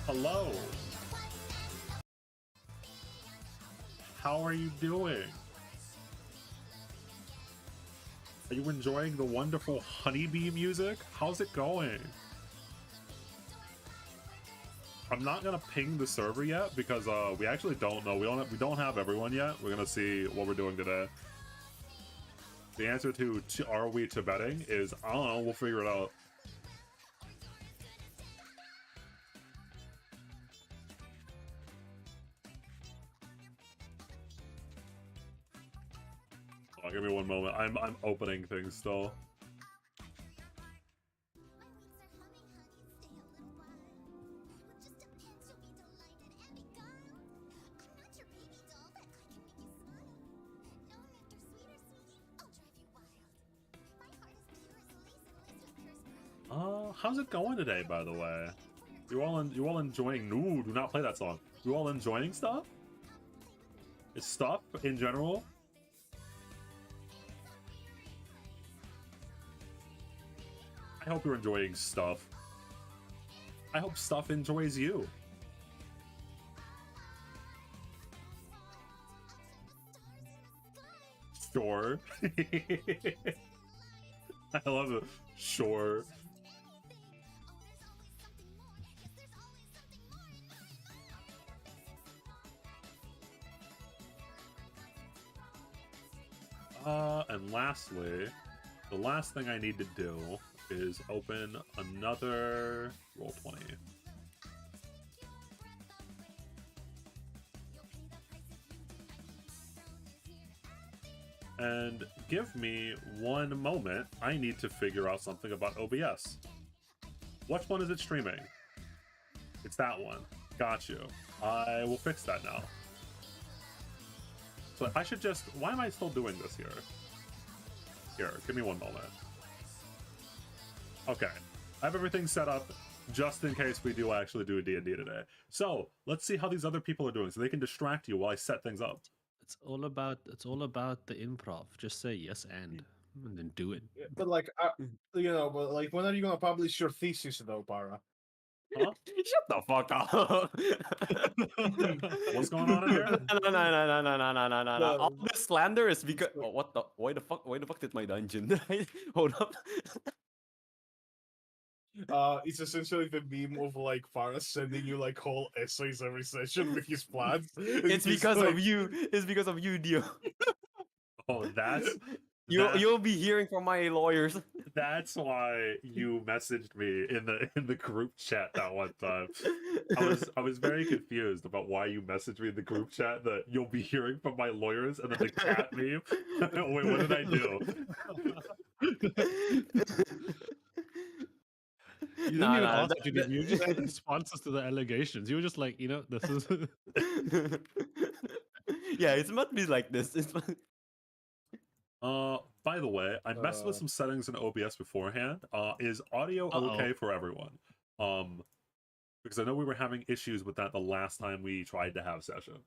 Hello. How are you doing? Are you enjoying the wonderful honeybee music? How's it going? I'm not gonna ping the server yet because we actually don't know. We don't have everyone yet. We're gonna see what we're doing today. The answer to are we to betting is I don't know. We'll figure it out. Oh, give me one moment. I'm opening things still. How's it going today, by the way? You all enjoying? No, do not play that song. You all enjoying stuff? Is stuff in general? I hope you're enjoying stuff. I hope stuff enjoys you. Sure. I love it. Sure. And lastly, the last thing I need to do is open another Roll20. And give me one moment. I need to figure out something about OBS. Which one is it streaming? It's that one. Got you. I will fix that now. So I should just... Why am I still doing this here? Here, give me one moment. Okay. I have everything set up just in case we do actually do a D&D today. So, let's see how these other people are doing so they can distract you while I set things up. It's all about the improv. Just say yes and then do it. Yeah, but like, you know, but like, when are you gonna publish your thesis though, Para? Huh? Shut the fuck up. What's going on in here? No. All this slander is because what the why the fuck did my dungeon hold up? It's essentially the meme of like Farah sending you like whole essays every session with his plans. It's because of you. It's because of you, Dio. Oh, that's... You'll be hearing from my lawyers. That's why you messaged me in the group chat that one time. I was very confused about why you messaged me in the group chat that you'll be hearing from my lawyers and then the cat meme. Wait, what did I do? You didn't even ask what you did. You just had responses to the allegations. You were just like, you know, this is... Yeah, it must be like this. By the way, I messed with some settings in OBS beforehand. Is audio okay for everyone? Because I know we were having issues with that the last time we tried to have session.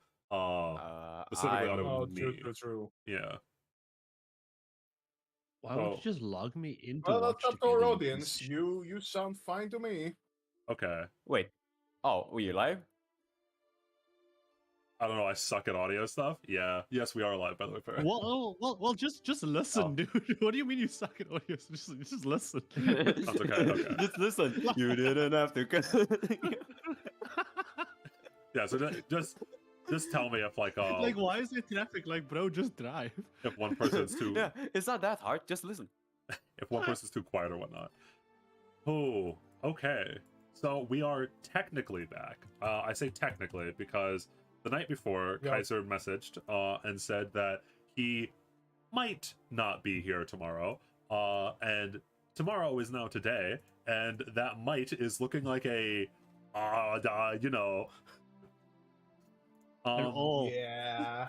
Specifically audio with me. True. Yeah. Why would you just log me into Well, watch that's up to our together? audience. You sound fine to me. Okay. Wait. Oh, were you live? I don't know. I suck at audio stuff. Yeah. Yes, we are live, by the way. Farrah. Well, just listen, dude. What do you mean you suck at audio? Just listen. That's okay. Okay. Just listen. You didn't have to. Yeah. So just tell me if like why is there traffic? Like, bro, just drive. If one person's too Yeah, it's not that hard. Just listen. if one person's too quiet or whatnot. Oh, okay. So we are technically back. I say technically because the night before, Kaiser messaged and said that he might not be here tomorrow. And tomorrow is now today, and that might is looking like a, you know. Yeah.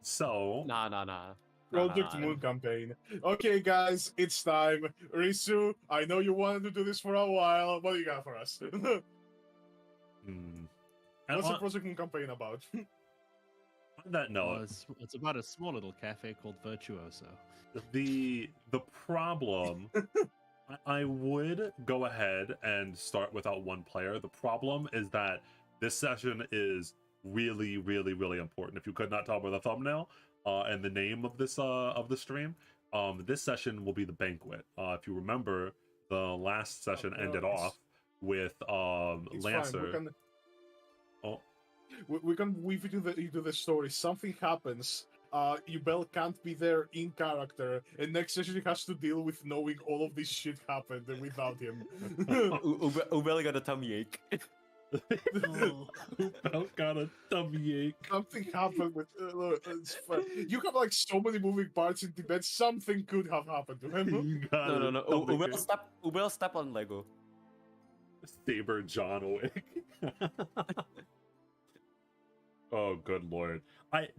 So. Nah. Project Moon campaign. Okay, guys, it's time. Risu, I know you wanted to do this for a while. What do you got for us? What's the Project Moon campaign about? On that note, it's about a small little cafe called Virtuoso. The problem I would go ahead and start without one player. The problem is that this session is really, really, really important. If you could not tell by the thumbnail and the name of the stream, this session will be the banquet. If you remember, the last session ended off with It's Lancer. fine. We can weave it into the story. Something happens. Ubel can't be there in character, and next session he has to deal with knowing all of this shit happened without him. Ubel got a tummy ache. Ubel got a tummy ache. Something happened with. Look, it's fine. You have like so many moving parts in Tibet. Something could have happened to him. You got No. a tummy ache. Ubel step on Lego. Saber John Wick. Oh, good lord.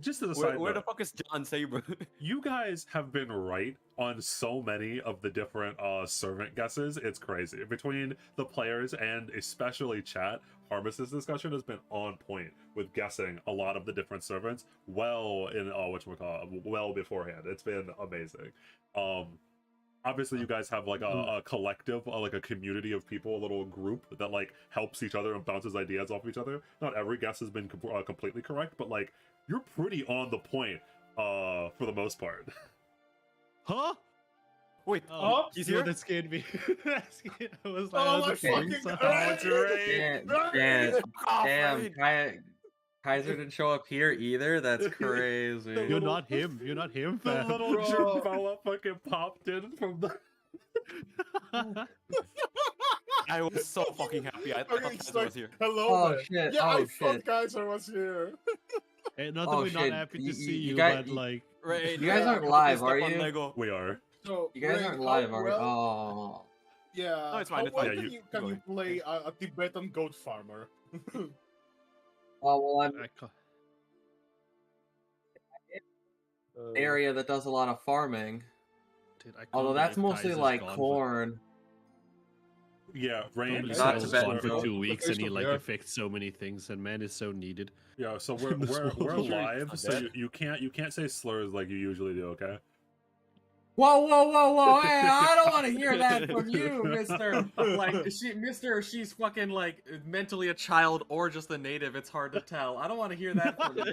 Just to the side Where note, the fuck is John Saber? you guys have been right on so many of the different servant guesses. It's crazy. Between the players and especially chat, Harmacists discussion has been on point with guessing a lot of the different servants well beforehand. It's been amazing. Obviously you guys have like a collective, like a community of people, a little group that like helps each other and bounces ideas off each other. Not every guess has been completely correct, but like you're pretty on the point for the most part. Huh? Wait, Oh, he's you know, here? that scared me. I was like, Oh I my was fucking afraid god! somehow. Damn, Kaiser didn't show up here either. That's crazy. You're not him. You're not him, The fam. little Bro. Jerboa fucking popped in from the I was so fucking happy. I thought Okay, Kaiser so- was here. Hello Oh there. shit! Yeah, I Oh thought shit! Kaiser was here. Hey, not that Oh, we're not shit. happy to You- see you you, guys- but like, Right, You guys yeah, aren't fucking live, step are on you? Lego. We are. So, You guys Ray, aren't how live, are you? well- Oh. Yeah. No, it's fine, How it's well fine. can Yeah, you you play a Tibetan goat farmer? Oh well, I'm I ca- an area that does a lot of farming. dude, I can't Although that's believe mostly Kaiser's like gone for- corn. Yeah, Rain. Probably Okay. Not Saul's Tibetan gone for goat. 2 weeks Okay, and he so like yeah. affects so many things, and man is so needed. Yeah, so This we're world. live, Not so dead. you can't say slurs like you usually do, okay? Whoa! Hey, I don't want to hear that from you, Mister. Like, Mister, or she's fucking like mentally a child or just a native. It's hard to tell. I don't want to hear that from you.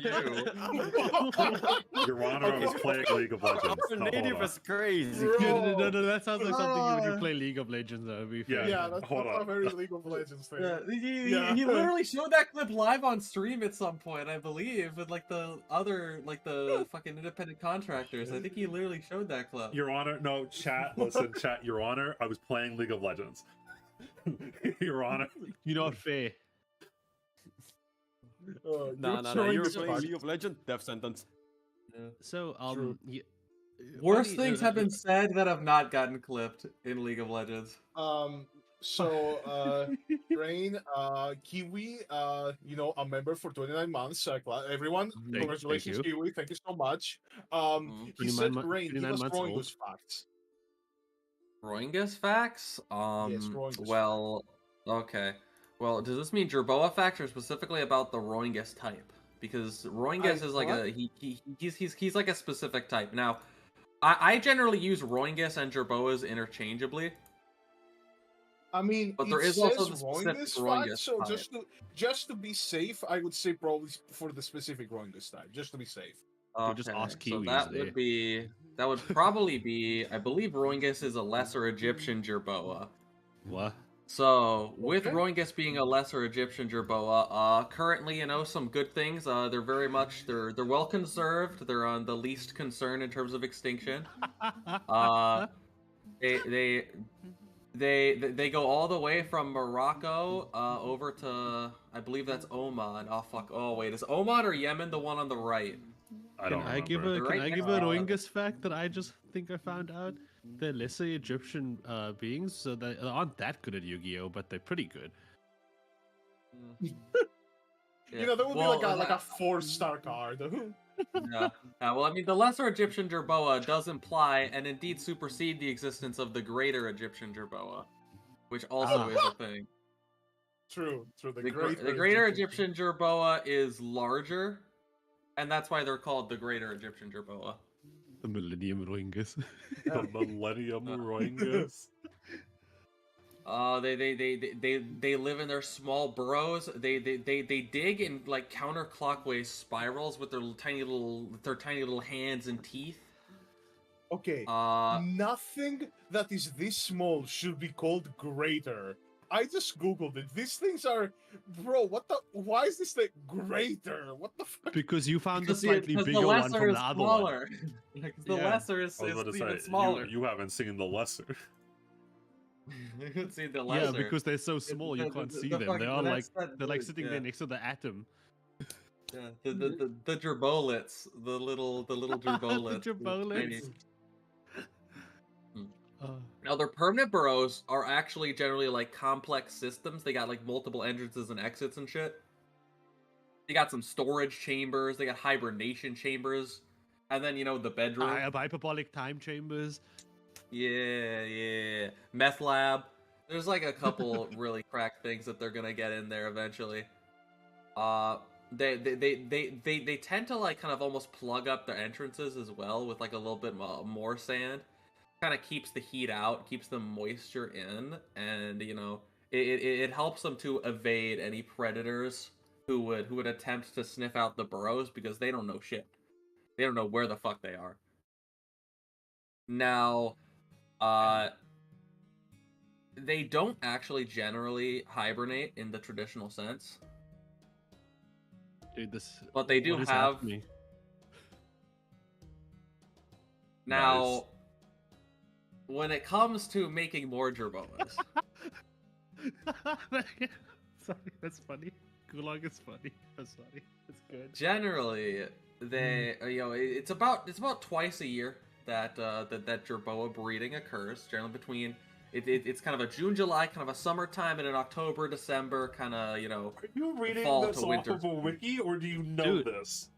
Your Honor, I was playing League of Legends. Our Oh, hold native on. is crazy. Bro. No, that sounds like something you would Oh. play League of Legends. That would be Yeah. fair. Yeah, that's Hold a on. very League of Legends thing. Yeah, Yeah. he literally showed that clip live on stream at some point, I believe, with like the other, like the fucking independent contractors. I think he literally showed that clip. Your Honor, no, chat, listen, chat, Your Honor, I was playing League of Legends. Your Honor. You're not fair. Nah, showing you're this playing fact. League of Legends? Death sentence. So, True. Worse funny, things have been said that have not gotten clipped in League of Legends. So, Rain, Kiwi, a member for 29 months. Everyone, Thank congratulations, you. Kiwi. Thank you so much. He 29 said, mo- Rain, give 29 us months growing old. those facts. Roingus facts? Roingus Well, okay. Well, does this mean Jerboa facts or specifically about the Roingus type? Because Roingus is like what? he's like a specific type. Now, I generally use Roingus and Jerboas interchangeably. I mean, But there it is also says the specific Roingus Roingus fact, so type. just to be safe, I would say probably for the specific Roingus type, just to be safe. You just ask so Kiwis that there. would probably be, I believe Roingus is a lesser Egyptian Jerboa. What? So, with Okay. Roingus being a lesser Egyptian Jerboa, currently, some good things. They're very much, they're well conserved. They're on the least concern in terms of extinction. They go all the way from Morocco, over to, I believe that's Oman. Oh fuck, oh wait, is Oman or Yemen the one on the right? I don't Can I give remember. a They're right can I give next a to Roingus fact that I just think I found out? They're lesser Egyptian beings, so they aren't that good at Yu-Gi-Oh, but they're pretty good. Yeah. That would Well, be like a 4-star card. Yeah. Well, I mean, the lesser Egyptian Jerboa does imply and indeed supersede the existence of the greater Egyptian Jerboa, which also is a thing. True. The The greater Egyptian Jerboa is larger, and that's why they're called the greater Egyptian Jerboa. The Millennium Roingus. The Millennium Roingus. They live in their small burrows. They dig in like counterclockwise spirals with their tiny little hands and teeth. Okay. Uh, Nothing that is this small should be called greater. I just googled it. These things are, bro. What the? Why is this thing greater? What the fuck? Because you found the because slightly the bigger one lesser from is the other one. smaller. Because the Yeah. lesser is I was about to even say, smaller. you haven't seen the lesser. You can see the lesser. Yeah, because they're so small you can't see them. They are like they're like sitting there next to the atom. Yeah, the gerbolets, the little gerbolets. The gerbolets. Now their permanent burrows are actually generally like complex systems. They got like multiple entrances and exits and shit. They got some storage chambers. They got hibernation chambers, and then the bedroom. Hyperbolic time chambers. Yeah. Meth lab. There's like a couple really cracked things that they're gonna get in there eventually. They tend to like kind of almost plug up their entrances as well with like a little bit more sand. Kind of keeps the heat out, keeps the moisture in, and it helps them to evade any predators who would attempt to sniff out the burrows because they don't know shit. They don't know where the fuck they are. Now, they don't actually generally hibernate in the traditional sense. Dude, this. But they do what is have. happening? Now, when it comes to making more Jerboas, Sorry, that's funny. Gulag is funny. That's funny. That's good. generally they it's about twice a year that Jerboa breeding occurs. Generally between it's kind of a June, July, kind of a summertime, and an October, December kind of Are you reading fall this to off winter. of a wiki, or do you know Dude. this?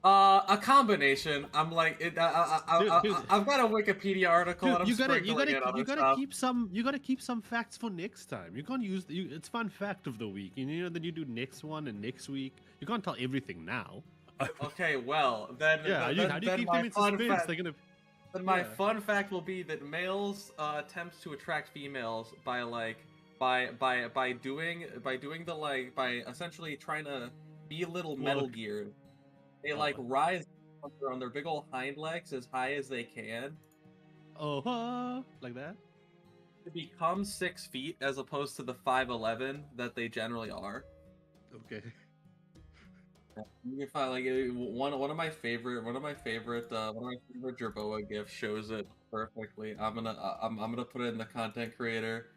A combination. I'm like Dude. I've got a Wikipedia article and I'm you sprinkling in other stuff. You gotta keep some facts for next time. You can't use it's fun fact of the week. Then you do next one and next week. You can't tell everything now. Okay, well then. Yeah, how do you keep them in suspense? They're gonna. Then my Yeah. fun fact will be that males attempt to attract females by essentially trying to be a little Metal Look. Gear. They like rise on their big old hind legs as high as they can Like that. to become 6 feet as opposed to the 5'11" that they generally are. Okay. You can find like one of my favorite Jerboa gifts shows it perfectly. I'm gonna put it in the content creator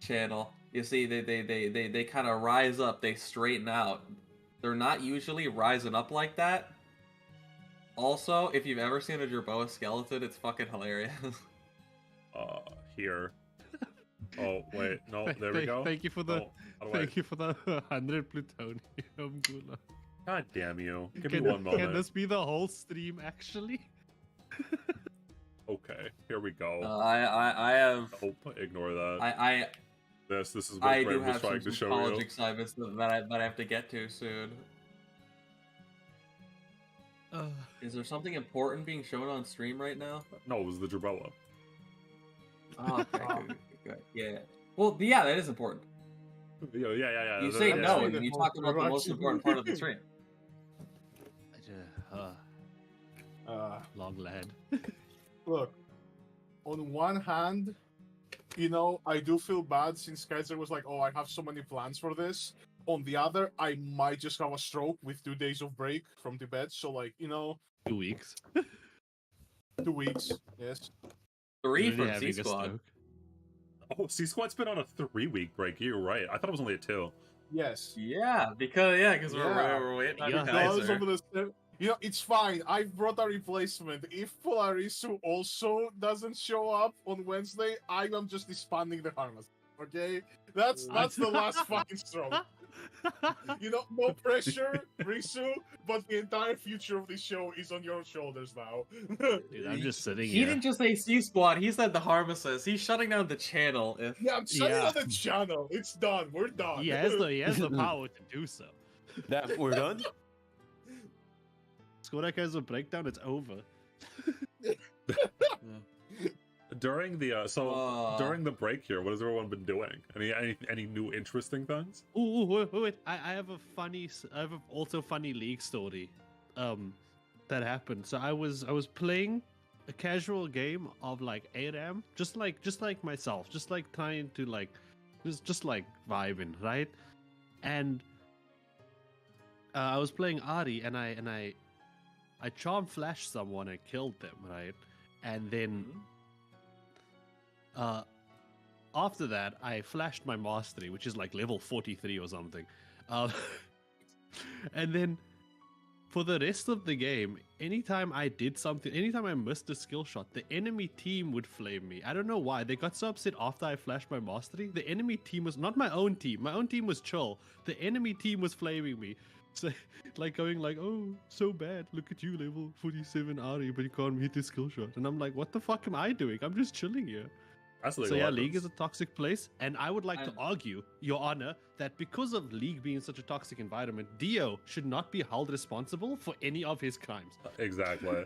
channel. You see, they kind of rise up, they straighten out. They're not usually rising up like that. Also, if you've ever seen a Jerboa skeleton, it's fucking hilarious. Here. Oh wait, no, there we go. Thank you for the. Oh, how do I- Thank you for the 100 plutonium, Gulag. God damn you! Give Can, me one moment. can this be the whole stream, actually? Okay, here we go. I have Oh, ignore that. I This is what I do Graham was have trying some to show college you. assignments that I have to get to soon. Is there something important being shown on stream right now? No, it was the Jerboa. Oh, okay, good. Yeah. Well, yeah, that is important. Yeah. You say no, yeah. and then you talk about the most important part of the stream. Long lad. Look, on one hand, I do feel bad since Kaiser was like, oh, I have so many plans for this. On the other, I might just have a stroke with 2 days of break from Tibet. So, 2 weeks. 2 weeks. Yes. 3 Already from having C a Squad. stroke. Oh, C Squad's been on a 3-week break. You're right. I thought it was only a 2. Yes. Yeah, because Yeah. we're waiting on Yeah. Because Kaiser. of the it's fine. I've brought a replacement. If Polarisu also doesn't show up on Wednesday, I am just disbanding the Harmacists. Okay? That's the last fucking stroke. No pressure, Risu, but the entire future of this show is on your shoulders now. Dude, I'm just sitting He here. didn't just say C Squad, he said the Harmacists. He's shutting down the channel if Yeah, I'm shutting Yeah. on the channel. It's done. We're done. He has the power to do so. That we're done. Skodak has a breakdown. It's over. during the during the break here, what has everyone been doing? Any new interesting things? Ooh, wait. I have a also funny league story, that happened. So I was playing a casual game of like ARAM, just like myself, just like trying to like, just like vibing, right? And I was playing Ari, and I charm flashed someone and killed them, right? And then after that, I flashed my mastery, which is like level 43 or something. And then for the rest of the game, anytime I did something, anytime I missed a skill shot, the enemy team would flame me. I don't know why. They got so upset after I flashed my mastery. The enemy team was not my own team. My own team was chill. The enemy team was flaming me. So, like going like, oh, so bad. Look at you, level 47 Ari, but you can't hit this skill shot. And I'm like, what the fuck am I doing? I'm just chilling here. That's So yeah, League is a toxic place, and I would like to argue, Your Honor, that because of League being such a toxic environment, Dio should not be held responsible for any of his crimes. Exactly.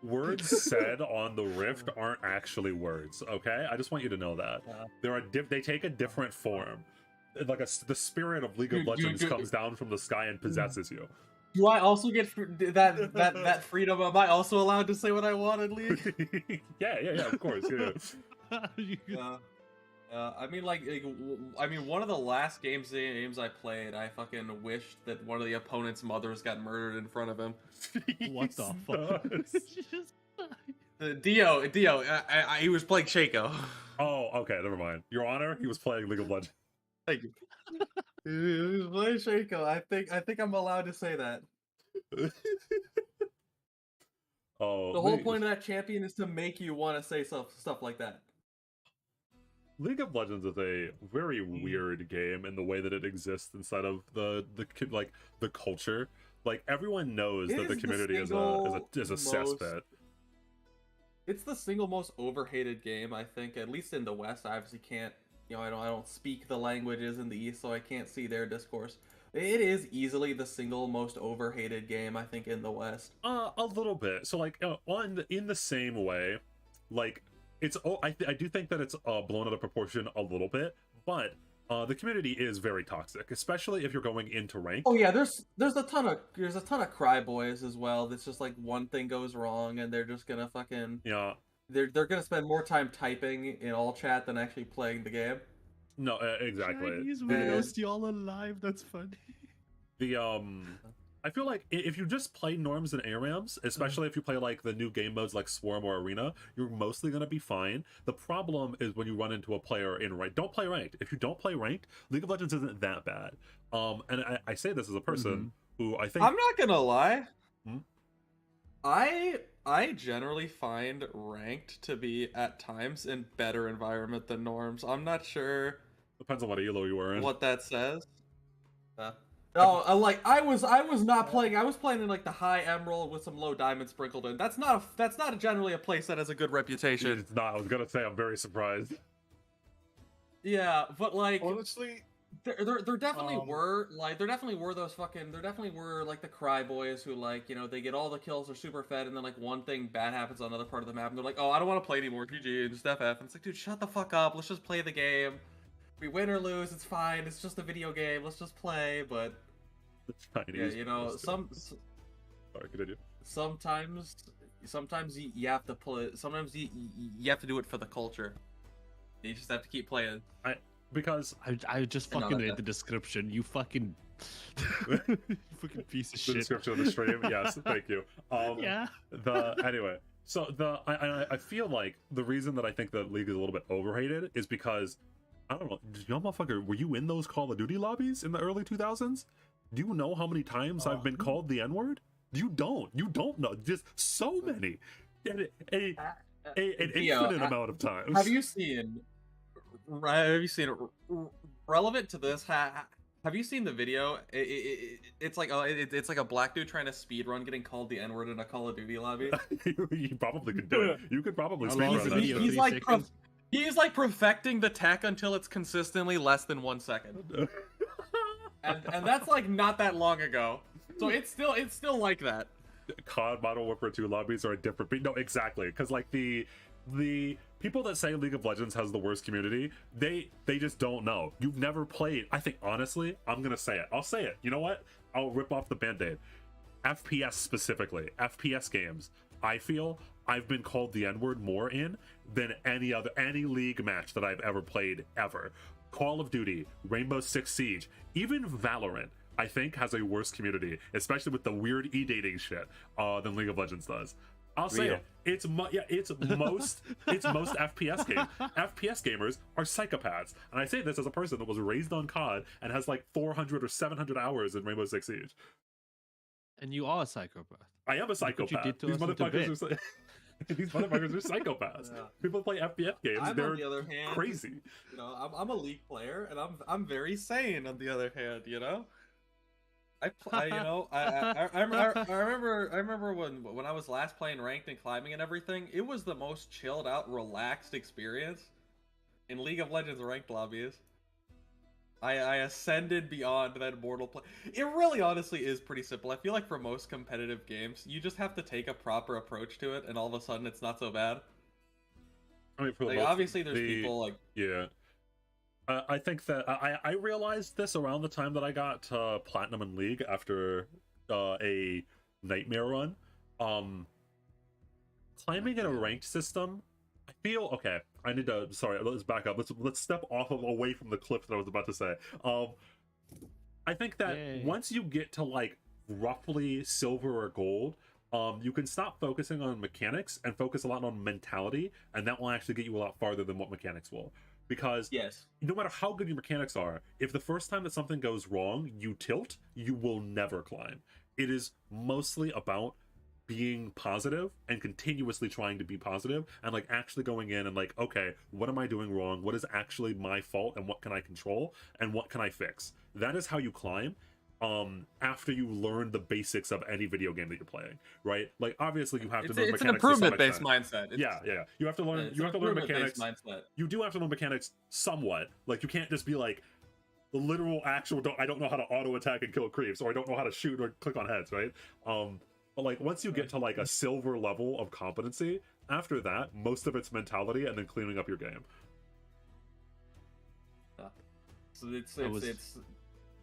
Words said on the Rift aren't actually words, okay? I just want you to know that. They take a different form. Like the spirit of League of Legends comes down from the sky and possesses you. Do I also get that freedom? Am I also allowed to say what I want in League? Yeah, of course, yeah. I mean, one of the last games I played, I fucking wished that one of the opponent's mothers got murdered in front of him. What the fuck? Dio, he was playing Shaco. Oh, okay, never mind. Your Honor, he was playing League of Legends. Thank you. He was playing Shaco. I think I'm allowed to say that. Oh, the whole point of that champion is to make you want to say stuff like that. League of Legends is a very weird game in the way that it exists inside of the culture. Like everyone knows that the community is a cesspit. It's the single most overhated game, I think, at least in the West. I obviously can't, I don't speak the languages in the East, so I can't see their discourse. It is easily the single most overhated game, I think, in the West. A little bit. So like in the same way, like I do think that it's blown out of proportion a little bit, but the community is very toxic, especially if you're going into rank. Oh yeah, there's a ton of cry boys as well. That's just like one thing goes wrong and they're just gonna fucking they're gonna spend more time typing in all chat than actually playing the game. No, exactly. Chinese widows still alive. That's funny. I feel like if you just play norms and ARAMs, especially if you play like the new game modes like Swarm or Arena, you're mostly gonna be fine. The problem is when you run into a player in ranked. Don't play ranked. If you don't play ranked, League of Legends isn't that bad. And I say this as a person who I think I'm not gonna lie. I generally find ranked to be at times in better environment than norms. I'm not sure. Depends on what elo you were in. What that says. No, I was not playing. I was playing in like the high emerald with some low diamond sprinkled in. That's not generally a place that has a good reputation. It's not. I was gonna say I'm very surprised. Yeah, but like honestly, there definitely were like the cry boys who like they get all the kills, they're super fed, and then like one thing bad happens on another part of the map, and they're like, oh, I don't want to play anymore, GG, just FF. And it's like, dude, shut the fuck up. Let's just play the game. We win or lose, it's fine. It's just a video game. Let's just play. But Chinese sorry, continue. Sometimes you have to pull it. Sometimes you have to do it for the culture. You just have to keep playing. I just fucking read the description. You fucking fucking piece of shit. The description of the stream. Yes, thank you. Yeah. Anyway. So I feel like the reason that I think that League is a little bit overrated is because I don't know, y'all motherfucker, were you in those Call of Duty lobbies in the early 2000s? Do you know how many times I've been called the N-word? You don't know. Just so many. An infinite amount of times. Have you seen relevant to this? Have you seen the video? It's like a black dude trying to speedrun getting called the N-word in a Call of Duty lobby. You probably could do it. You could probably speedrun that. He's like perfecting the tech until it's consistently less than 1 second. and that's like not that long ago. So it's still like that. COD Modern Warfare 2 lobbies are a different beat. No, exactly. Because like the people that say League of Legends has the worst community, they just don't know. You've never played. I think honestly, I'm gonna say it. I'll say it. You know what? I'll rip off the band-aid. FPS specifically, FPS games. I feel I've been called the N-word more in than any league match that I've ever played ever. Call of Duty, Rainbow Six Siege, even Valorant, I think has a worse community, especially with the weird e-dating shit, than League of Legends does. I'll say it. It's most FPS games. FPS gamers are psychopaths, and I say this as a person that was raised on COD and has like 400 or 700 hours in Rainbow Six Siege. And you are a psychopath. I am a psychopath. These motherfuckers are these motherfuckers are psychopaths. Yeah. People play FPS games. They're on the other hand, crazy. You know, I'm a League player, and I'm very sane. On the other hand, you know, I remember when I was last playing ranked and climbing and everything. It was the most chilled out, relaxed experience in League of Legends ranked lobbies. I ascended beyond that mortal play. It really honestly is pretty simple. I feel like for most competitive games, you just have to take a proper approach to it, and all of a sudden it's not so bad. I mean, like, obviously there's people like... Yeah. I think that I realized this around the time that I got Platinum in League after a Nightmare run. Climbing in a ranked system, I feel okay. I need to. Sorry, let's back up. Let's step away from the cliff that I was about to say. I think that once you get to like roughly silver or gold, you can stop focusing on mechanics and focus a lot on mentality, and that will actually get you a lot farther than what mechanics will. Because no matter how good your mechanics are, if the first time that something goes wrong, you tilt, you will never climb. It is mostly about being positive and continuously trying to be positive and like actually going in and like, okay, what am I doing wrong? What is actually my fault, and what can I control, and what can I fix? That is how you climb after you learn the basics of any video game that you're playing, right? Like obviously you have to learn mechanics. It's an improvement based mindset. Yeah. You have to learn mechanics. You do have to learn mechanics somewhat. Like you can't just be like the literal actual I don't know how to auto attack and kill creeps, or I don't know how to shoot or click on heads, right? But like once you get to like a silver level of competency, after that, most of it's mentality and then cleaning up your game. So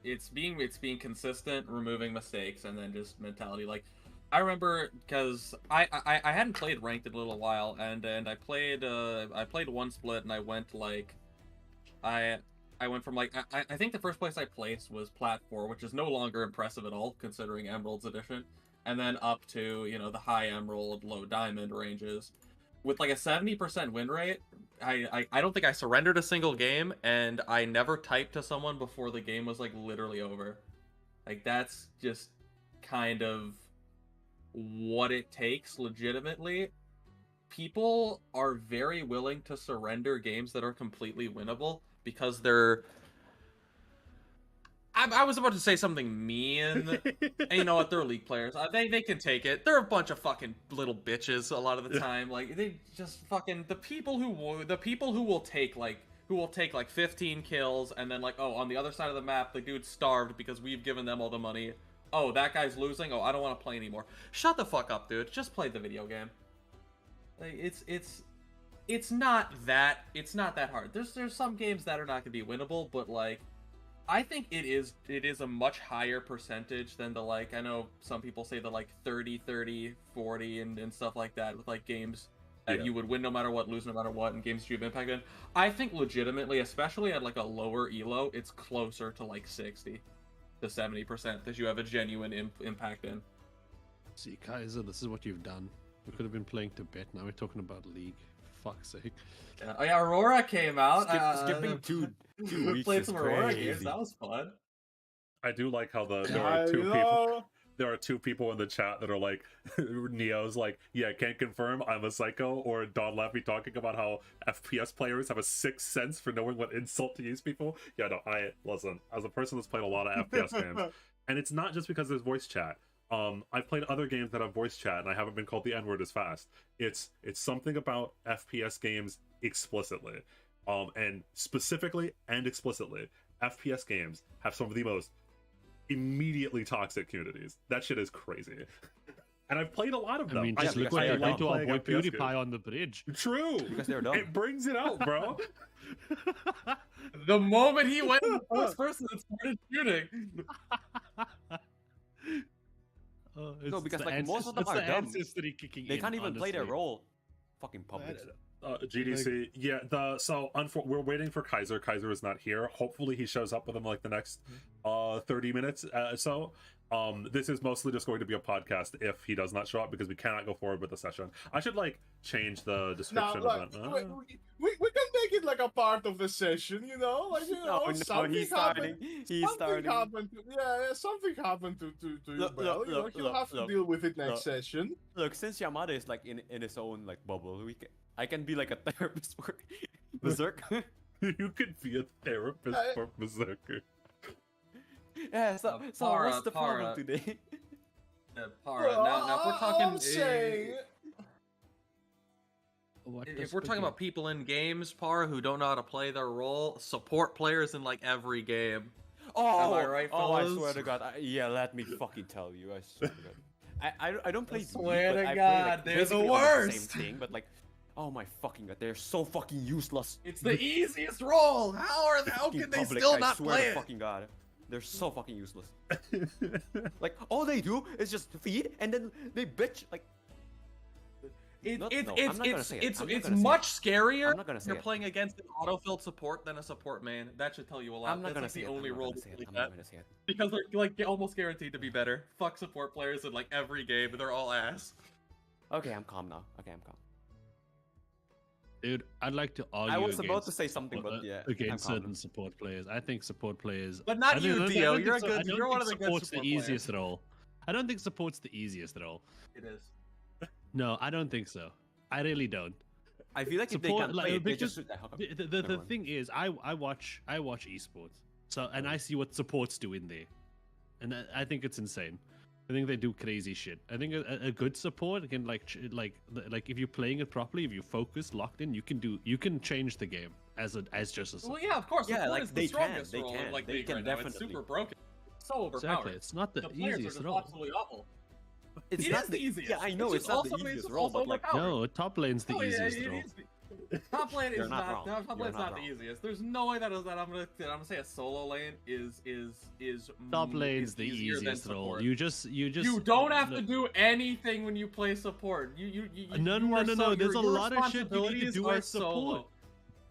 it's being consistent, removing mistakes, and then just mentality. Like I remember because I hadn't played ranked in a little while, and I played one split, and I went like I went from like I think the first place I placed was Plat 4, which is no longer impressive at all considering Emerald's edition. And then up to, you know, the high emerald, low diamond ranges. With like a 70% win rate, I don't think I surrendered a single game, and I never typed to someone before the game was like literally over. Like that's just kind of what it takes legitimately. People are very willing to surrender games that are completely winnable because they're... I was about to say something mean, and you know what? They're League players. They can take it. They're a bunch of fucking little bitches a lot of the time. Like they just fucking the people who will take like 15 kills, and then like, oh, on the other side of the map the dude's starved because we've given them all the money. Oh, that guy's losing. Oh, I don't want to play anymore. Shut the fuck up, dude. Just play the video game. Like, it's not that hard. There's some games that are not gonna be winnable, but like. I think it is a much higher percentage than the, like, I know some people say the like 30, 40 and stuff like that with like games that you would win no matter what, lose no matter what, and games you've impacted. I think legitimately, especially at like a lower elo, it's closer to like 60 to 70% that you have a genuine impact in. See, Kaiser, this is what you've done. We could have been playing Tibet, now we're talking about League. Fuck's sake. Oh yeah, Aurora came out. Skipping 2 we weeks played is some Aurora crazy. games. That was fun. I do like how there are two people in the chat that are like, Neo's like, yeah, can't confirm I'm a psycho, or Don Laffy talking about how FPS players have a sixth sense for knowing what insult to use people. Yeah, no, listen, as a person that's played a lot of FPS games, and it's not just because there's voice chat. I've played other games that have voice chat, and I haven't been called the N-word as fast. It's something about FPS games explicitly, and specifically and explicitly, FPS games have some of the most immediately toxic communities. That shit is crazy. and I've played a lot of them. I mean, just look because what they they are did dumb. to our playing boy FPS games. PewDiePie on the bridge. True. Because they're dumb. It brings it out, bro. The moment he went in the first person and started shooting. No, because the like most of them it's are the dumb. ancestry kicking They in, can't even play their honestly. role. Fucking public. GDC, yeah. We're waiting for Kaiser. Kaiser is not here. Hopefully, he shows up within like the next 30 minutes. This is mostly just going to be a podcast if he does not show up because we cannot go forward with the session. I should like change the No, description like, of that. we can make it like a part of the session, you know, like something he's happened. starting. He's Something starting. happened. Something happened to Look, Bell. look, You know, look, he'll look, have to look, deal with it next look. session. Look, since Yamada is like in his own like bubble, I can be like a therapist for Berserk. You could be a therapist for Berserker. Yeah, so Para, what's the problem Para. today? Para. Now, if we're talking, I'm saying, if we're talking about people in games, Para, who don't know how to play their role, support players in like every game. Oh, Am I right, oh, I fellas? swear to God. Yeah, let me fucking tell you. I swear to God. I don't play. League, swear but to I play, God, like, they're the basically almost worst. Same thing, but like, oh my fucking God, they're so fucking useless. It's the easiest role. How Fucking can they public, still I not swear play to it? fucking God. They're so fucking useless. Like all they do is just feed and then they bitch like. I'm not gonna say it. It's I'm not it's gonna say much it. scarier I'm not gonna say you're it. playing against an autofilled support than a support main. That should tell you a lot. I'm not That's gonna like say the it. only I'm not role gonna say it. like I'm that. not gonna say it. Because they're like almost guaranteed to be better. Fuck support players in like every game, they're all ass. Okay, I'm calm now. Okay, I'm calm. Dude, I'd like to argue. I was about against to say something, support- but yeah, against I'm calm certain now. support players. I think support players. But not I you, don't- I Dio. don't You're a think so- good. I don't You're one think of the good support's support the easiest players. role. I don't think support's the easiest role. It is. No, I don't think so. I really don't. I feel like if they Support, can't like, play it, they because just The Never mind. thing is, I watch esports, so and I see what supports do in there, and I think it's insane. I think they do crazy shit. I think a good support can like if you're playing it properly, if you focus, locked in, you can change the game as just a Well, support. yeah, of course. Yeah, Support like, is the they can, strongest they role in can, like they League can right now. It's definitely. super broken. It's so overpowered. Exactly, it's not the The players are easiest just role. absolutely awful. It's It not is the easiest. Yeah, I know It's it's, just not the also- it's easiest just role, also but like, overpowered. No, top lane's the Oh, yeah, easiest it role. is. Top lane You're is not not. wrong. Top You're lane's not not the wrong. easiest. There's no way that I'm gonna say a solo lane is Top is lane's the easier than easiest role. support. You just You don't have to do anything when you play support. You No, you no, are no, so- no, there's your a lot of shit you need to responsibilities do are as so support. low.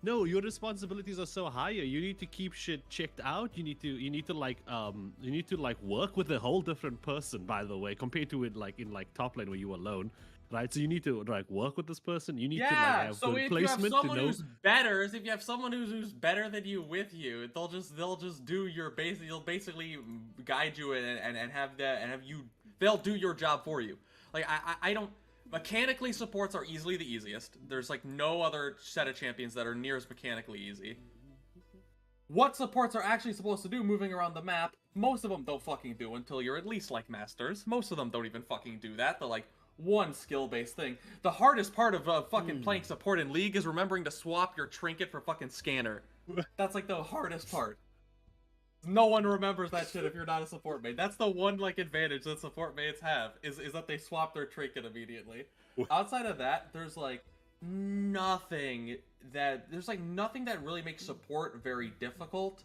No, your responsibilities are so higher. You need to keep shit checked out. You need to like work with a whole different person, by the way, compared to it like in like top lane where you alone, right? So you need to like work with this person. You need to like Yeah, have so good if you have placement someone to know. who's better, if you have someone who's better than you with you, they'll just do your basic. They'll basically guide you and have you. They'll do your job for you. Like I don't. Mechanically, supports are easily the easiest. There's like no other set of champions that are near as mechanically easy. What supports are actually supposed to do moving around the map, most of them don't fucking do until you're at least like masters. Most of them don't even fucking do that. They're like one skill-based thing. The hardest part of fucking playing support in League is remembering to swap your trinket for fucking scanner. That's like the hardest part. No one remembers that shit if you're not a support mate. That's the one like advantage that support mates have is that they swap their trinket immediately. Outside of that, there's like nothing that really makes support very difficult.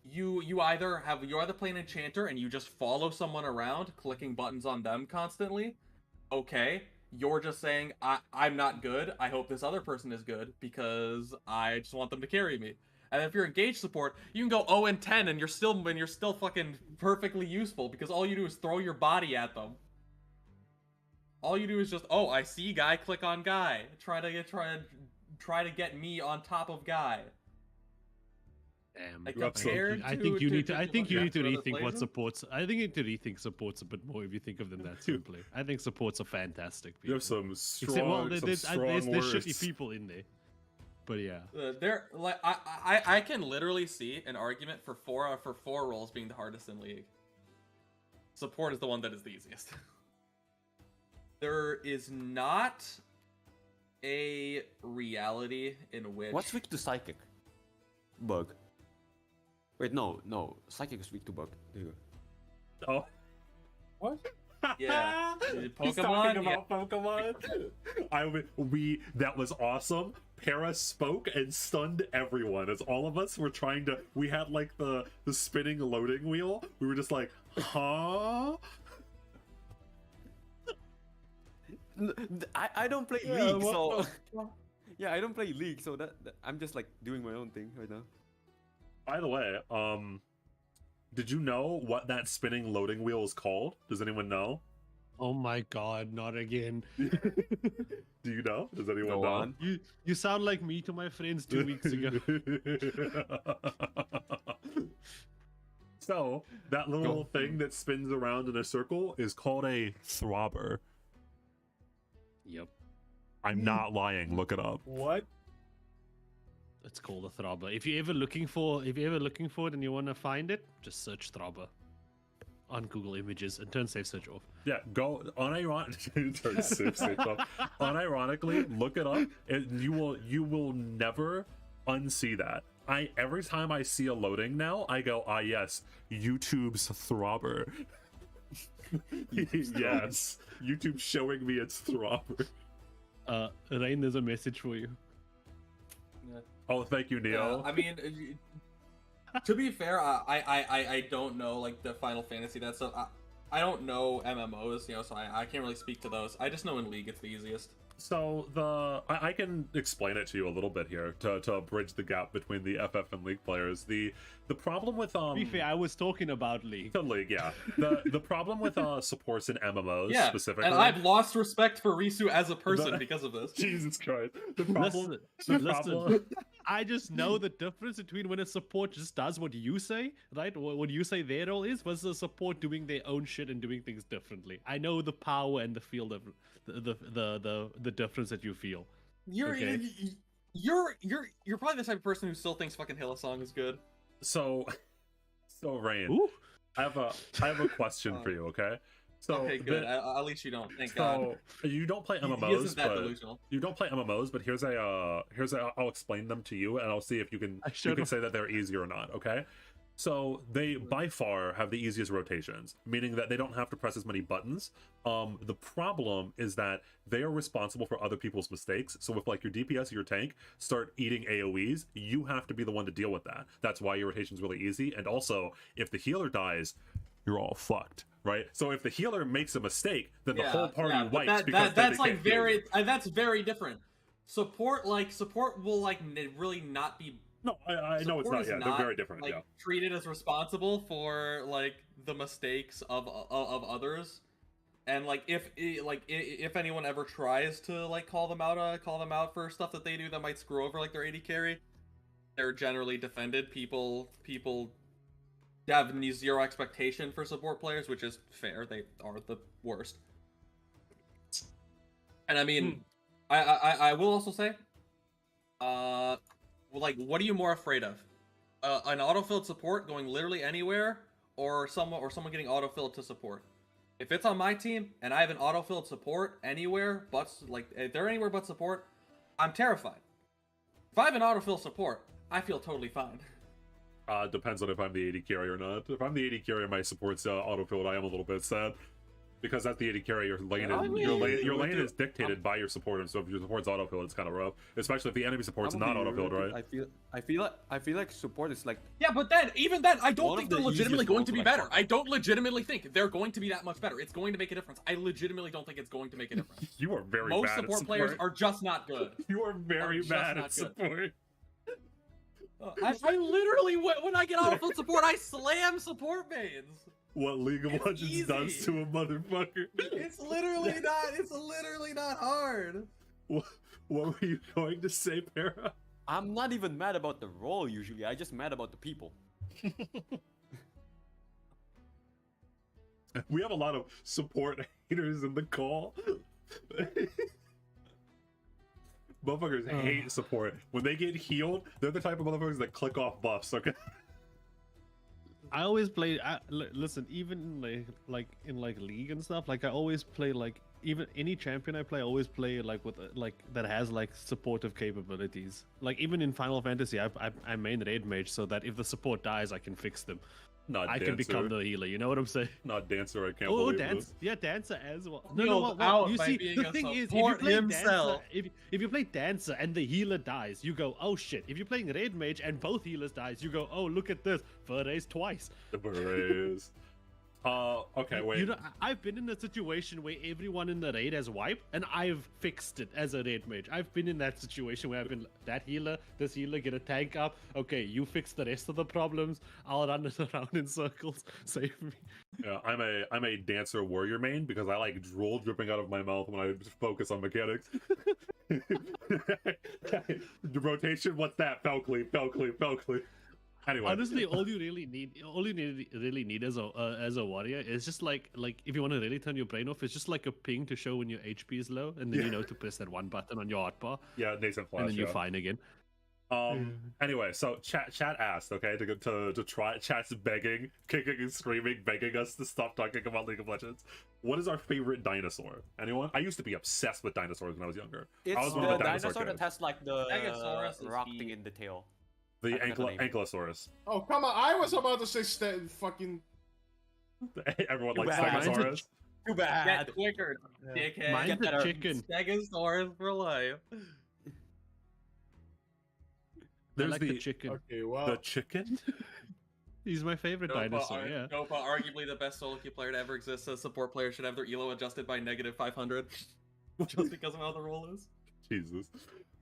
You either play an enchanter and you just follow someone around, clicking buttons on them constantly. Okay, you're just saying I'm not good. I hope this other person is good because I just want them to carry me. And if you're engaged support, you can go 0-10 and you're still fucking perfectly useful because all you do is throw your body at them. All you do is just, oh, I see guy, click on guy. Try to get me on top of guy. Damn. Like, compared I think you need to. I think you need to other rethink what places? supports. I think you need to rethink supports a bit more if you think of them that simply. I think supports are fantastic. You People. have some Except, strong, well, there's words. shitty people in there, but yeah. They're like I can literally see an argument for four roles being the hardest in League. Support is the one that is the easiest. There is not a reality in which what's weak to psychic? Bug. Wait, no. Psychic is weak to bug. There you go. Oh, What? Yeah. He's talking about Pokemon. That was awesome. Para spoke and stunned everyone as all of us were trying to. We had like the spinning loading wheel. We were just like, huh? I don't play League, so yeah, I don't play League, so that I'm just like doing my own thing right now. By the way, did you know what that spinning loading wheel is called? Does anyone know? Oh my god, not again. Do you know? Does anyone Go know? on. You sound like me to my friends 2 weeks ago. So that little thing that spins around in a circle is called a throbber. Yep. I'm not lying. Look it up. What? It's called a throbber. If you're ever looking for it and you want to find it, just search throbber on Google Images and turn safe search off. Yeah, go unironically look it up, and you will never unsee that. Every time I see a loading now, I go, ah yes, YouTube's throbber. Yes, YouTube's showing me its throbber. Rain, there's a message for you. Yeah. Oh, thank you, Neo. I mean, to be fair, I don't know like the Final Fantasy that stuff. I don't know MMOs, so I can't really speak to those. I just know in League it's the easiest. So I can explain it to you a little bit here to bridge the gap between the FF and League players. The problem with To be fair, I was talking about League. the League, yeah. The problem with supports in MMOs specifically. And I've lost respect for Risu as a person because of this. Jesus Christ. The problem. Listen. I just know the difference between when a support just does what you say, right? What you say their role is, versus a support doing their own shit and doing things differently. I know the power and the feel of the difference that you feel. You're probably the type of person who still thinks fucking Hillsong is good. So Rain, Ooh. I have a question for you, okay? So Okay, good. At least you don't. Thank God. So you don't play He MMOs, isn't that but delusional. you don't play MMOs, but here's I'll explain them to you, and I'll see if you can say that they're easy or not. Okay. So they by far have the easiest rotations, meaning that they don't have to press as many buttons. The problem is that they are responsible for other people's mistakes. So if like your DPS or your tank start eating AoEs, you have to be the one to deal with that. That's why your rotation's really easy. And also, if the healer dies, you're all fucked, right? So if the healer makes a mistake, then the whole party wipes because that's like very that's very different. Support will really not be. No, I know it's not. Yeah, they're very different. Like yeah, treated as responsible for like the mistakes of others, and like if anyone ever tries to like call them out for stuff that they do that might screw over like their AD carry, they're generally defended. People have zero expectation for support players, which is fair. They are the worst. And I mean, I will also say, like, what are you more afraid of? An autofilled support going literally anywhere, or someone getting autofilled to support? If it's on my team and I have an autofilled support anywhere, but like if they're anywhere but support, I'm terrified. If I have an autofill support, I feel totally fine. Depends on if I'm the AD carry or not. If I'm the AD carry and my support's autofilled, I am a little bit sad. Because as the AD carry, your lane is dictated by your support, and so if your support's autofilled, it's kind of rough. Especially if the enemy support's not autofilled, right? I feel like support is like. Yeah, but even then, I don't think they're legitimately going to be better. I don't legitimately think they're going to be that much better. It's going to make a difference. I legitimately don't think it's going to make a difference. You are very Most bad support at players are just not good. You are very bad at support. I literally, when I get autofilled support, I slam support mains. What League of Legends does to a motherfucker. It's literally not hard. What were you going to say, Para? I'm not even mad about the role usually. I just mad about the people. We have a lot of support haters in the call. Motherfuckers hate support. When they get healed, they're the type of motherfuckers that click off buffs, okay? I always play. Listen, even in League and stuff. Like I always play like even any champion I play, I always play like with like that has like supportive capabilities. Like even in Final Fantasy, I main raid mage so that if the support dies, I can fix them. Not I dancer. can become the healer. You know what I'm saying? Not dancer. I can't Oh, believe dance. this. Yeah, dancer as well. Healed out You by see, being the a thing is, if you support play himself. dancer, if you play dancer and the healer dies, you go, oh shit. If you're playing red mage and both healers dies, you go, oh look at this, fur-raised twice. The berets. Okay, wait. You know, I've been in a situation where everyone in the raid has wiped, and I've fixed it as a raid mage. I've been in that situation where I've been that healer, this healer, get a tank up. Okay, you fix the rest of the problems. I'll run it around in circles. Save me. Yeah, I'm a dancer warrior main because I like drool dripping out of my mouth when I focus on mechanics. The rotation, what's that? Fell cleave. Anyway, Honestly, all you really need as a warrior is just like if you want to really turn your brain off, it's just like a ping to show when your HP is low, and then you know to press that one button on your hotbar, yeah, nascent flash. and then you're yeah. fine again. Anyway, so chat asked, okay, to try. Chat's begging, kicking and screaming, begging us to stop talking about League of Legends. What is our favorite dinosaur? Anyone? I used to be obsessed with dinosaurs when I was younger. It's I was one the of the dinosaur dinosaur that kids. has like the Stegosaurus is rock the- thing in the tail. The I forgot the name. Ankylosaurus. Oh, come on. I was about to say fucking... Everyone Too likes bad. Stegosaurus. Too bad. Get quicker, dickhead. Mine's get the that- chicken. Stegosaurus for life. I There's like the chicken. Okay, well... The chicken. He's my favorite dinosaur. Yeah. Gopa, arguably the best solo queue player to ever exist. A support player should have their elo adjusted by -500, just because of how the role is. Jesus.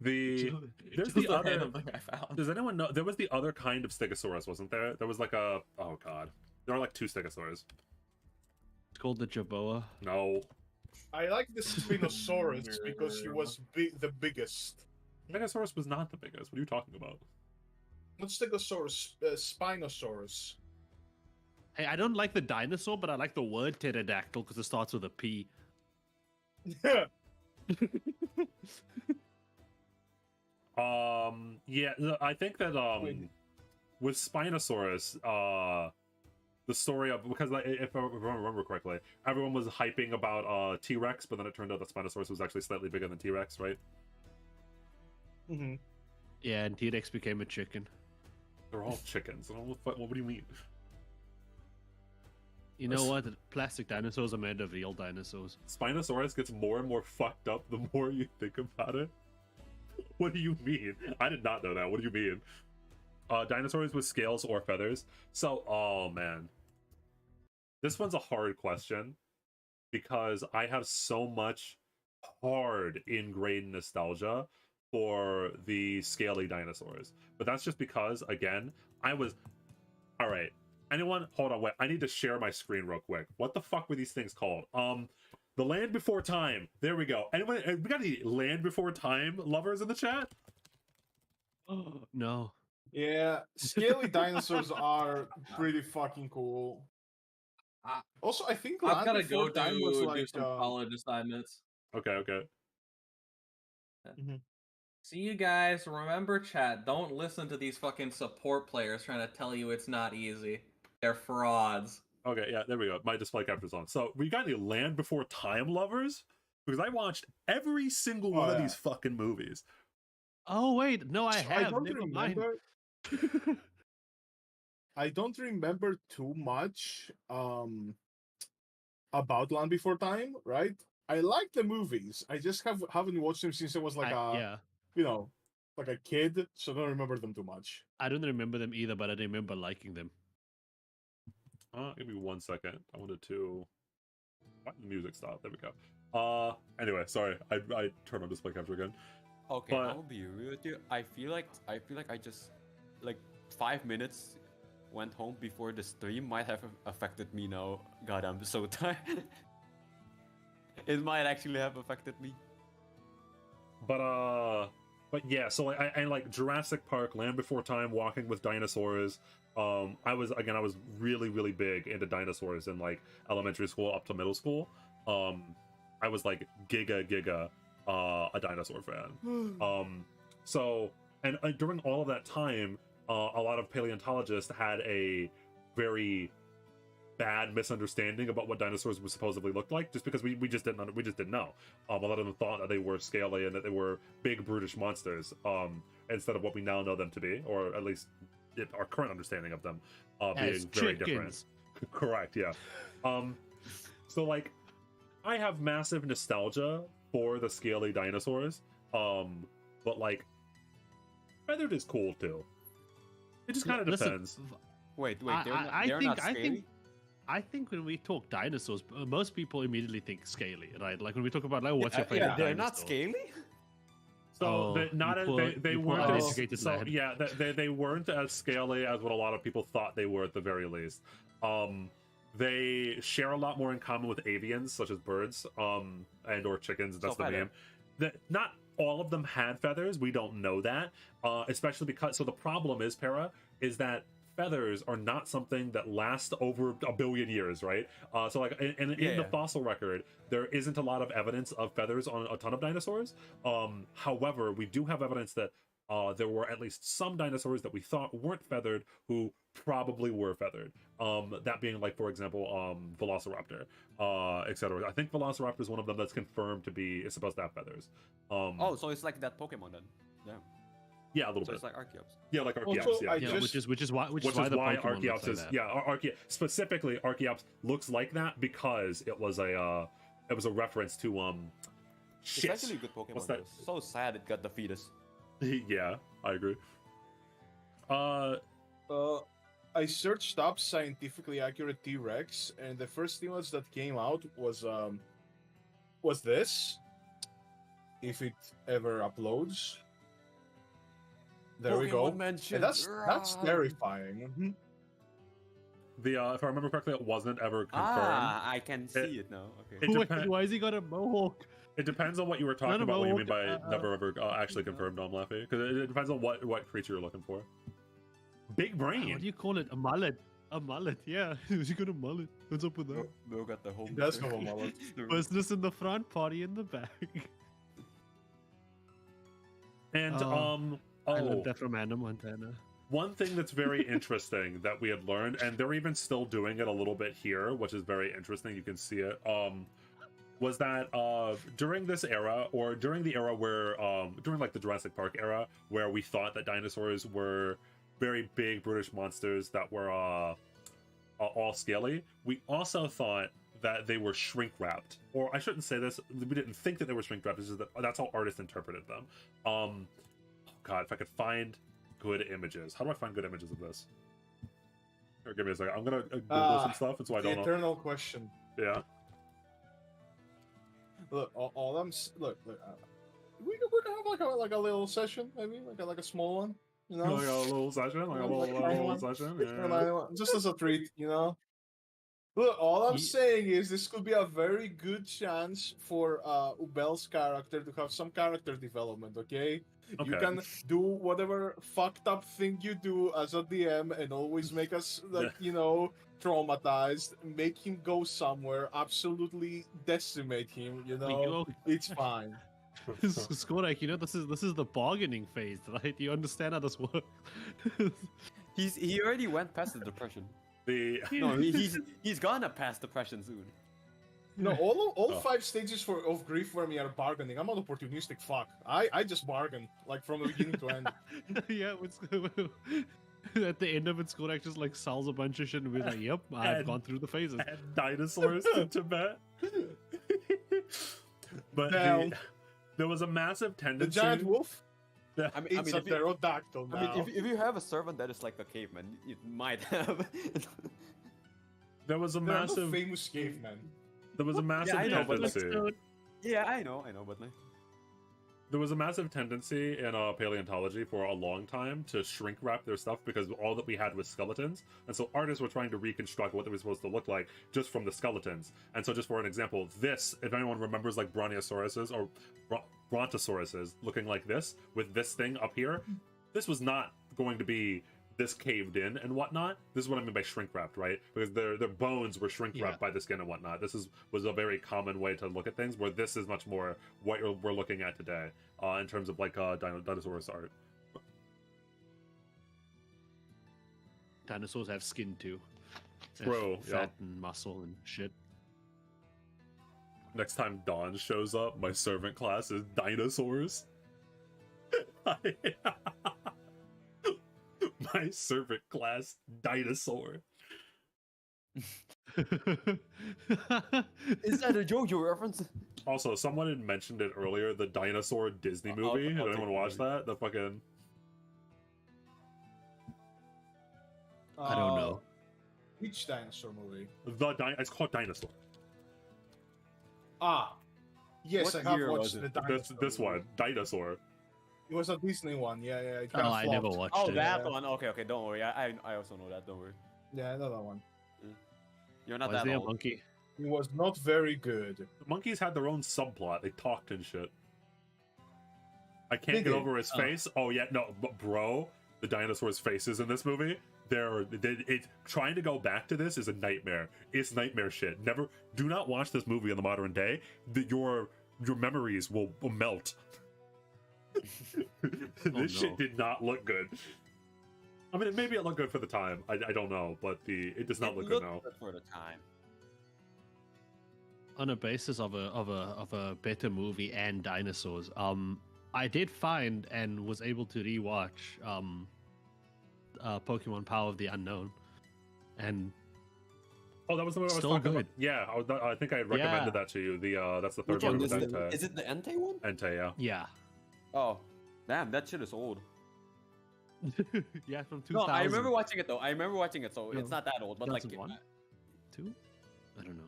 There's Just the a other. random thing I found. Does anyone know? There was the other kind of Stegosaurus, wasn't there? There was like a. Oh god. There are like two Stegosaurs. It's called the Jerboa. No. I like the Spinosaurus because he was the biggest. Stegosaurus was not the biggest. What are you talking about? Not Stegosaurus, Spinosaurus. Hey, I don't like the dinosaur, but I like the word pterodactyl because it starts with a P. Yeah, I think that with Spinosaurus, the story of, because if I remember correctly, everyone was hyping about T-Rex, but then it turned out that Spinosaurus was actually slightly bigger than T-Rex, right? Mm-hmm. Yeah, and T-Rex became a chicken. They're all chickens. I don't know what do you mean? You know what? Plastic dinosaurs are made of real dinosaurs. Spinosaurus gets more and more fucked up the more you think about it. What do you mean? I did not know that. What do you mean? Dinosaurs with scales or feathers. So, oh man. This one's a hard question because I have so much hard ingrained nostalgia for the scaly dinosaurs. But that's just because, again, I was... Alright. Anyone? Hold on, wait. I need to share my screen real quick. What the fuck were these things called? The Land Before Time. There we go. Anyone? We got any Land Before Time lovers in the chat? Oh no. Yeah, scaly dinosaurs are pretty fucking cool. Also, I think I've Land gotta Before go Time was do like, some college assignments. Okay. See you guys. Remember, chat. Don't listen to these fucking support players trying to tell you it's not easy. They're frauds. Okay, yeah, there we go. My display capture's on. So, we got any Land Before Time lovers? Because I watched every single one of these fucking movies. Oh wait, no, I have. don't Never mind. remember. I don't remember too much about Land Before Time, right? I like the movies. I just haven't watched them since I was like Yeah. like a kid, so I don't remember them too much. I don't remember them either, but I remember liking them. Give me 1 second. I wanted to... Why did the music stop? There we go. Anyway, sorry. I turned on display capture again. Okay, But- I'll be real with you. I feel like I just like 5 minutes went home before the stream might have affected me now. God, I'm so tired. It might actually have affected me. But yeah, so I like Jurassic Park, Land Before Time, Walking with Dinosaurs. I was really big into dinosaurs in like elementary school up to middle school. I was like giga a dinosaur fan. So during all of that time, a lot of paleontologists had a very bad misunderstanding about what dinosaurs would supposedly look like, just because we just didn't know. A lot of them thought that they were scaly and that they were big brutish monsters, instead of what we now know them to be, or at least our current understanding of them As being very different. chickens. Correct, yeah. So like, I have massive nostalgia for the scaly dinosaurs, but like, feathered is cool too. It just kind of Listen, depends. Wait, I not scaly? I think when we talk dinosaurs, most people immediately think scaly, right? Like when we talk about like what's your favorite They're dinosaur? not scaly? So Oh, they you weren't poor as, uneducated so lad. yeah they weren't as scaly as what a lot of people thought they were at the very least. They share a lot more in common with avians, such as birds, and or chickens. That's the name. That not all of them had feathers. We don't know that, especially because. So the problem is, Para, is that feathers are not something that lasts over a billion years, right? So like in the fossil record, there isn't a lot of evidence of feathers on a ton of dinosaurs. However, we do have evidence that there were at least some dinosaurs that we thought weren't feathered who probably were feathered. That being like, for example, Velociraptor, etc. I think Velociraptor is one of them that's confirmed to be is supposed to have feathers. Oh, so it's like that Pokemon then. Yeah. Yeah, a little So bit. it's like Archeops. Yeah, like Archeops. Also, Yeah. Yeah, which is why the Pokemon looks Archeops like is that. Specifically Archeops looks like that because it was a reference to It's actually a good Pokemon. What's that? So sad it got the fetus. Yeah, I agree. I searched up scientifically accurate T-Rex, and the first image that came out was this. If it ever uploads. There we go. Mentioned. And that's terrifying. Mhm. If I remember correctly, it wasn't ever confirmed. I can see it now. Okay. It Wait, depen- why has he got a mohawk? It depends on what you were talking None of about. What you mean Mohawk, by never ever actually confirmed? I'm laughing because it depends on what creature you're looking for. Big brain. What do you call it? A mullet? A mullet? Yeah, he got a mullet. What's up with that? Mo got the whole. He does have a mullet. Business in the front, party in the back. And I learned that from Hannah Montana. one thing that's very interesting that we had learned, and they're even still doing it a little bit here, which is very interesting. You can see it. Was that during this era, or during the era where during like the Jurassic Park era, where we thought that dinosaurs were very big brutish monsters that were all scaly, we also thought that they were shrink wrapped. Or I shouldn't say this, we didn't think that they were shrink wrapped, that's how artists interpreted them. Oh god, if I could find good images. How do I find good images of this? Here, give me a second. I'm gonna Google some stuff, and so I The don't know. eternal question. Yeah. Look, all I'm look. We're gonna have like a little session, maybe like a small one, you know. Like a little session, like a little session. Yeah. Just as a treat, you know. Look, all I'm saying is this could be a very good chance for Ubel's character to have some character development, okay? You can do whatever fucked up thing you do as a DM and always make us, like, you know, traumatized, make him go somewhere, absolutely decimate him, you know? It's fine. Skorak, you know, this is the bargaining phase, right? You understand how this works. He already went past the depression. No, he's gonna pass depression soon. No, all 5 stages of grief for me are bargaining. I'm an opportunistic fuck. I just bargain, like, from the beginning to end. Yeah, at the end of it, Skorak just like sells a bunch of shit and we're like, yep, I've gone through the phases. And dinosaurs to Tibet. But there was a massive tendency. The giant wolf? I mean, It's a pterodactyl now. I mean, if you have a servant that is like a caveman, it might have. there was a There are no massive famous cavemen. There was a massive I know, but tendency. Yeah, I know, but like. There was a massive tendency in paleontology for a long time to shrink wrap their stuff because all that we had was skeletons, and so artists were trying to reconstruct what they were supposed to look like just from the skeletons. And so, just for an example, this, if anyone remembers, like brontosauruses or brontosauruses looking like this with this thing up here, this was not going to be this caved in and whatnot. This is what I mean by shrink wrapped, right? Because their bones were shrink wrapped by the skin and whatnot. This was a very common way to look at things, where this is much more what we're looking at today in terms of like Dinosaurus art. Dinosaurs have skin too. True, Fat and muscle and shit. Next time Dawn shows up, my servant class is dinosaurs. my servant class Dinosaur. Is that a JoJo reference? Also, someone had mentioned it earlier, the Dinosaur Disney movie. Did anyone watch that? The fucking... I don't know. Which dinosaur movie? It's called Dinosaur. Ah, yes, What I have year watched was the it? dinosaur. This movie. one, Dinosaur. It was a Disney one. Yeah. It Oh, kinda I never flopped. watched Oh, it. that Yeah. one. Okay. Don't worry. I also know that. Don't worry. Yeah, I know that one. You're not Was that there a old. monkey? It was not very good. The monkeys had their own subplot. They talked and shit. I can't They get did. over his face. Oh yeah, no, but bro, the dinosaurs' faces in this movie, trying to go back to this is a nightmare. It's nightmare shit. Never, do not watch this movie in the modern day. Your memories will melt. This shit did not look good. I mean, maybe it looked good for the time. I don't know, but it does not look good now. For the time. On a basis of a better movie and dinosaurs, I did find and was able to rewatch Pokemon Power of the Unknown, and Oh, that was the one I was Still talking good. about. Yeah, I think I recommended Yeah. that to you. That's the third Which one one with is it? Entei. Is it the Entei one? Entei, yeah. yeah, Oh, damn, that shit is old. yeah, from 2000. No, I remember watching it though. I remember watching it, so No, it's not that old. But like, 2001? 2? I don't know.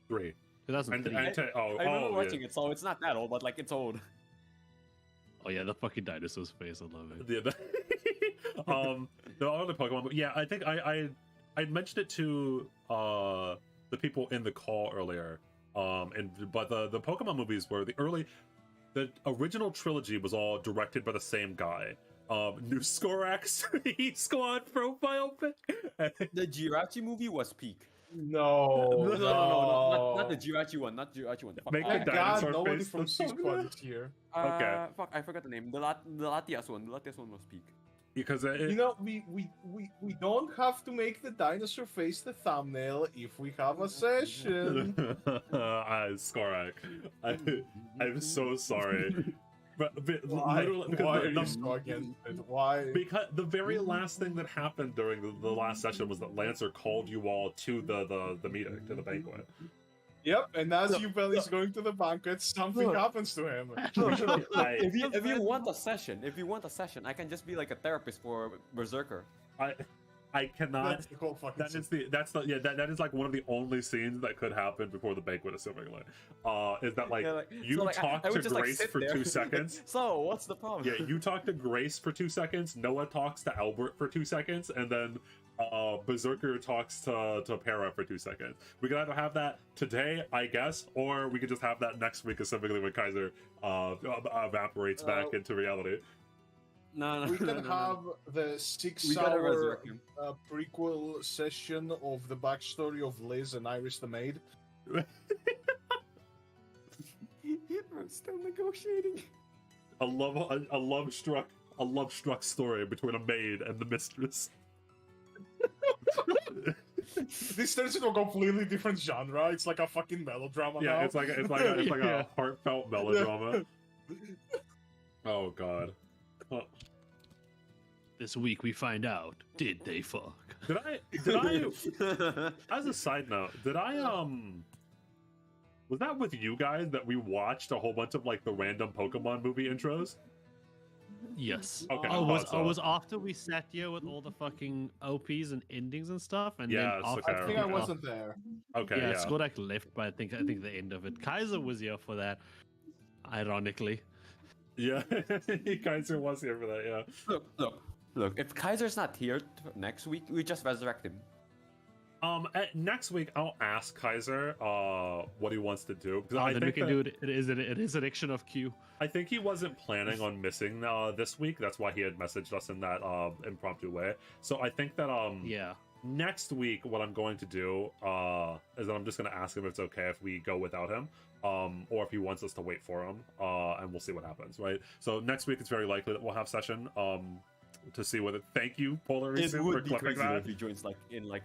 3. 2003. Entei. I remember Oh, watching it, so it's not that old. But like, it's old. Oh yeah, the fucking dinosaur's face. I love it. yeah. The other Pokemon, but yeah, I think I mentioned it to the people in the call earlier. But the Pokemon movies were the original trilogy was all directed by the same guy. New Skorax Heat Squad profile pic. The Jirachi movie was peak. No, No, not the Jirachi one. Not Jirachi one. Fuck. Make Thank the God dinosaur nobody face from look C so Squad good. is here. Okay. Fuck, I forgot the name. The Latias one. The Latias one was peak. Because You know, we don't have to make the dinosaur face the thumbnail if we have a session. Skorak, I'm so sorry. But Why? literally, Why are because you so against it? Why? because the very last thing that happened during the last session was that Lancer called you all to the meeting, to the banquet. Yep, and as Yubel is going to the banquet, something Look. happens to him. If you want a session, I can just be like a therapist for Berserker. I cannot. That's the whole fucking That is that is like one of the only scenes that could happen before the banquet, assumingly. Is that like Yeah, you so, like, talk I would to just, like, Grace sit for there. 2 seconds. So what's the problem? Yeah, you talk to Grace for 2 seconds. Noah talks to Albert for 2 seconds, and then Berserker talks to Para for 2 seconds. We could either have that today, I guess, or we could just have that next week, specifically when Kaiser evaporates back into reality. No, We can no. have the We gotta 6-hour resurrect him. prequel session of the backstory of Liz and Iris the maid. We're still negotiating. A love struck story between a maid and the mistress. This turns into a completely different genre. It's like a fucking melodrama Yeah, now. it's like Yeah. a heartfelt melodrama. Oh god. This week we find out, did they fuck? Did I as a side note, was that with you guys that we watched a whole bunch of like the random Pokemon movie intros? Yes. Okay, Oh, I thought so. was after we sat here with all the fucking OPs and endings and stuff, and Yes, then after okay, I think I okay. wasn't there. Okay, yeah, yeah. Skorak left, but I think the end of it. Kaiser was here for that, ironically. Yeah, Kaiser was here for that, yeah. Look. If Kaiser's not here next week, we just resurrect him. Next week I'll ask Kaiser what he wants to do, because I Then think we can that- do it. It is an action of Q. I think he wasn't planning on missing this week. That's why he had messaged us in that impromptu way. So I think that Yeah. next week what I'm going to do is that I'm just going to ask him if it's okay if we go without him, or if he wants us to wait for him, and we'll see what happens, right? So next week it's very likely that we'll have session to see whether. Thank you, Polar It Reason, for would be clipping crazy that. if he joins like in like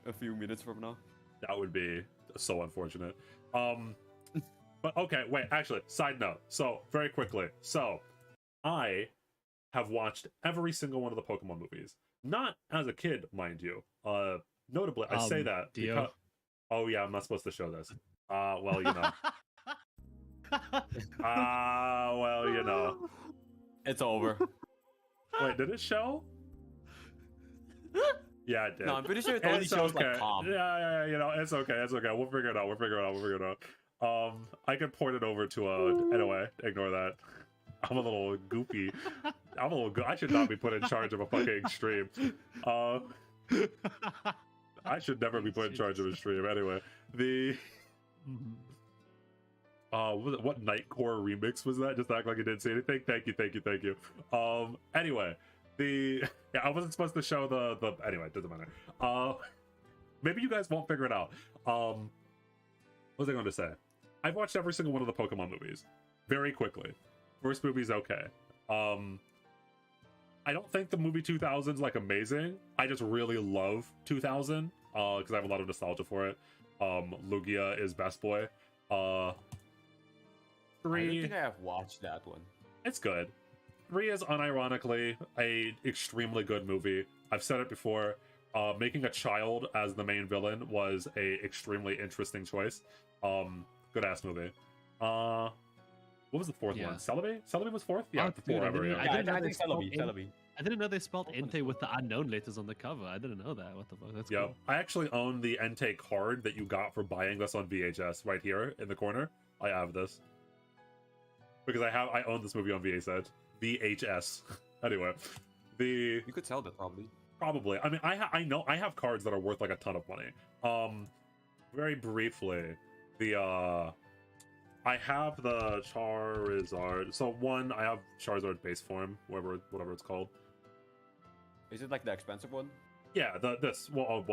a few minutes from now. That would be so unfortunate. But okay, wait, actually, side note. So, very quickly. So, I have watched every single one of the Pokemon movies. Not as a kid, mind you. Notably, I say that Dio. because... Oh yeah, I'm not supposed to show this. Well, you know. Well, you know. It's over. Wait, did it show? Yeah, it did. No, I'm pretty sure it only It's shows okay. like Tom. Yeah, you know, it's okay. We'll figure it out. I can port it over to anyway, ignore that. I'm a little goofy. I should not be put in charge of a fucking stream. I should never be put in charge of a stream. Anyway, what Nightcore remix was that? Just act like you didn't see anything. Thank you. Anyway, I wasn't supposed to show the anyway, it doesn't matter. Maybe you guys won't figure it out. What was I going to say? I've watched every single one of the Pokemon movies very quickly. First movie's okay. I don't think the movie 2000's like amazing. I just really love 2000 because I have a lot of nostalgia for it. Lugia is best boy. 3. I don't think I have watched that one. It's good. 3 is unironically a extremely good movie. I've said it before. Making a child as the main villain was a extremely interesting choice. Good ass movie. What was the fourth one? Celebi? Celebi was fourth? Yeah, Dude, forever. I think Celebi. I didn't know they spelled Entei with the unknown letters on the cover. I didn't know that. What the fuck? That's Yeah, cool. I actually own the Entei card that you got for buying this on VHS right here in the corner. I have this because I own this movie on VHS. Anyway, You could sell that probably. probably. I mean, I know I have cards that are worth like a ton of money. Very briefly, I have the Charizard. So one, I have Charizard base form, whatever it's called. Is it like the expensive one? Yeah, this. Well,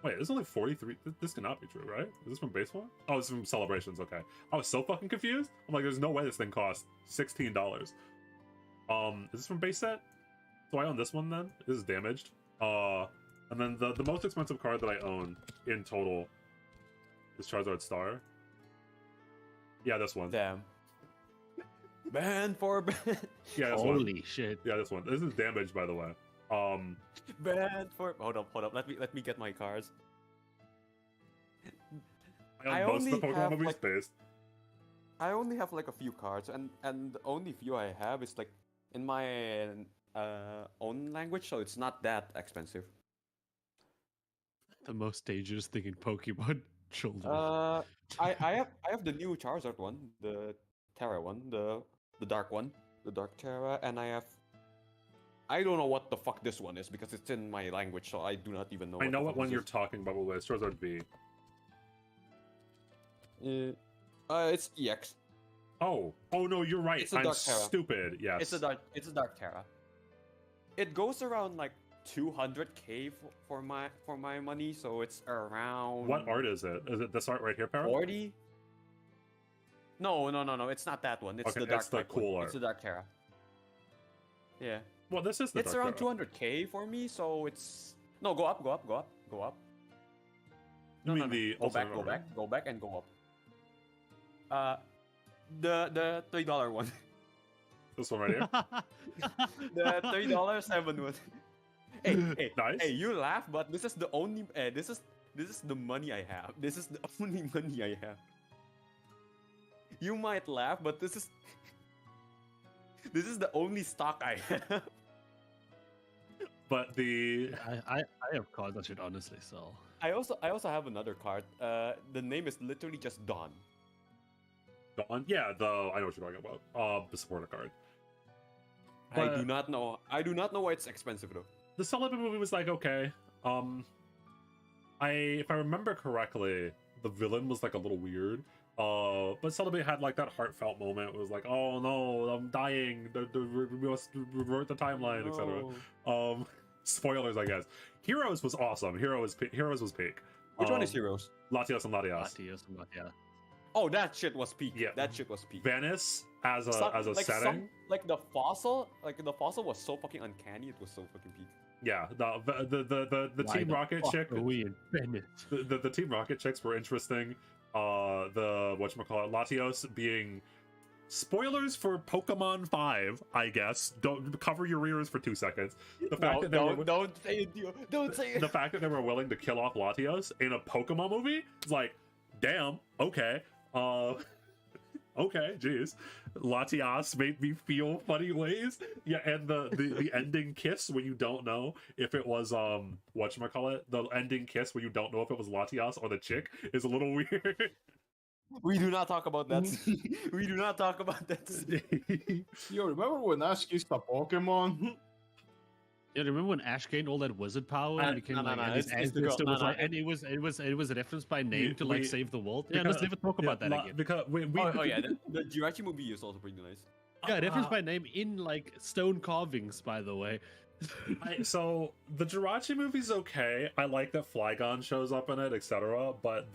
wait, this is only 43. This cannot be true, right? Is this from base form? Oh, this is from Celebrations. Okay, I was so fucking confused. I'm like, there's no way this thing costs $16. Is this from base set? So I own this one then. This is damaged. And then the most expensive card that I own in total is Charizard Star. Yeah, this one. Damn. Ban for ban. Yeah, this Holy one. shit. Yeah, this one. This is damaged, by the way. Ban for. Hold up. Let me get my cards. I own most of the Pokemon movies based. I only have like a few cards, and the only few I have is like in my own language, so it's not that expensive. The most dangerous thing in Pokemon. Children. I have the new Charizard one, the Terra one, the dark one, the Dark Terra, and I don't know what the fuck this one is because it's in my language, so I do not even know. I know what one one you're talking about. With it's Charizard V. It's EX. Oh no, you're right. It's a I'm Dark Terra. stupid. Yes. It's a Dark Terra. It goes around like 200k for my money, so it's around. What art is it? Is it this art right here, Para? 40? No. It's not that one. It's Okay, the Dark it's the Type cool one. art. It's the Dark Terra. Yeah. Well, this is the It's Dark around Terra. 200k for me, so it's no go up. You mean the Go ultimate one, right? back, and go up. The $3 one. This one right here. The $3 7 one. Hey, Nice. hey, you laugh, but this is the only. This is the money I have. This is the only money I have. You might laugh, but this is the only stock I have. But I have cards I should honestly sell. I also have another card. The name is literally just Dawn. Dawn, yeah, I know what you're talking about. The supporter card. I But- do not know. I do not know why it's expensive though. The Celebi movie was like okay. If I remember correctly, the villain was like a little weird. But Celebi had like that heartfelt moment. It was like, oh no, I'm dying. We must revert the timeline, etc. Spoilers, I guess. Heroes was awesome. Heroes was peak. Which one is Heroes? Latios and Latias. Latios and Latias. Oh, that shit was peak. Yeah. That shit was peak. Venice as a Like setting. like the fossil was so fucking uncanny. It was so fucking peak. Yeah, the Why Team the Rocket fuck chick. are we in Venice? The Team Rocket chicks were interesting. The whatchamacallit, Latios being spoilers for Pokemon 5, I guess. Don't cover your ears for 2 seconds. The fact that Don't say it, Dio. Don't say it. the fact that they were willing to kill off Latios in a Pokemon movie is like, damn, okay. Okay, jeez. Latias made me feel funny ways. Yeah, and the ending kiss when you don't know if it was whatchamacallit, the ending kiss when you don't know if it was Latias or the chick is a little weird. We do not talk about that. We do not talk about that. Yo, remember when Ash kissed a Pokemon? Yeah, remember when Ash gained all that wizard power and became no, like, no, and his it's the ancestor girl. was No, like, no, and it was referenced by name to like we- save the world. Yeah, because- let's never talk about that again. Because we Oh yeah, the Jirachi movie is also pretty nice. Yeah, referenced by name in like stone carvings, by the way. so the Jirachi movie's okay. I like that Flygon shows up in it, etc. But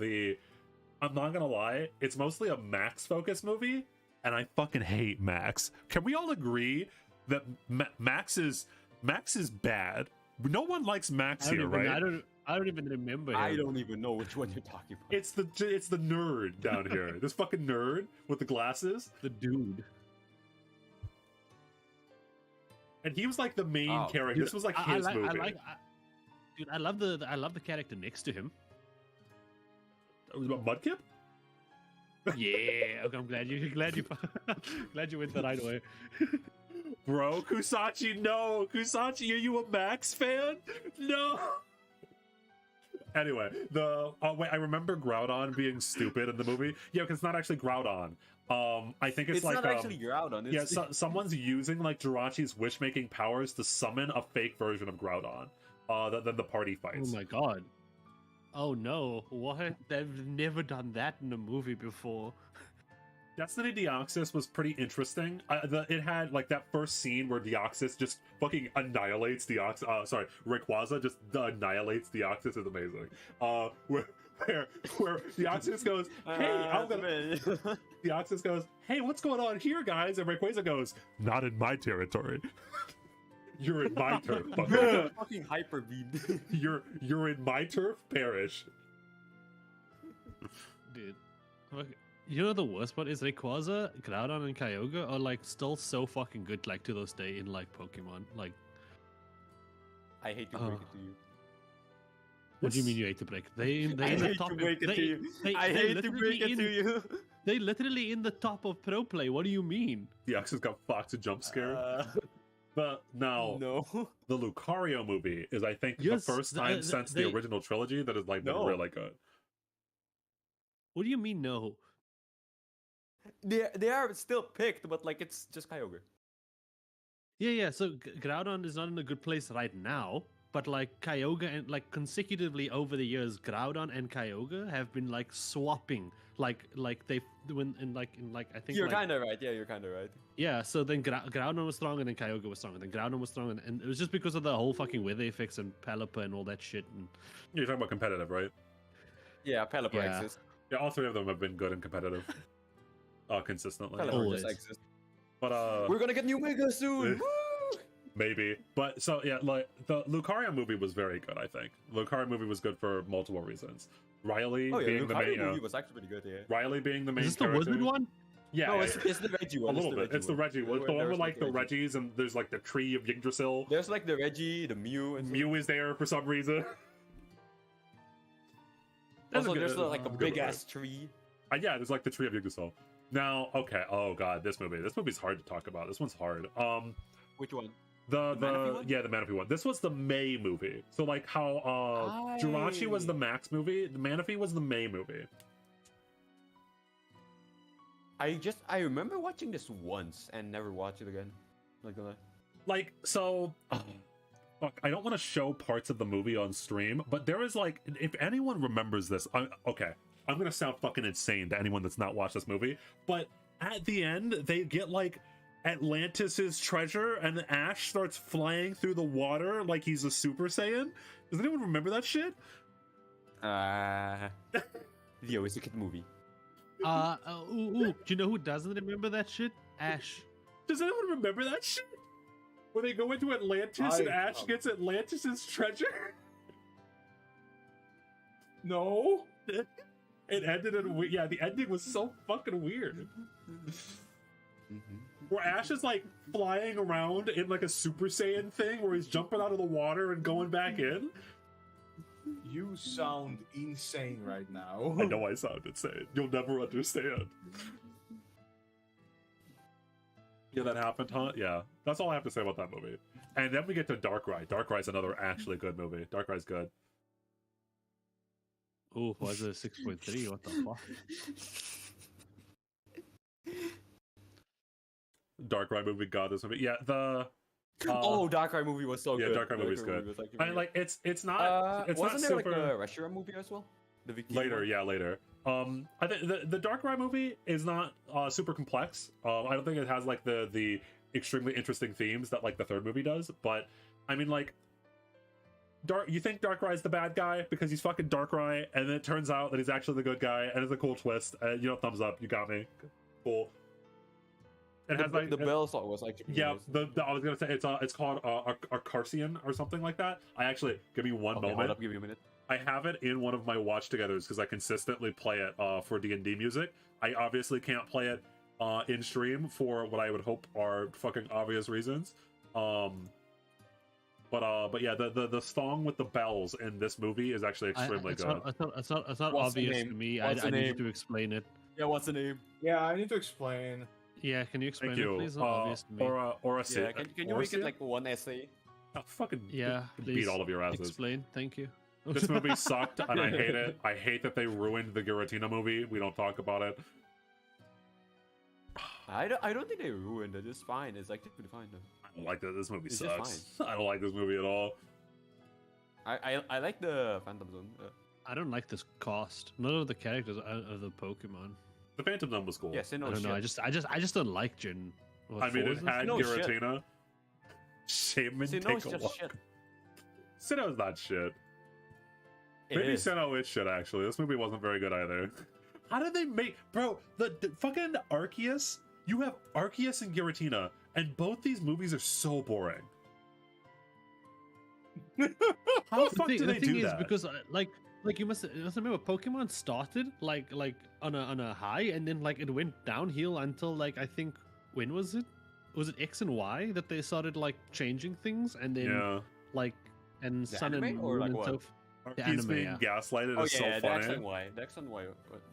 I'm not gonna lie, it's mostly a Max focused movie, and I fucking hate Max. Can we all agree that Max is bad? No one likes Max here, right? I don't even remember him. I don't even know which one you're talking about. It's the nerd down here. This fucking nerd with the glasses. The dude. And he was like the main Oh, character. Dude, This was like I his movie. Dude, I love the character next to him. It was about Mudkip? Yeah, okay, I'm glad you glad you went the right way. Bro, Kusachi, no! Kusachi, are you a Max fan? No! Anyway, wait, I remember Groudon being stupid in the movie. Yeah, because it's not actually Groudon. I think it's like not actually Groudon. yeah, It's, someone's using like Jirachi's wish-making powers to summon a fake version of Groudon. That then the party Oh fights. my god. Oh no, what? They've never done that in a movie before. Destiny Deoxys was pretty interesting. It had like that first scene where Deoxys just fucking annihilates Rayquaza just annihilates Deoxys is amazing. Where Deoxys goes, hey, Deoxys goes, hey, what's going on here, guys? And Rayquaza goes, not in my territory. You're in my turf, fucker. fucking hyper beam. You're in my turf, perish. Dude. Look, you know the worst part is Rayquaza, Groudon, and Kyogre are like still so fucking good like to this day in like Pokemon. Like, I hate to break it to you. what do you mean you hate to break? They in the hate top. to break it to you. they I hate to break literally it to you. They literally in the top of pro play. What do you mean? Deoxys got Fox a jump scare. But now, No. the Lucario movie is, I think, Yes, the first time since the they- original trilogy that has like been No. really good. What do you mean no? They are still picked, but like it's just Kyogre. Yeah. So Groudon is not in a good place right now, but like Kyogre and like consecutively over the years, Groudon and Kyogre have been like swapping. Like they when in I think You're like, kind of right. Yeah, you're kind of right. yeah. So then Groudon was strong, and then Kyogre was strong, and then Groudon was strong, and it was just because of the whole fucking weather effects and Pelipper and all that shit. And You're talking about competitive, right? Yeah, Pelipper Yeah. exists. Yeah, all three of them have been good and competitive. Consistently. Pelipper Always. just exists. But We're gonna get new Mega soon. Woo! maybe. But so yeah, like the Lucario movie was very good, I think. Lucario movie was good for multiple reasons. Riley Oh yeah, being the Lucario main movie was actually pretty good. Yeah. Riley being the main is this the character. wizard one? Yeah, No, yeah, it's the Reggie a one. little bit. It's the Reggie one. It's the one with like the Reggie. Reggies and there's like the tree of Yggdrasil. There's like the Reggie, the Mew, and Mew is there for some reason. That's a also good- there's like a good big one. ass tree. Yeah, there's like the tree of Yggdrasil. Now, okay. Oh god, this movie's hard to talk about. This one's hard. Which one? The Manaphy one? yeah, the Manaphy one. This was the May movie. So like how Jirachi was the Max movie, the Manaphy was the May movie. I remember watching this once and never watched it again. Like so fuck, I don't want to show parts of the movie on stream, but there is like, if anyone remembers this, okay, I'm gonna sound fucking insane to anyone that's not watched this movie, but at the end they get like Atlantis's treasure and Ash starts flying through the water like he's a Super Saiyan. Does anyone remember that shit? Yo, it's a kid movie. Do you know who doesn't remember that shit? Ash. Does anyone remember that shit? Where they go into Atlantis and Ash gets Atlantis's treasure? where Ash is like flying around in like a Super Saiyan thing, where he's jumping out of the water and going back in. You sound insane right now. I know I sound insane. You'll never understand. Yeah, that happened, huh? Yeah, that's all I have to say about that movie. And then we get to Darkrai. Darkrai's another actually good movie. Darkrai's good. Oh, why is it a 6.3? What the fuck? Darkrai movie, God, this movie. Yeah, the oh, Darkrai movie was so yeah, good. Darkrai movie's good. Was actually I really like it's not good. it's Wasn't not there super like a Reshura movie as well? The Viking later, one? yeah, later. I think the Darkrai movie is not super complex. I don't think it has like the extremely interesting themes that like the third movie does. But I mean, like, you think Darkrai's the bad guy because he's fucking Darkrai, and then it turns out that he's actually the good guy, and it's a cool twist. You know, thumbs up, you got me. Cool. It has like the Bell song was actually yeah. nice. I was gonna say it's called Arcarsian or something like that. I actually give me one Okay, moment. hold up, give me a minute. I have it in one of my watch togethers because I consistently play it for D&D music. I obviously can't play it in stream for what I would hope are fucking obvious reasons. But yeah, the song with the bells in this movie is actually extremely good. It's not What's the obvious name? to me. What's the I need you name? to explain it. Yeah, what's the name? Yeah, I need to explain. Yeah, can you explain Thank you. it, please? It's not obvious to me. Or a Yeah, can you make it like one essay? oh, fucking Yeah, beat please. all of your asses. Explain. Thank you. This movie sucked, and I hate it. I hate that they ruined the Giratina movie. We don't talk about it. I don't think they ruined it. It's fine. It's like pretty fine though. I don't like that. This movie It's just sucks. I don't like this movie at all. I like the Phantom Zone. I don't like this cast. None of the characters are the Pokemon. The Phantom Zone was cool. Yes, I don't know. I just don't like Jin. What, I mean, four it is this? had No shit. Giratina. Shaman Sinnoh's take a just walk. shit. Sinnoh's not shit. It Maybe is. Sinnoh is shit, actually. This movie wasn't very good either. How did they make... Bro, the fucking Arceus... You have Arceus and Giratina, and both these movies are so boring. How the fuck do they do is that? because like you must remember Pokemon started like on a high, and then like it went downhill until like I think when was it X and Y that they started like changing things, and then Yeah. like and The Sun and anime or Moon like and what? so the He's anime, being yeah. gaslighted Oh is yeah, so the funny. X and Y. The X and Y.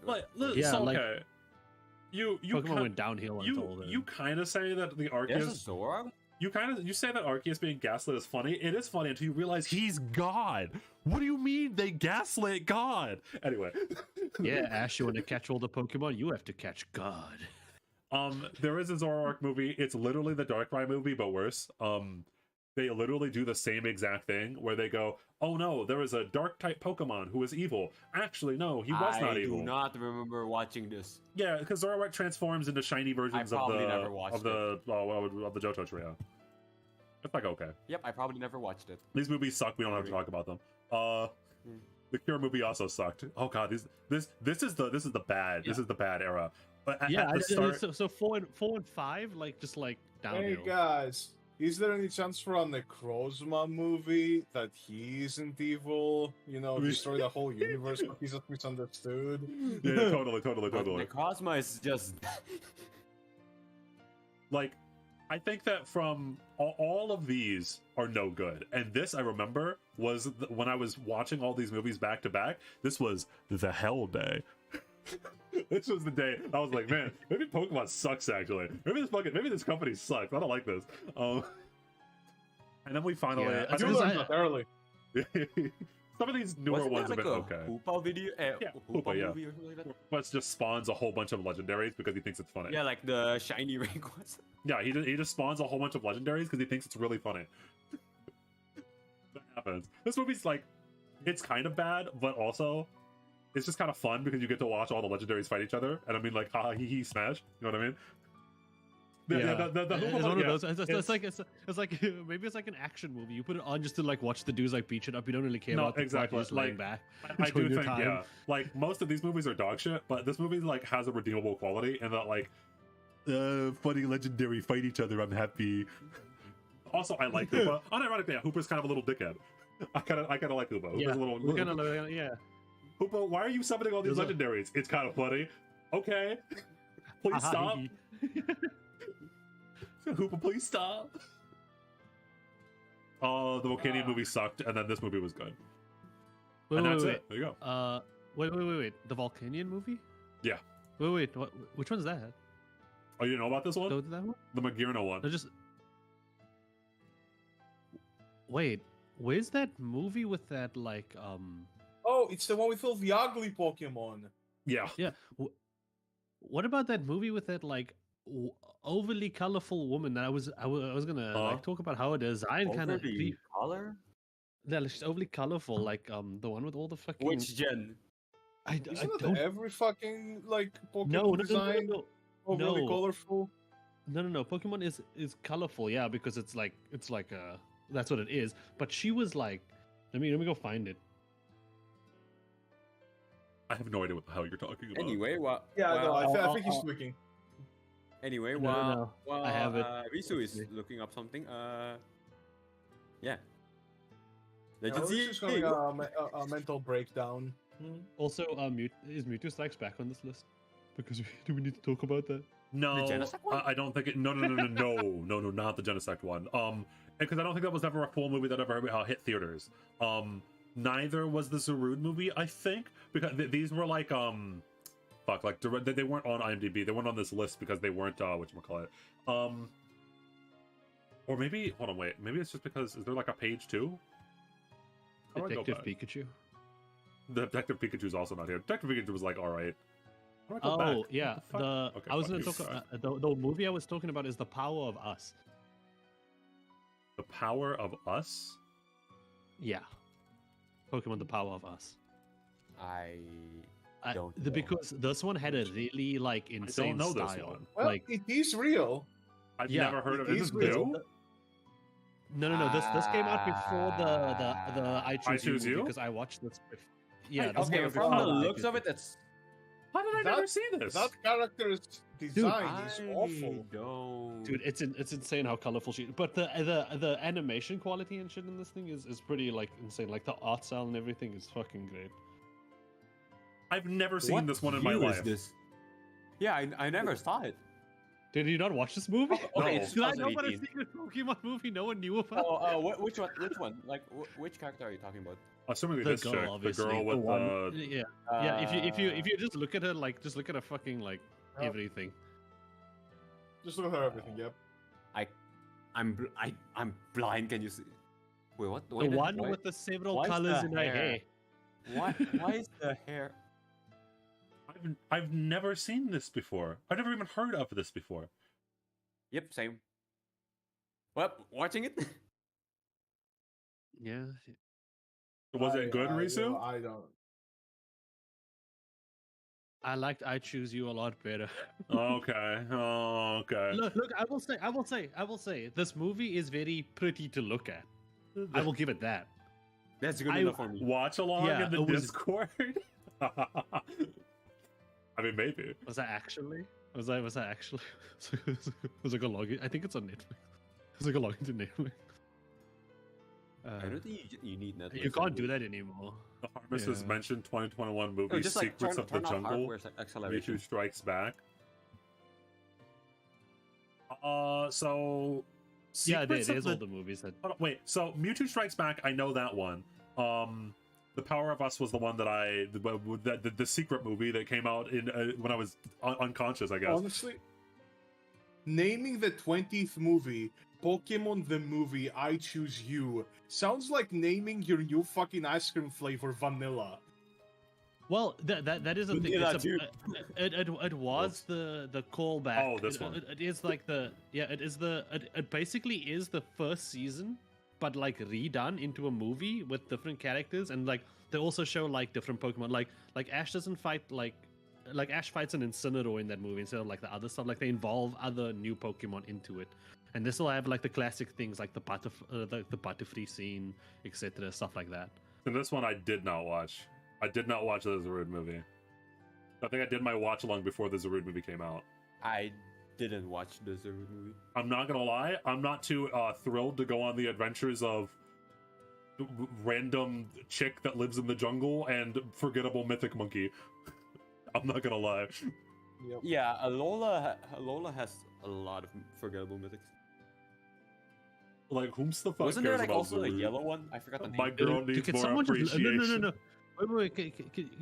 Like, Yeah, so, like- okay. You Pokemon went downhill until then. you kind of say that the Arceus... There's a Zora. You say that Arceus being gaslit is funny. It is funny until you realize he's God. What do you mean they gaslit God? Anyway. Yeah, Ash, you want to catch all the Pokemon? You have to catch God. There is a Zoroark movie. It's literally the Darkrai movie, but worse. They literally do the same exact thing where they go, "Oh no, there is a dark type Pokemon who is evil." Actually, no, he was not evil. I do not remember watching this. Yeah, because Zoroark transforms into shiny versions of probably never watched the Johto trio. It's like okay. Yep, I probably never watched it. These movies suck. We don't have to talk about them. The Cure movie also sucked. Oh god, this is the bad this is the bad era. But Yeah, at the start, so 4 and 5 like just like downhill. Hey guys, is there any chance for a Necrozma movie that he isn't evil? You know, destroy the whole universe, but he's just misunderstood. yeah, totally. But Necrozma is just Like, I think that from all of these are no good, and this I remember was when I was watching all these movies back to back. This was the hell day. This was the day I was like, man, maybe Pokemon sucks actually. Maybe this company sucks. I don't like this. And then we finally, Yeah, I it's You mean, learned that early. some of these newer wasn't ones there have like been a okay. Hoopa video? Yeah, Hoopa Hoopa, yeah. movie or something like that? But just spawns a whole bunch of legendaries because he thinks it's funny. Yeah, like the shiny rank ones. Yeah, he just spawns a whole bunch of legendaries because he thinks it's really funny. That happens. This movie's like, it's kind of bad, but also it's just kind of fun because you get to watch all the legendaries fight each other. And I mean, like, haha, hee hee, smash. You know what I mean? The it's Hoopa one yeah, of those. It's like maybe it's like an action movie. You put it on just to like watch the dudes like beat it up. You don't really care No, about the exactly. plot, you're just laying back. I enjoying do your think, time. yeah, like most of these movies are dog shit, but this movie like has a redeemable quality and that like, funny legendary fight each other. I'm happy. Also, I like Hoopa. Unironically, yeah, Hoopa's kind of a little dickhead. I kind of like Hoopa. Hoopa's Yeah, a little, we're gonna yeah. Hoopa, why are you summoning all these There's a- legendaries? It's kind of funny. Okay, please Haha, stop. hee hee. Hoopa, please stop. Oh, the Volcanion movie sucked, and then this movie was good. And that's it. There you go. Wait. The Volcanion movie? Yeah. Wait. Which one's that? Oh, you didn't know about this one? That one? The Magirna one. No, just wait. Where's that movie with that like Oh, it's the one with all the ugly Pokemon. Yeah. Yeah. What about that movie with that like overly colorful woman that I was gonna like talk about how her design kind of Overly color? yeah, she's overly colorful, like the one with all the fucking Which gen? I Isn't it don't every fucking like Pokemon no design overly no. colorful? No. Pokemon is colorful, yeah, because it's like that's what it is. But she was like, let me go find it. I have no idea what the hell you're talking about. Anyway, what? Yeah, no, I think he's uh, tweaking. Anyway, No, while I have it. Risu is Let's see. looking up something, yeah. Yeah, Legends we're just having a mental breakdown. Also, is Mewtwo Strikes back on this list? Because do we need to talk about that? No, Genesect one? I don't think it. No, not the Genesect one. Because I don't think that was ever a full movie that ever hit theaters. Neither was the Zarude movie, I think, because these were like like they weren't on IMDb. They weren't on this list because they weren't whatchamacallit. Or maybe hold on, wait. Maybe it's just because is there like a page 2? How do I go Detective back? Pikachu. The Detective Pikachu's also not here. Detective Pikachu was like, all right. How do I go back? Oh yeah, What the fuck? Okay, I was fuck gonna you. talk. The movie I was talking about is The Power of Us. The Power of Us. Yeah, Pokemon The Power of Us. I don't know. Because this one had a really like insane know this style. one. Well, Like it is real. I've Yeah, never heard of it it. Is is this real. new? no. This came out before the I Choose, Choose You You? because I watched this. Yeah, this Okay, came out from the before I looks Choose of You. it, it's How did I That- never see this? That character's design is I awful. don't. Dude, it's insane how colorful she. But the animation quality and shit in this thing is pretty like insane. Like the art style and everything is fucking great. I've never seen What this one in my year is life. this? Yeah, I never saw it. Did you not watch this movie? Okay, No. it's Did I know about a 2018. secret Pokemon movie no one knew about? Which one? Which one? Like, which character are you talking about? Assuming The this girl, chick, the obviously, girl the with one- the. Yeah, if you just look at her, like just look at her fucking like Yeah. everything. Just look at her everything. Yep. I'm blind. Can you see? Wait, what? The Why one why, with the several why is colors the in her hair- hair. why is the hair? I've never seen this before. I've never even heard of this before. Yep, same. Well, watching it. Yeah, Was it good, Risu? I don't. I liked I Choose You a lot better. Okay. Oh, okay. Look, I will say, this movie is very pretty to look at. I will give it that. That's good I- enough for me. Watch along Yeah, in the it was- Discord. I mean, maybe. Was that actually? Was that actually? Was like a login? I think it's on Netflix. It's like a login to Netflix. I don't think you need Netflix. You can't do that anymore. The Harmacists Yeah. mentioned 2021 movie No, just like Secrets of the turn off Jungle. hardware acceleration. Mewtwo Strikes Back. So. Yeah, Secrets of there's the- all the movies that. Hold on, wait, so Mewtwo Strikes Back, I know that one. The Power of Us was the one that the secret movie that came out in when I was unconscious, I guess. Honestly, naming the 20th movie Pokemon the Movie I Choose You sounds like naming your new fucking ice cream flavor vanilla. Well, that is a thing. Yeah, It's dude. it was the callback. Oh, this one. It is like it basically is the first season, but like redone into a movie with different characters, and like they also show like different Pokemon. Like Ash doesn't fight like Ash fights an Incineroar in that movie instead of like the other stuff. Like they involve other new Pokemon into it, and this will have like the classic things like the Butterfree scene, etc. Stuff like that. And this one I did not watch. I did not watch the Zarude movie. I think I did my watch along before the Zarude movie came out. I didn't watch the Zarude movie. I'm not gonna lie, I'm not too thrilled to go on the adventures of random chick that lives in the jungle and forgettable mythic monkey. I'm not gonna lie. Yep. Yeah, Alola a lot of forgettable mythics. Like, whom's the fuck Wasn't there cares like about also a Zoru? yellow one? I forgot the name. My girl needs Can more someone just appreciation. no. Wait.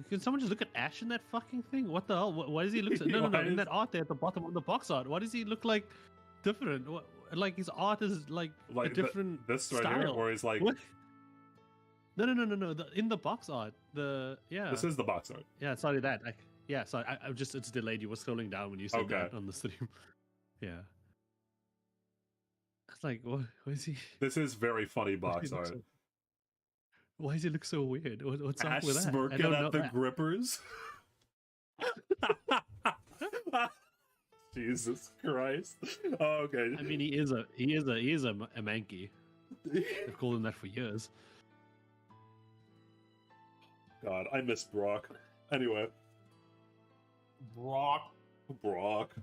Can someone just look at Ash in that fucking thing? What the hell? Why does he look? No. Why In is- that art there at the bottom of the box art, why does he look like different? Like his art is like a Like different this right style. here, where he's like, What? No. In the box art, this is the box art. Yeah, sorry that. Sorry, I'm just it's delayed. You were scrolling down when you said Okay. that on the stream. Yeah. It's like, what is he? This is very funny why box does he look art. so- Why does he look so weird? What's Ash up with that? I smirking don't at know. the grippers. Jesus Christ. Oh, okay. I mean, he is a manky. They've called him that for years. God, I miss Brock. Anyway, Brock. Brock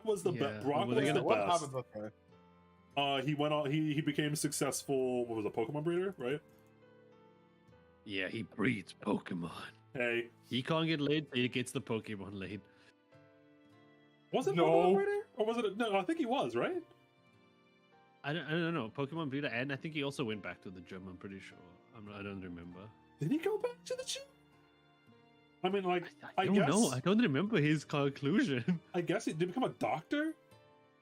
was the Yeah, best. Brock well, was they're the What best. happened to that guy? He went on. He became successful. What was a Pokemon breeder, right? Yeah, he breeds Pokemon. Hey, He can't get laid, so he gets the Pokemon laid. was it No. Pokemon breeder, or was it? No, I think he was, right? I don't know. Pokemon breeder, and I think he also went back to the gym. I'm pretty sure. I don't remember. Did he go back to the gym? I mean, like, I don't know. I don't remember his conclusion. I guess he did become a doctor.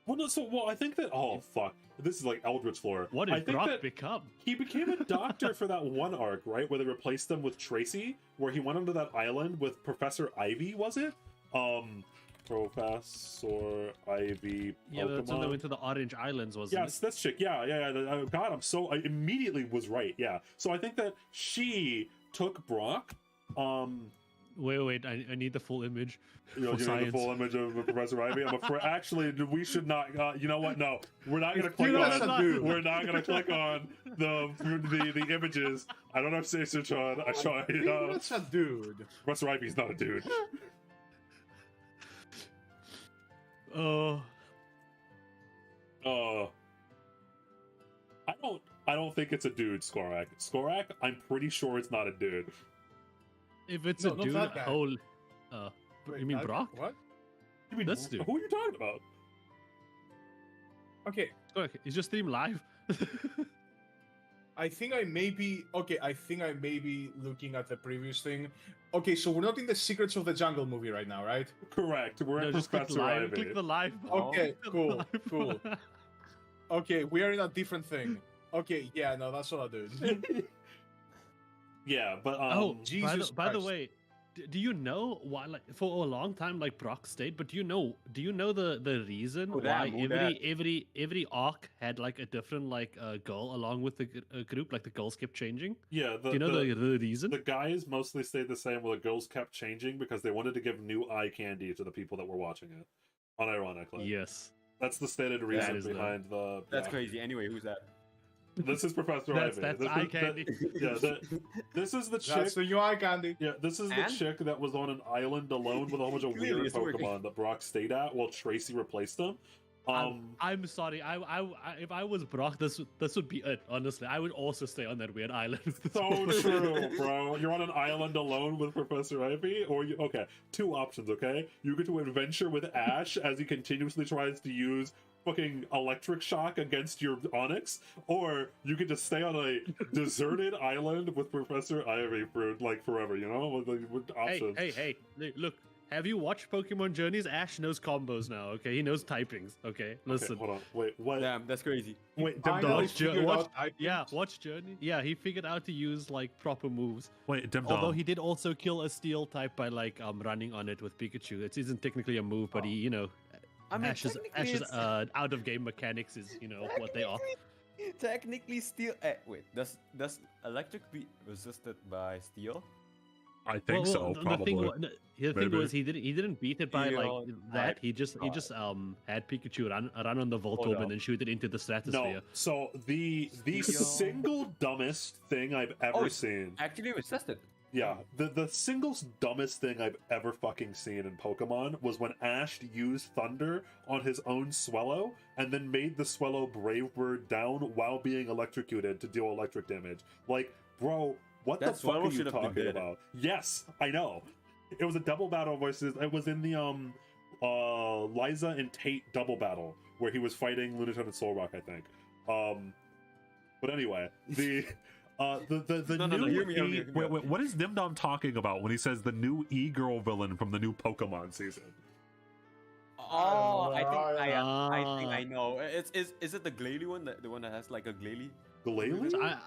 Well, no. So, well, I think that. Oh, fuck. This is like Eldritch lore. What I did think Brock that become? he became a doctor for that one arc, right? Where they replaced him with Tracy, where he went onto that island with Professor Ivy, was it? Professor Ivy. Yeah, that's when they Pokemon. went to the Orange Islands, wasn't Yes, that's chick. Yeah. God, I immediately was right. Yeah. So I think that she took Brock. Wait, I need the full image. You know, For you know, the science. full image of Professor Ivy. I'm afraid. Actually, we should not. You know what? No, we're not gonna You click know on. that's a dude. We're not gonna click on the images. I don't have Station on. I saw. I think that's a dude. Professor Ivy's not a dude. Oh, I don't think it's a dude. Skorak. I'm pretty sure it's not a dude. if it's No, a not dude, that guy. holy. Wait, You mean Brock? What? You mean, That's dude. who are you talking about? Okay, Okay, is your stream live? I think I may be looking at the previous thing. Okay, so we're not in the Secrets of the Jungle movie right now, right? Correct. We're No, at just click Professor live. Ivy. Click the live. button. Okay, Click the cool, live cool. button. Okay, we are in a different thing. Okay, yeah, no, that's not a dude. Yeah, but Oh, Jesus by the Christ. way, do you know why? Like for a long time, like Brock stayed, but do you know the reason Who why that? Who that? every arc had like a different like goal along with the group? Like the goals kept changing. yeah, Do you know the reason? the guys mostly stayed the same, while the girls kept changing because they wanted to give new eye candy to the people that were watching it. Unironically, Yes, that's the stated reason is the- behind the. That's yeah. crazy. Anyway, who's that? This is Professor that's Ivy. eye candy. This is the chick. That's the new eye candy. Yeah, this is the And? chick that was on an island alone with a whole bunch of Clearly weird it's working. Pokemon that Brock stayed at while Tracy replaced them. I'm sorry. I if I was Brock, this would be it. Honestly, I would also stay on that weird island. So true, bro. You're on an island alone with Professor Ivy, or you okay? Two options, okay? You get to adventure with Ash as he continuously tries to use fucking electric shock against your Onyx, or you can just stay on a deserted island with Professor Ivy for like forever. You know, with options. Hey! Look, have you watched Pokemon Journeys? Ash knows combos now. Okay, he knows typings. Okay, listen. Okay, hold on. Wait, what? Damn, that's crazy. Wait, Finally Dog. figured watch- out eye Yeah, candy. watch Journey. Yeah, he figured out to use like proper moves. Wait, Although he did also kill a steel type by like running on it with Pikachu. It isn't technically a move, but he I mean, Ash's technically it's- out of game mechanics is what they are. Technically, steel. Wait, does electric be resisted by steel? I think so. The Probably. thing, the thing Maybe. was he didn't beat it by like Steel that. type He just had Pikachu run on the Voltorb Hold up. and then shoot it into the stratosphere. No, so the Steel. single dumbest thing I've ever it's seen. Actually resisted. Yeah, the single dumbest thing I've ever fucking seen in Pokemon was when Ash used Thunder on his own Swellow and then made the Swellow Brave Bird down while being electrocuted to deal electric damage. Like, bro, what That the fuck Swellow are you should have been talking dead. about? Yes, I know. It was a double battle versus. It was in the Liza and Tate double battle where he was fighting Lunatone and Solrock, I think. But anyway, the new hear me, hear me, E- hear me wait, out. wait, what is Dimdom talking about when he says the new E-girl villain from the new Pokemon season? Oh, I think I Ah. know. Is it the Glalie one? The one that has like a Glalie? Glalie?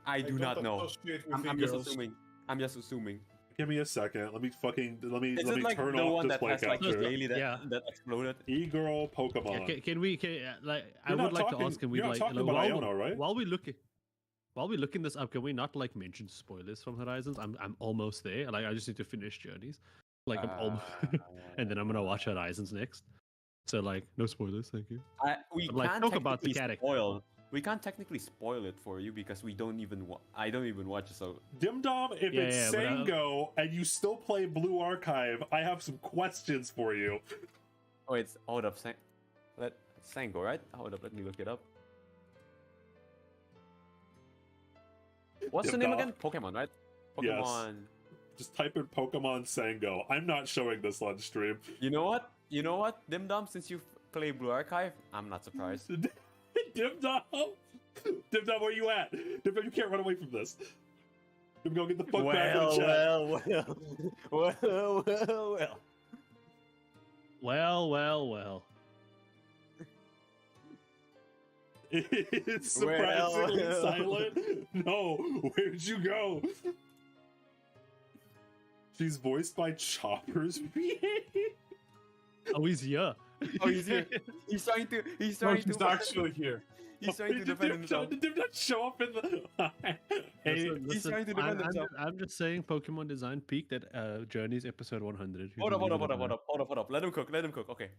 I do not know. associate with I'm just e-girls. assuming. I'm just assuming. Give me a second. Let me Is it me like turn the off one that display has like the capture. Glalie that, Yeah. that exploded? E-girl Pokemon. Yeah, can we like? I You're would not like talking- to ask. Can we you're not like talking about while, Iona, right? while we looking this up? Can we not like mention spoilers from Horizons? I'm almost there. Like I just need to finish Journeys. Like I'm almost, and then I'm gonna watch Horizons next. So like no spoilers, thank you. We But, like, can't talk about the technically character. spoil. We can't technically spoil it for you because we don't even. I don't even watch it. So Dimdom, if Yeah, it's yeah, but, Sango and you still play Blue Archive, I have some questions for you. oh, it's hold up, Sango, right? Hold up, let me look it up. What's the name Dimdom. again? Pokemon, right? Yes. Pokemon. Just type in Pokemon Sango. I'm not showing this on stream. You know what? You know what, Dimdom? Since you play Blue Archive, I'm not surprised. Dimdom! Dimdom, where you at? Dimdom, you can't run away from this. Dimdom, get the fuck back in the chat. Well. It's surprisingly Well. silent. No, where'd you go? She's voiced by Chopper's VA. Oh, he's here. Oh, he's here. He's trying to. He's No, trying she's to. actually here. He's trying to defend himself. Did not show up in the. Hey, he's trying to defend himself. I'm just saying Pokemon design peaked at Journeys episode 100. You Hold can up. leave it at that. Let him cook. Okay.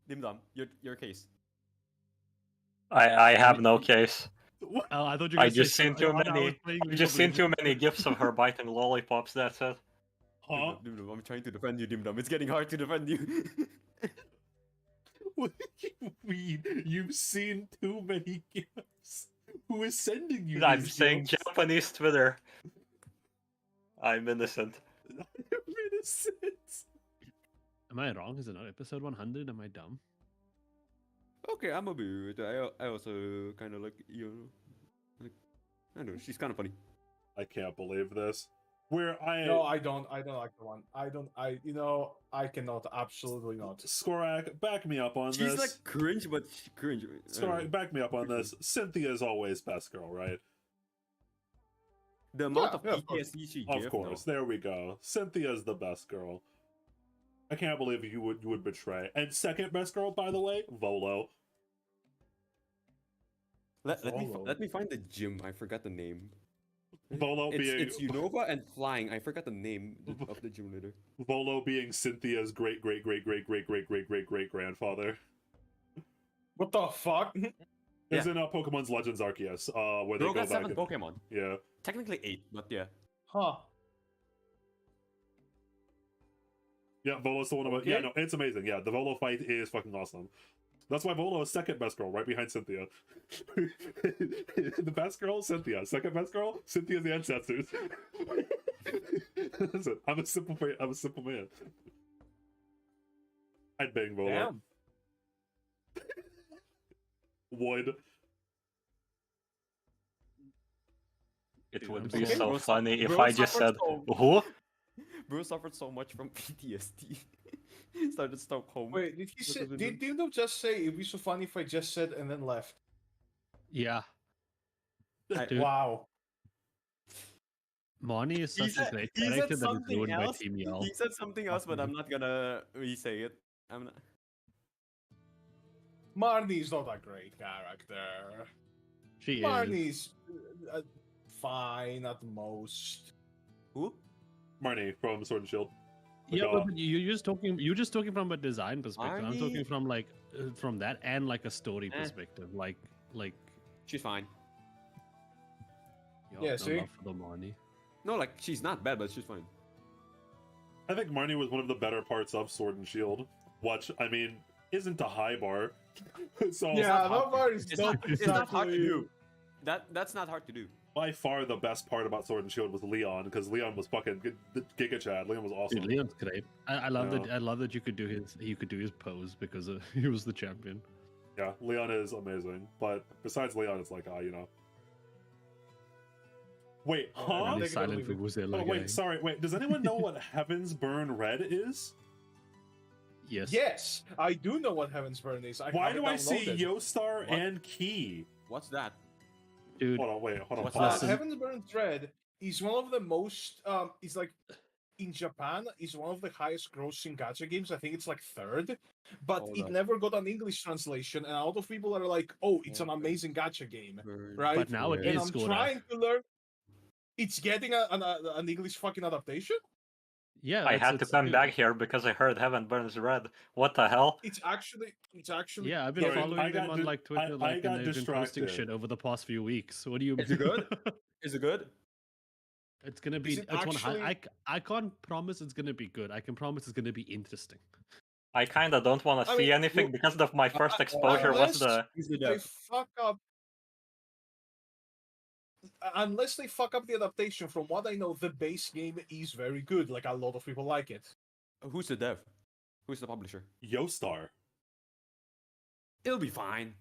Dimdom, your case. I have no case. what? Oh, I thought you were I gonna say just seen something. too I was many. playing I've League just of seen too Legends. many gifs of her biting lollipops. That's it. Huh? Dimdom, I'm trying to defend you, Dimdom. It's getting hard to defend you. What do you mean? You've seen too many gifts. Who is sending you I'm these saying gifts? Japanese Twitter. I'm innocent. I'm innocent. Am I wrong? Is it not episode 100? Am I dumb? Okay, I'm a bit. I also kind of like I don't know. She's kind of funny. I can't believe this. Where No, I don't like the one. I cannot, absolutely not. Skorak, back me up on She's this. like cringe, but cringe. Skorak, back me up on this. Cynthia's always best girl, right? The amount Yeah, of of course. PTSD she Of gives. course. There we go. Cynthia's the best girl. I can't believe you would betray. And second best girl, by the way, Volo. Let Follow. me find the gym. I forgot the name. Volo being It's Unova and flying. I forgot the name of the gym leader. Volo being Cynthia's great grandfather. What the fuck? Is in Pokemon's Legends Arceus, where they Bro go got back. 7 Pokemon. Yeah. Technically 8, but yeah. Huh. Yeah, Volo's the one of Yeah, no, it's amazing. Yeah, the Volo fight is fucking awesome. That's why Volo is second best girl, right behind Cynthia. The best girl, Cynthia. Second best girl, Cynthia's ancestors. Listen, I'm a simple man. I'd bang Volo. Damn. Would. It Dude, would I'm be sorry. so Bro, funny if bro I just suffered said, so- "Who?" Bro suffered so much from PTSD. Started Stockholm. Wait, did he say? What was Did Dildo just say it'd be so funny if I just said and then left? Yeah. I- Dude, Wow. Marnie is He such a said- great he said character that is something ruined by else. Team Yell. He said something else, but I'm not gonna re-say it. I'm not. Marnie's not a great character. She is. Marnie's fine at most. Who? Marnie from Sword and Shield. Yeah, Like, but you're just talking from a design perspective. I'm talking Marnie- from like from that and like a story perspective. Like She's fine. yo, Yeah, no see? love for the Marnie. No, like she's not bad, but she's fine. I think Marnie was one of the better parts of Sword and Shield. Which, I mean, isn't a high bar. So Yeah, that bar is It's not hard to do. That's not hard to do. By far the best part about Sword and Shield was Leon, because Leon was fucking Giga Chad. Leon was awesome. Dude, Leon's great. I love Yeah. that. I love that you could do his pose because he was the champion. Yeah, Leon is amazing. But besides Leon, it's like, you know. Wait, huh? And they his can silent leave it. Vuvuzela Oh, guy. wait, sorry. Wait, does anyone know what Heaven's Burn Red is? Yes. Yes, I do know what Heaven's Burn is. Why have it do I see downloaded. Yostar What? and Key? What's that? Dude. Hold on, wait, hold on. What's pause. that? Heaven's Burn Dread is one of the most. It's like in Japan is one of the highest grossing gacha games. I think it's like third, but Hold it up. never got an English translation, and a lot of people are like, "Oh, it's an Okay. amazing gacha game," Burn. right? But now it and is I'm Skoda. trying to learn. It's getting an English fucking adaptation. Yeah. I it's- had to it's come good. back here because I heard Heaven Burns Red. What the hell? It's actually. Yeah, I've been Sorry, following I them got on di- like Twitter, I like, got and they've been posting distracted. shit over the past few weeks. What do you? Is it good? Is it good? It's gonna be. it It's one. actually- I can't promise it's gonna be good. I can promise it's gonna be interesting. I kinda don't want to I see mean, anything well, because of my first exposure was the. They fuck up. Unless they fuck up the adaptation, from what I know, the base game is very good. Like a lot of people like it. Who's the dev? Who's the publisher? Yostar. It'll be fine.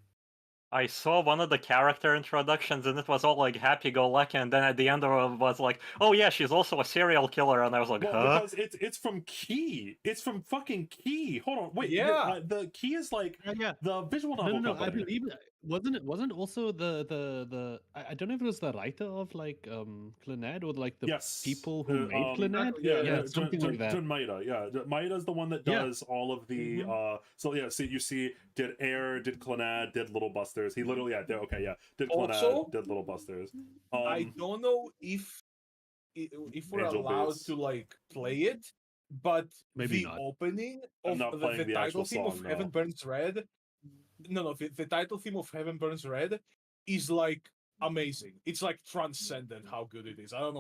I saw one of the character introductions and it was all like happy-go-lucky, and then at the end of it was like, oh yeah, she's also a serial killer, and I was like, Well, huh? because it's from Key. It's from fucking Key. Hold on, wait. Yeah. The Key is like Yeah. the visual No, novel no, no. I company. believe wasn't also the I don't know if it was the writer of like Clannad or like the Yes. people who made Clannad. exactly, Yeah, something like that. Jun Maeda, yeah. Maeda's the one that Yeah. does all of the so yeah, see you see did Air, did Clannad, did Little Busters. He literally did did Clannad, Also, did Little Busters. I don't know if we're Angel allowed Base. to like play it, but Maybe the not. opening I'm of not the playing the title actual theme of song, Heaven no. Burns Red. No, the title theme of Heaven Burns Red is like amazing. It's like transcendent how good it is. I don't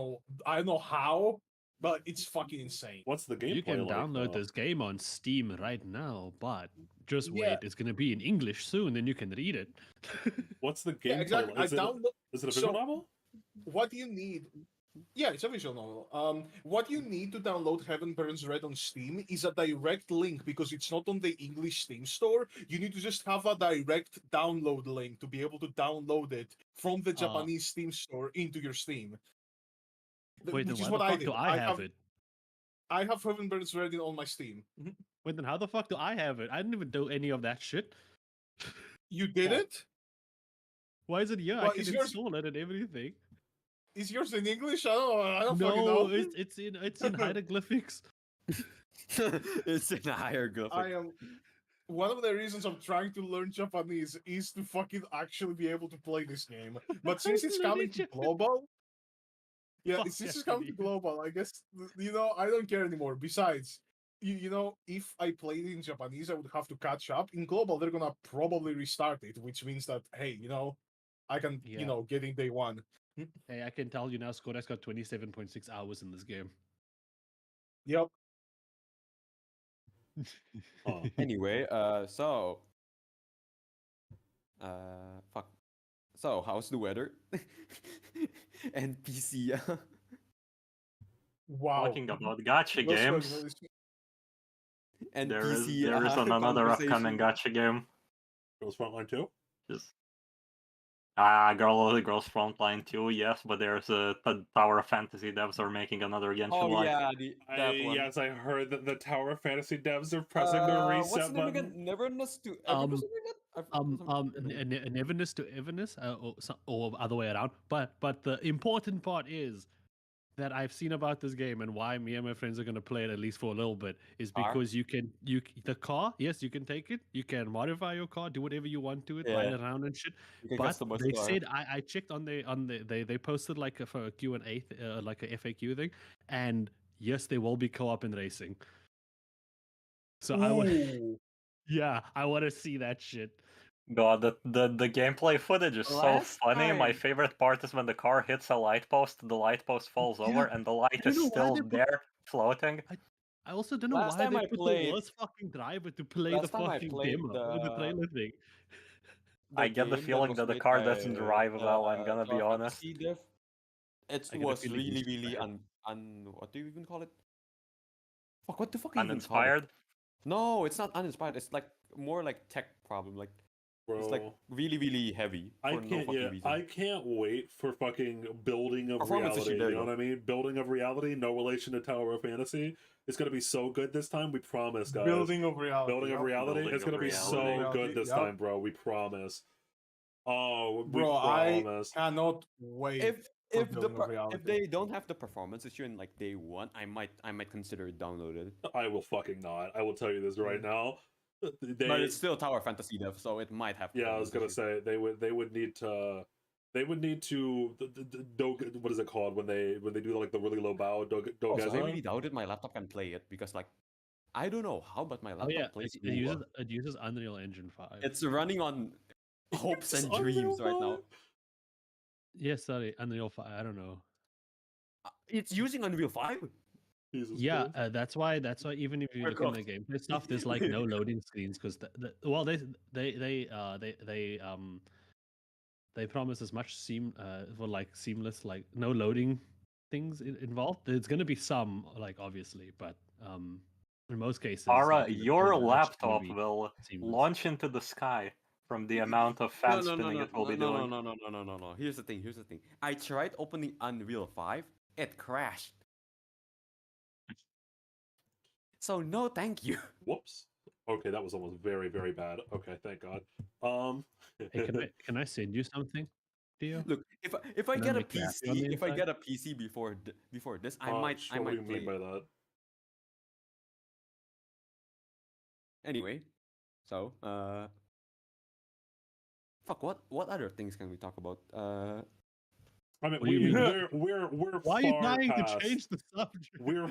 know how, but it's fucking insane. What's the gameplay You can like, download though? this game on Steam right now, but just Yeah. wait, it's gonna be in English soon, then you can read it. What's the gameplay? Yeah, exactly. Is, is it a visual so- novel? What you need. Yeah, it's a visual novel. What you need to download Heaven Burns Red on Steam is a direct link because it's not on the English Steam store. You need to just have a direct download link to be able to download it from the Japanese Steam store into your Steam. Wait, then Which is why what the I fuck did. do I have it? I have Heaven Burns Red on my Steam. Wait, then how the fuck do I have it? I didn't even do any of that shit. You did it? Why is it here? I Well, can is yours- install it and everything. Is yours in English? I don't fucking No, know. it's in hieroglyphics. It's in a hieroglyphic. I am. One of the reasons I'm trying to learn Japanese is to fucking actually be able to play this game. But since it's coming to global, yeah, Fuck since it's coming to Japanese. global, I guess I don't care anymore. Besides, if I played in Japanese, I would have to catch up. In global, they're gonna probably restart it, which means that hey, I can Yeah. get in day one. Hey, I can tell you now, Skoda's got 27.6 hours in this game. Yep. Huh. Anyway, fuck. So, how's the weather? NPC. Wow. Talking about gacha Let's go, games, let's- there is NPC. another upcoming conversation. gacha game. Girls Frontline 2? Just Girls Frontline 2, yes, but there's the Tower of Fantasy devs are making another Genshin Oh like. yeah, that one. Yes, I heard that the Tower of Fantasy devs are pressing the What's reset the name button. again? Neverness to Um, Everness? An evenness to evenness, or other way around. But the important part is that I've seen about this game and why me and my friends are gonna play it at least for a little bit is Car? because the car, yes, you can take it, you can modify your car, do whatever you want to it, ride Yeah. around and shit. You can But customize they the car. said I checked they posted like for a Q&A like a FAQ thing, and yes, there will be co-op in racing. So I want Ooh. I want to see that shit. God, the gameplay footage is so Last funny. My time- favorite part is when the car hits a light post, the light post falls Yeah, over, and the light I is don't know why still they put- there, floating. I also don't know Last why time they I put played- the worst fucking driver to play last the time I fucking played demo, the the- trailer thing. I get the game that feeling was that the made car by, doesn't drive well, I'm gonna be Tower honest. Fantasy Dev, it I get a was feeling really, he's really fired. what do you even call it? Fuck, what the fuck do you even call it? Uninspired? No, it's not uninspired. It's like more like tech problem. Like it's like Bro, really, really heavy I for no can't. fucking Yeah, reason. I can't wait for fucking building of Performance reality. issue, there You you know go. what I mean? Building of reality, no relation to Tower of Fantasy. It's gonna be so good this time. We promise, guys. Building of reality. Building of yep. reality. Building It's of gonna be so reality. good this Yep. time, bro. We promise. Oh, we Bro, I promise. cannot wait. If for if the Building of if Reality. they don't have the performance issue in like day one, I might consider it downloaded. I will fucking not. I will tell you this right now. They, But it's still Tower Fantasy Dev, so it might have. yeah, I was gonna performance issue. say they would need to. They would need to what is it called when they do like the really low bow Oh, so I dogeza? really doubted my laptop can play it because like I don't know how, but my Oh laptop yeah, plays it uses Uva. it uses Unreal Engine 5. It's running on hopes and It's dreams Unreal right now. 5? Yeah, sorry, Unreal 5. I don't know. It's using Unreal 5. Jesus Yeah, Christ. that's why even if you We're look in the cooked. gameplay stuff, there's like no loading screens because well they promise as much for like seamless like no loading things involved. There's gonna be some like obviously, but in most cases, Ara, even your still, much laptop be will seamless. launch into the sky from the amount of fan spinning it will be doing. No. Here's the thing. I tried opening Unreal 5. It crashed. So no, thank you. Whoops. Okay, that was almost very, very bad. Okay, thank God. Hey, can I send you something, Dio? Look, if I Can I get a make you happy on PC, the if I inside? get a PC before this, I might sure, what do you play mean by it. that? Anyway, so fuck. What other things can we talk about? I mean, What do you mean? we're Why are you far trying past. to change the subject? We're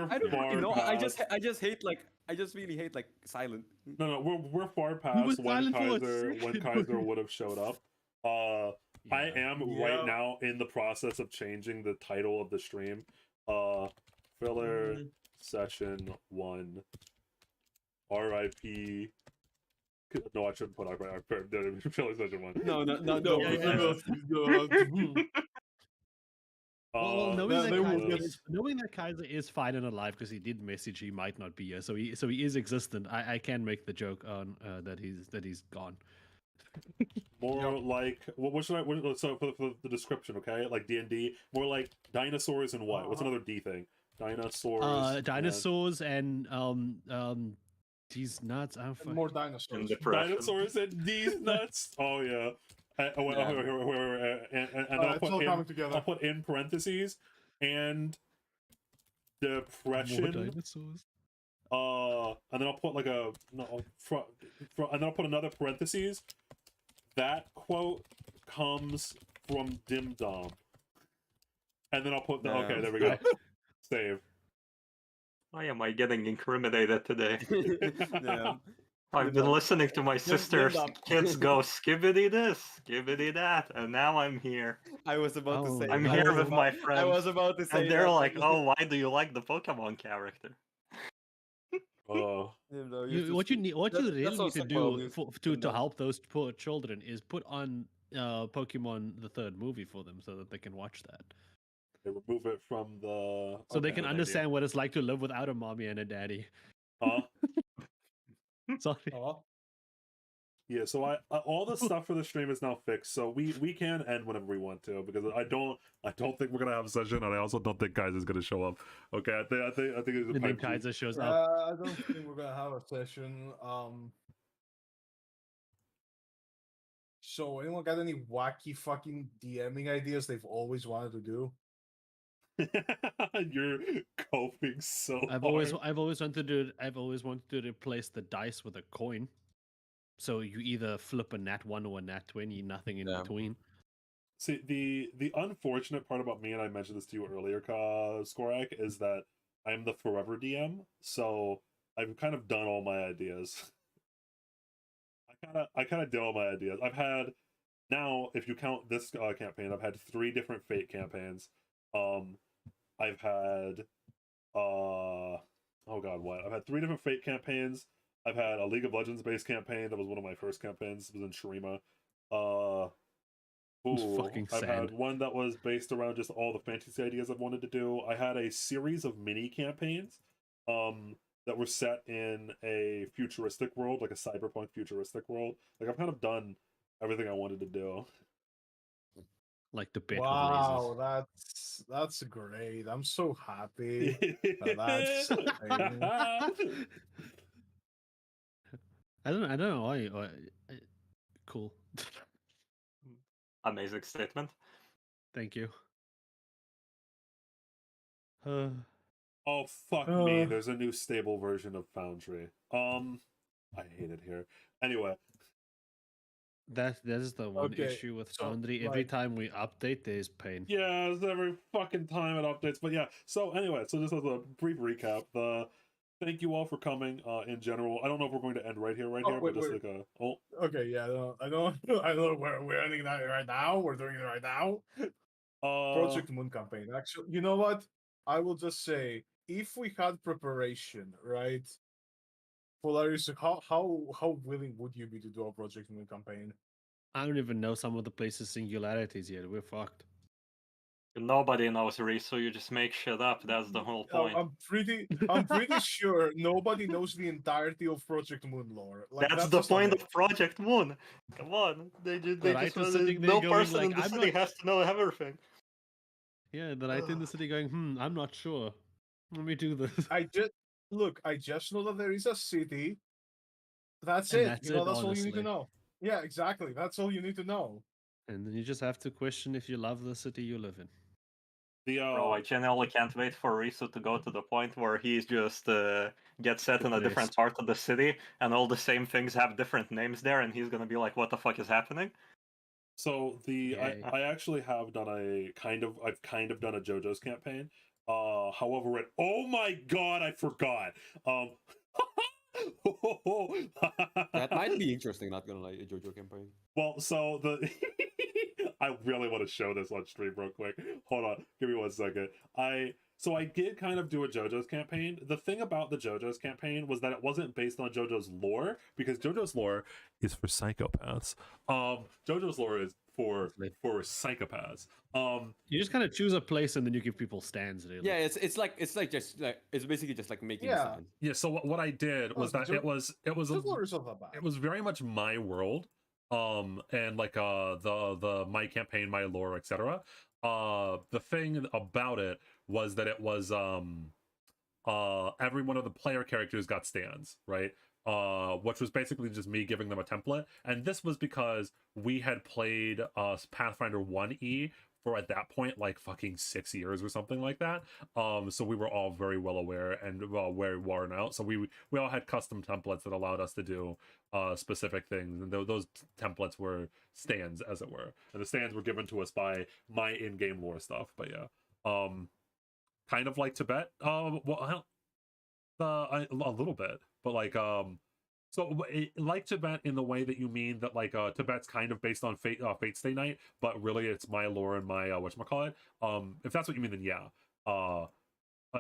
I don't far fucking know. past. I just hate like I just really hate like silent. No, we're far We were past when silent for a Kaiser second. would have showed up. I Yeah. am Yeah. right now in the process of changing the title of the stream. Filler session 1. RIP. No, I shouldn't put RIP. Filler session 1. No. Well, knowing that Kaiser is fine and alive because he did message he might not be here, so he is existent. I can make the joke on that he's gone. More like what should I? So for the description, okay, like D&D, more like dinosaurs and what? What's another D thing? Dinosaurs. Dinosaurs and Deez Nuts. I don't And more dinosaurs. And depression. Dinosaurs and Deez Nuts. Oh yeah. And It's all coming together. I'll put in parentheses and More depression. dinosaurs. And then I'll put like and then I'll put another parentheses. That quote comes from Dim Dom. And then I'll put the okay. There we go. Save. Why am I getting incriminated today? Yeah. I've been listening to my sister's up. kids go skibbity this, skibbity that, and now I'm here. I was about to Oh, say. I'm I here was with my I friends, was about to say. and they're that. like, "Oh, why do you like the Pokemon character?" Oh. What you really need to do to help those poor children is put on Pokemon the third movie for them so that they can watch that. They remove it from the. So they okay, can good understand what it's like to live without a mommy and a daddy. idea. Sorry. Yeah, so I all the stuff for the stream is now fixed, so we can end whenever we want to because I don't think we're gonna have a session, and I also don't think Kaiser's gonna show up. Okay, I think it's a And then pipe dream. Kaiser shows up. I don't think we're gonna have a session. So anyone got any wacky fucking DMing ideas they've always wanted to do? You're coping so I've hard. always wanted to replace the dice with a coin. So you either flip a nat 1 or a nat 20, nothing in between. See, the unfortunate part about me, and I mentioned this to you earlier, Skorak, is that I'm the forever DM, so I've kind of done all my ideas. I kind of did all my ideas. I've had now, if you count this campaign, I've had 3 different Fate campaigns. I've had oh god, what? I've had 3 different Fate campaigns. I've had a League of Legends based campaign that was one of my first campaigns. It was in Shurima. fucking I've had sand. one that was based around just all the fantasy ideas I've wanted to do. I had a series of mini campaigns that were set in a futuristic world, like a cyberpunk futuristic world. Like I've kind of done everything I wanted to do. Like the bit Wow, with lasers. that's great. I'm so happy that that's a thing. I don't know why cool. Amazing statement. Thank you. Uh, Oh fuck me! There's a new stable version of Foundry. I hate it here. Anyway, that is the one Okay, issue with so, Foundry. Every like- time we update, there's pain. yeah, it's every fucking time it updates. But yeah, so anyway, so just as a brief recap, thank you all for coming. In general, I don't know if we're going to end right here, wait, but just wait. like a Okay, yeah, I know we're ending that right now. We're doing it right now. Project Moon campaign. Actually, you know what? I will just say, if we had preparation, right? Polaris, how willing would you be to do a Project Moon campaign? I don't even know some of the places' singularities yet. We're fucked. Nobody knows Reese, so you just make shit up. That's the whole point. I'm pretty sure nobody knows the entirety of Project Moon lore. Like, That's the just not point it. of Project Moon. Come on, they just writer's sitting there no going person like, in the "I'm city not-" has to know everything. Yeah, the writer in the city going, I'm not sure. Let me do this. I just know that there is a city. That's And it. that's You know, it, that's all you need to honestly. know. Yeah, exactly. That's all you need to know. And then you just have to question if you love the city you live in. Bro, I genuinely can't wait for Risu to go to the point where he's just gets set in a different Depressed. part of the city, and all the same things have different names there, and he's gonna be like, "What the fuck is happening?" So Yay. I actually have done I've kind of done a JoJo's campaign. However, oh my god, I forgot. That might be interesting. Not gonna lie, a JoJo campaign. Well, so I really want to show this on stream real quick. Hold on, give me 1 second. I did kind of do a JoJo's campaign. The thing about the JoJo's campaign was that it wasn't based on JoJo's lore, because JoJo's lore is for psychopaths. JoJo's lore is for psychopaths. You just kind of choose a place and then you give people stands, really. Yeah, it's basically just like making Yeah. sense. Yeah. So what I did was that it was Just lore is not that bad. it was very much my world, and like the my campaign, my lore, etc. The thing about it was that it was every one of the player characters got stands, right? Which was basically just me giving them a template. And this was because we had played Pathfinder 1E for, at that point, like fucking 6 years or something like that. So we were all very well aware and very worn out. So we all had custom templates that allowed us to do specific things. And those templates were stands, as it were. And the stands were given to us by my in-game lore stuff. But yeah. Kind of like Tibet. Well, a little bit, but like like Tibet in the way that you mean that like Tibet's kind of based on Fate Stay Night, but really it's my lore and my whatchamacallit. If that's what you mean, then yeah.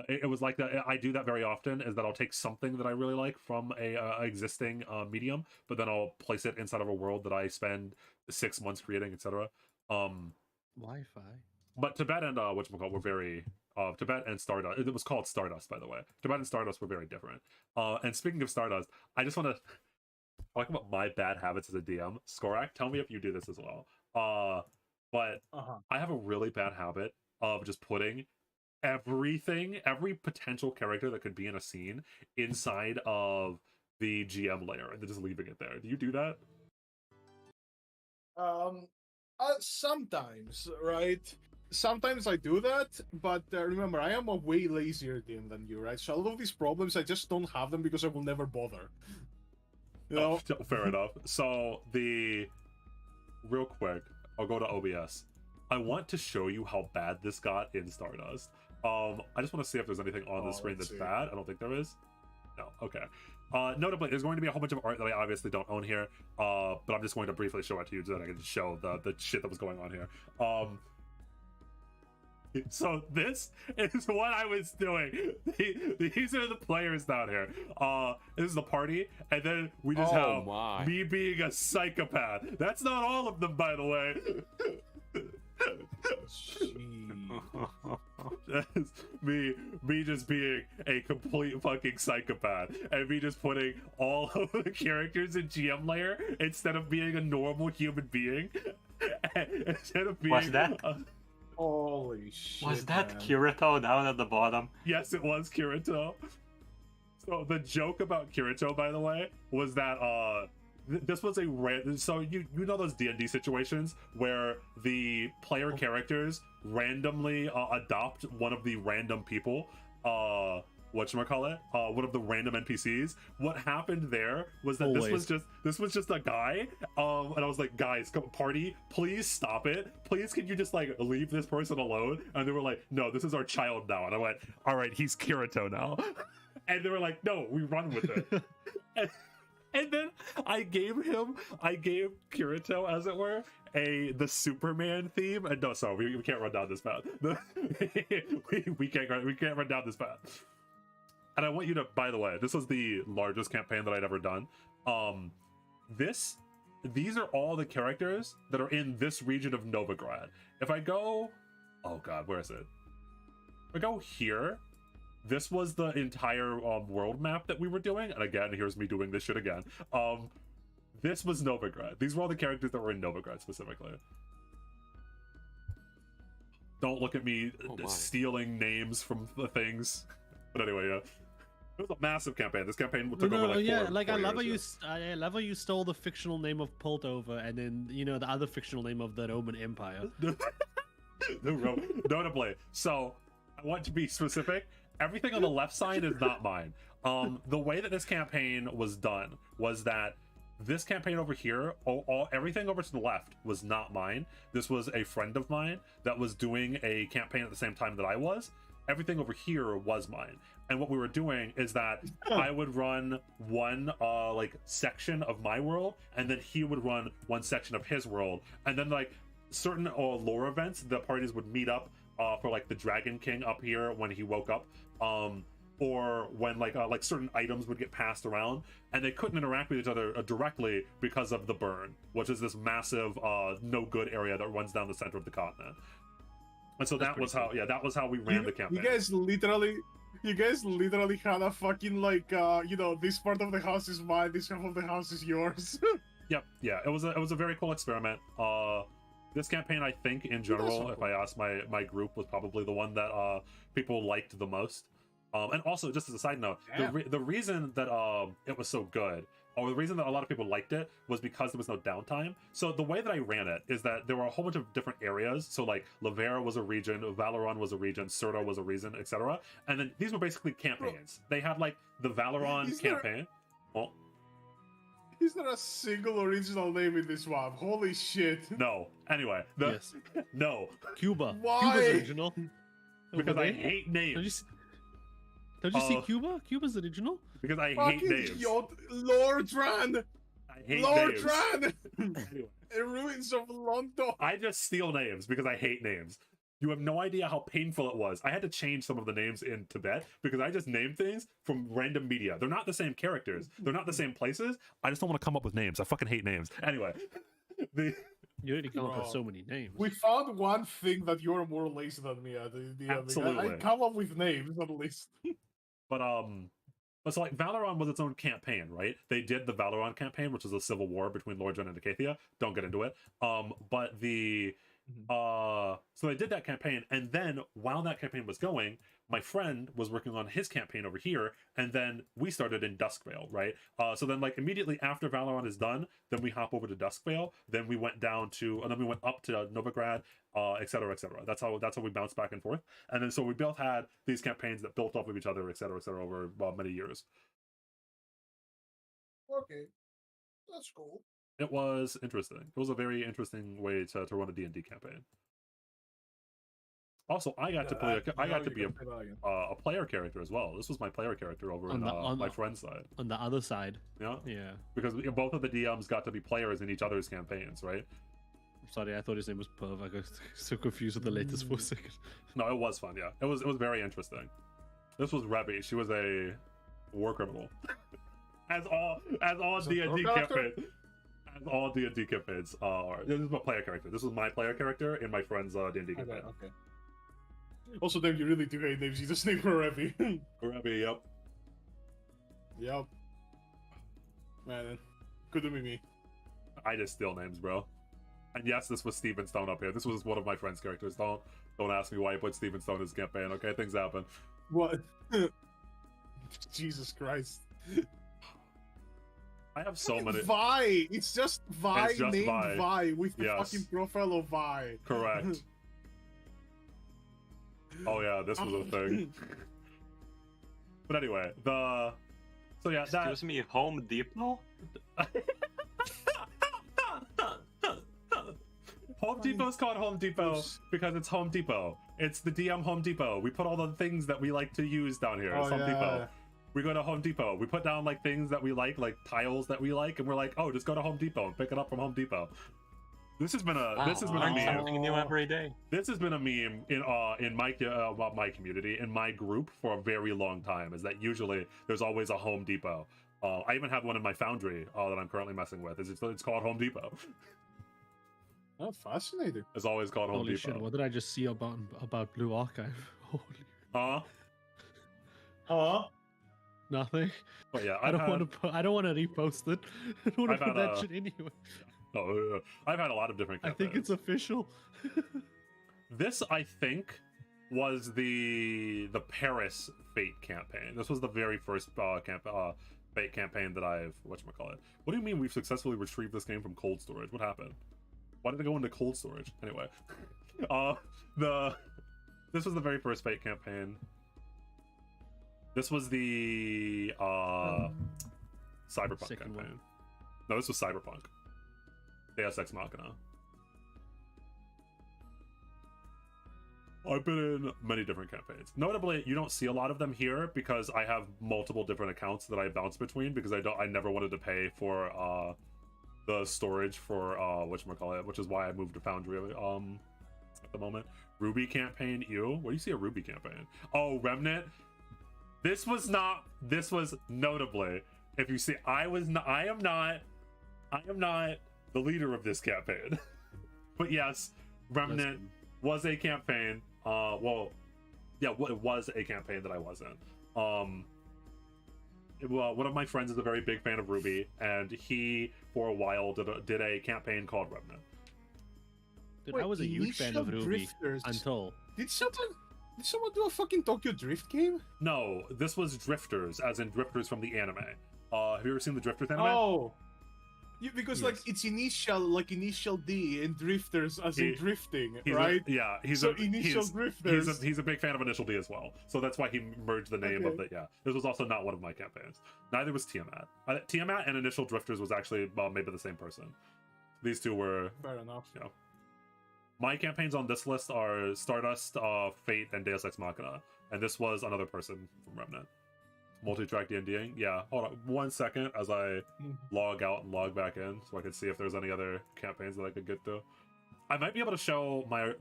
It was like that. I do that very often, is that I'll take something that I really like from a existing medium, but then I'll place it inside of a world that I spend 6 months creating, etc. Wi-Fi. But Tibet and whatchamacallit were very Tibet and Stardust. It was called Stardust, by the way. Tibet and Stardust were very different. And speaking of Stardust, I just want to talk about my bad habits as a DM. Skorak, tell me if you do this as well. But I have a really bad habit of just putting every potential character that could be in a scene inside of the GM layer and then just leaving it there. Do you do that? Sometimes, right? Sometimes I do that, but remember, I am a way lazier DM than you, right? So a lot of these problems, I just don't have them because I will never bother. You know? Oh, fair enough. So real quick, I'll go to OBS. I want to show you how bad this got in Stardust. I just want to see if there's anything on the screen that's bad. I don't think there is. No. Okay. Notably, there's going to be a whole bunch of art that I obviously don't own here, but I'm just going to briefly show it to you so that I can show the shit that was going on here. So this is what I was doing. These are the players down here. This is the party, and then we just Oh have my. me being a psychopath. That's not all of them, by the way. That's me just being a complete fucking psychopath, and me just putting all of the characters in GM layer instead of being a normal human being. Instead of being Was that? Holy shit. Was that man. Kirito down at the bottom? Yes, it was Kirito. So the joke about Kirito, by the way, was that this was a so you know those D&D situations where the player characters randomly adopt one of the random people, whatchamacallit, one of the random NPCs. What happened there was that this was just a guy, and I was like, guys, come party, please stop it, please can you just like leave this person alone? And they were like, no, this is our child now. And I went, all right, he's Kirito now. And they were like, no, we run with it. And then I gave Kirito, as it were, the Superman theme. And no, sorry, we can't run down this path. we can't run down this path. And I want you to, by the way, this was the largest campaign that I'd ever done. These are all the characters that are in this region of Novigrad. If I go, oh god, where is it? If I go here, this was the entire world map that we were doing. And again, here's me doing this shit again. This was Novigrad. These were all the characters that were in Novigrad specifically. Don't look at me stealing names from the things. But anyway, yeah. It was a massive campaign. This campaign took over like I love how you stole the fictional name of Piltover and then the other fictional name of the Roman Empire. Notably. So I want to be specific. Everything on the left side is not mine. The way that this campaign was done was that this campaign over here, everything over to the left was not mine. This was a friend of mine that was doing a campaign at the same time that I was. Everything over here was mine. And what we were doing is that I would run one like section of my world, and then he would run one section of his world. And then like certain lore events, the parties would meet up for like the Dragon King up here when he woke up, or when like certain items would get passed around, and they couldn't interact with each other directly because of the burn, which is this massive no good area that runs down the center of the continent. And so that was how we ran the campaign. You guys literally had a fucking like this part of the house is mine, this half of the house is yours. Yep, yeah, it was a very cool experiment. This campaign, I think, in general, if I asked my group, was probably the one that people liked the most. And also, just as a side note, the reason that it was so good, or the reason that a lot of people liked it, was because there was no downtime. So the way that I ran it is that there were a whole bunch of different areas. So like Lavera was a region, Valoron was a region, Surta was a region, etc. And then these were basically campaigns. They had like the Valoron campaign. Well, is there a single original name in this map? Holy shit. No. Anyway, no. Cuba. Why? Cuba's original. Because I hate names. Don't you see Cuba? Cuba's original. Because I hate names. Lord Ran! I hate Lord names. Ran! Anyway, The ruins of London! I just steal names because I hate names. You have no idea how painful it was. I had to change some of the names in Tibet because I just named things from random media. They're not the same characters. They're not the same places. I just don't want to come up with names. I fucking hate names. Anyway. You already come up with so many names. We found one thing that you're more lazy than me at. Absolutely. I come up with names at least. But so like Valoron was its own campaign, right? They did the Valoron campaign, which was a civil war between Lordran and Acathia. Don't get into it. But the so they did that campaign, and then while that campaign was going, my friend was working on his campaign over here, and then we started in Duskvale, right? So then like immediately after Valoron is done, then we hop over to Duskvale, then we went down to, and then we went up to Novigrad, etc., etc. That's how we bounced back and forth. And then so we both had these campaigns that built off of each other, etc., over many years. Okay, that's cool. It was interesting. It was a very interesting way to run a D&D campaign. Also, I got to play. I got to be a player character as well. This was my player character over on my friend's side. On the other side. Yeah. Yeah. Because both of the DMs got to be players in each other's campaigns, right? Sorry, I thought his name was Perv. I got so confused with the latest for a second. No, it was fun. Yeah, it was very interesting. This was Rebby. She was a war criminal. as all D&D campaigns. As all D&D campaigns are. This is my player character. This was my player character in my friend's D&D campaign. Okay. Also, then you really do hate names. You just name her Rebby. Rebby, yep. Yep. Man, couldn't be me. I just steal names, bro. And yes, this was Steven Stone up here. This was one of my friend's characters. Don't ask me why I put Steven Stone in his campaign. Okay, things happen. What? Jesus Christ. I have so many. Vi! It's just Vi It's just named Vi. Vi with the Yes. fucking profile of Vi. Correct. Oh yeah, this was a thing. But anyway, so yeah, that. Excuse me, Home Depot? Home Depot's called Home Depot because it's Home Depot. It's the DM Home Depot. We put all the things that we like to use down here. It's Home Depot. We go to Home Depot. We put down like things that we like tiles that we like, and we're like, oh, just go to Home Depot and pick it up from Home Depot. This has been a Learn meme. something new every day. This has been a meme in my community, in my group for a very long time. Is that usually there's always a Home Depot. I even have one in my Foundry that I'm currently messing with. It's called Home Depot. Oh, fascinating. It's always called Home Holy Depot. shit! What did I just see about Blue Archive? Holy. Nothing. But yeah, I don't want to repost it. I don't want I've to put had that shit anyway. Oh, I've had a lot of different I campaigns. think it's official. This, I think, was the Paris Fate campaign. This was the very first Fate campaign that I've whatchamacallit. What do you mean we've successfully retrieved this game from cold storage? What happened? Why did it go into cold storage? Anyway, this was the very first Fate campaign. This was the Cyberpunk Second campaign. one. No, this was Cyberpunk. Deus Ex Machina. I've been in many different campaigns. Notably, you don't see a lot of them here because I have multiple different accounts that I bounce between because I never wanted to pay for the storage for whatchamacallit, which is why I moved to Foundry at the moment. Ruby campaign, ew. Where do you see a Ruby campaign? Oh, Remnant. This was notably, if you see, I am not the leader of this campaign. But yes, Remnant was a campaign. Well, yeah, it was a campaign that I was in. One of my friends is a very big fan of Ruby, and he, for a while, did a campaign called Remnant. Dude, Wait, I was a huge fan Initial of Ruby Drifters. until. Did someone do a fucking Tokyo Drift game? No, this was Drifters, as in Drifters from the anime. Have you ever seen the Drifters anime? Oh, because Yes. like it's initial D and Drifters as in drifting, right? He's a big fan of Initial D as well, so that's why he merged the name of the. Yeah, this was also not one of my campaigns. Neither was Tiamat. Tiamat and Initial Drifters was actually maybe the same person. These two were Fair enough. You know, my campaigns on this list are Stardust, Fate, and Deus Ex Machina, and this was another person from Remnant. Multi-track D&Ding. Yeah, hold on 1 second as I log out and log back in so I can see if there's any other campaigns that I could get to. I might be able to show my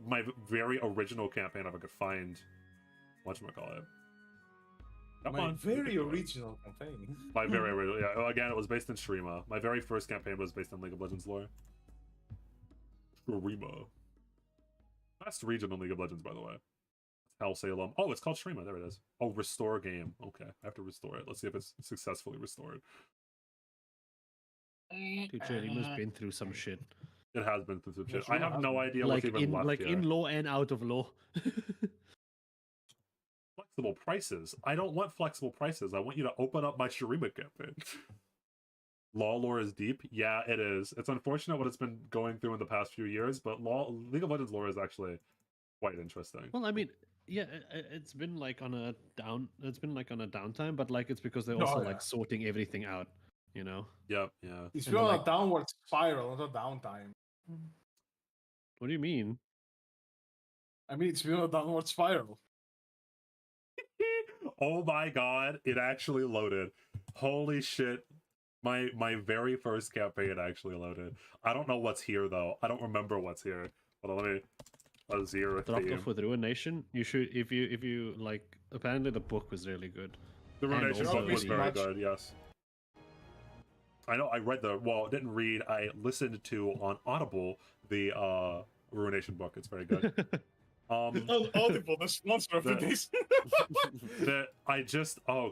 very original campaign if I could find whatchamacallit. My very original campaign. My very original, yeah. Again, it was based in Shurima. My very first campaign was based in League of Legends lore. Shurima. Best region in League of Legends, by the way. Hell Salem. Oh, it's called Shurima. There it is. Oh, restore game. Okay, I have to restore it. Let's see if it's successfully restored. Dude, Jerima's been through some shit. It has been through some shit. Shurima I have no idea Like what's even left here. in law and out of law. Flexible prices. I don't want flexible prices. I want you to open up my Shurima campaign. Law lore is deep. Yeah, it is. It's unfortunate what it's been going through in the past few years, but League of Legends lore is actually quite interesting. Well, I mean, yeah, it's been like on a downtime, but like it's because they're also like sorting everything out, you know. Yep, yeah. It's been on a downward spiral, not a downtime. What do you mean? I mean, it's been on a downward spiral. Oh my god, it actually loaded. Holy shit. My very first campaign actually loaded. I don't know what's here though. I don't remember what's here. Hold on, let me. Azir Dropped theme. off with Ruination. You should if you like. Apparently the book was really good. The Ruination also book was the- very good. Yes. I know. I read didn't read. I listened to on Audible the Ruination book. It's very good. Audible, the sponsor of The- today's. oh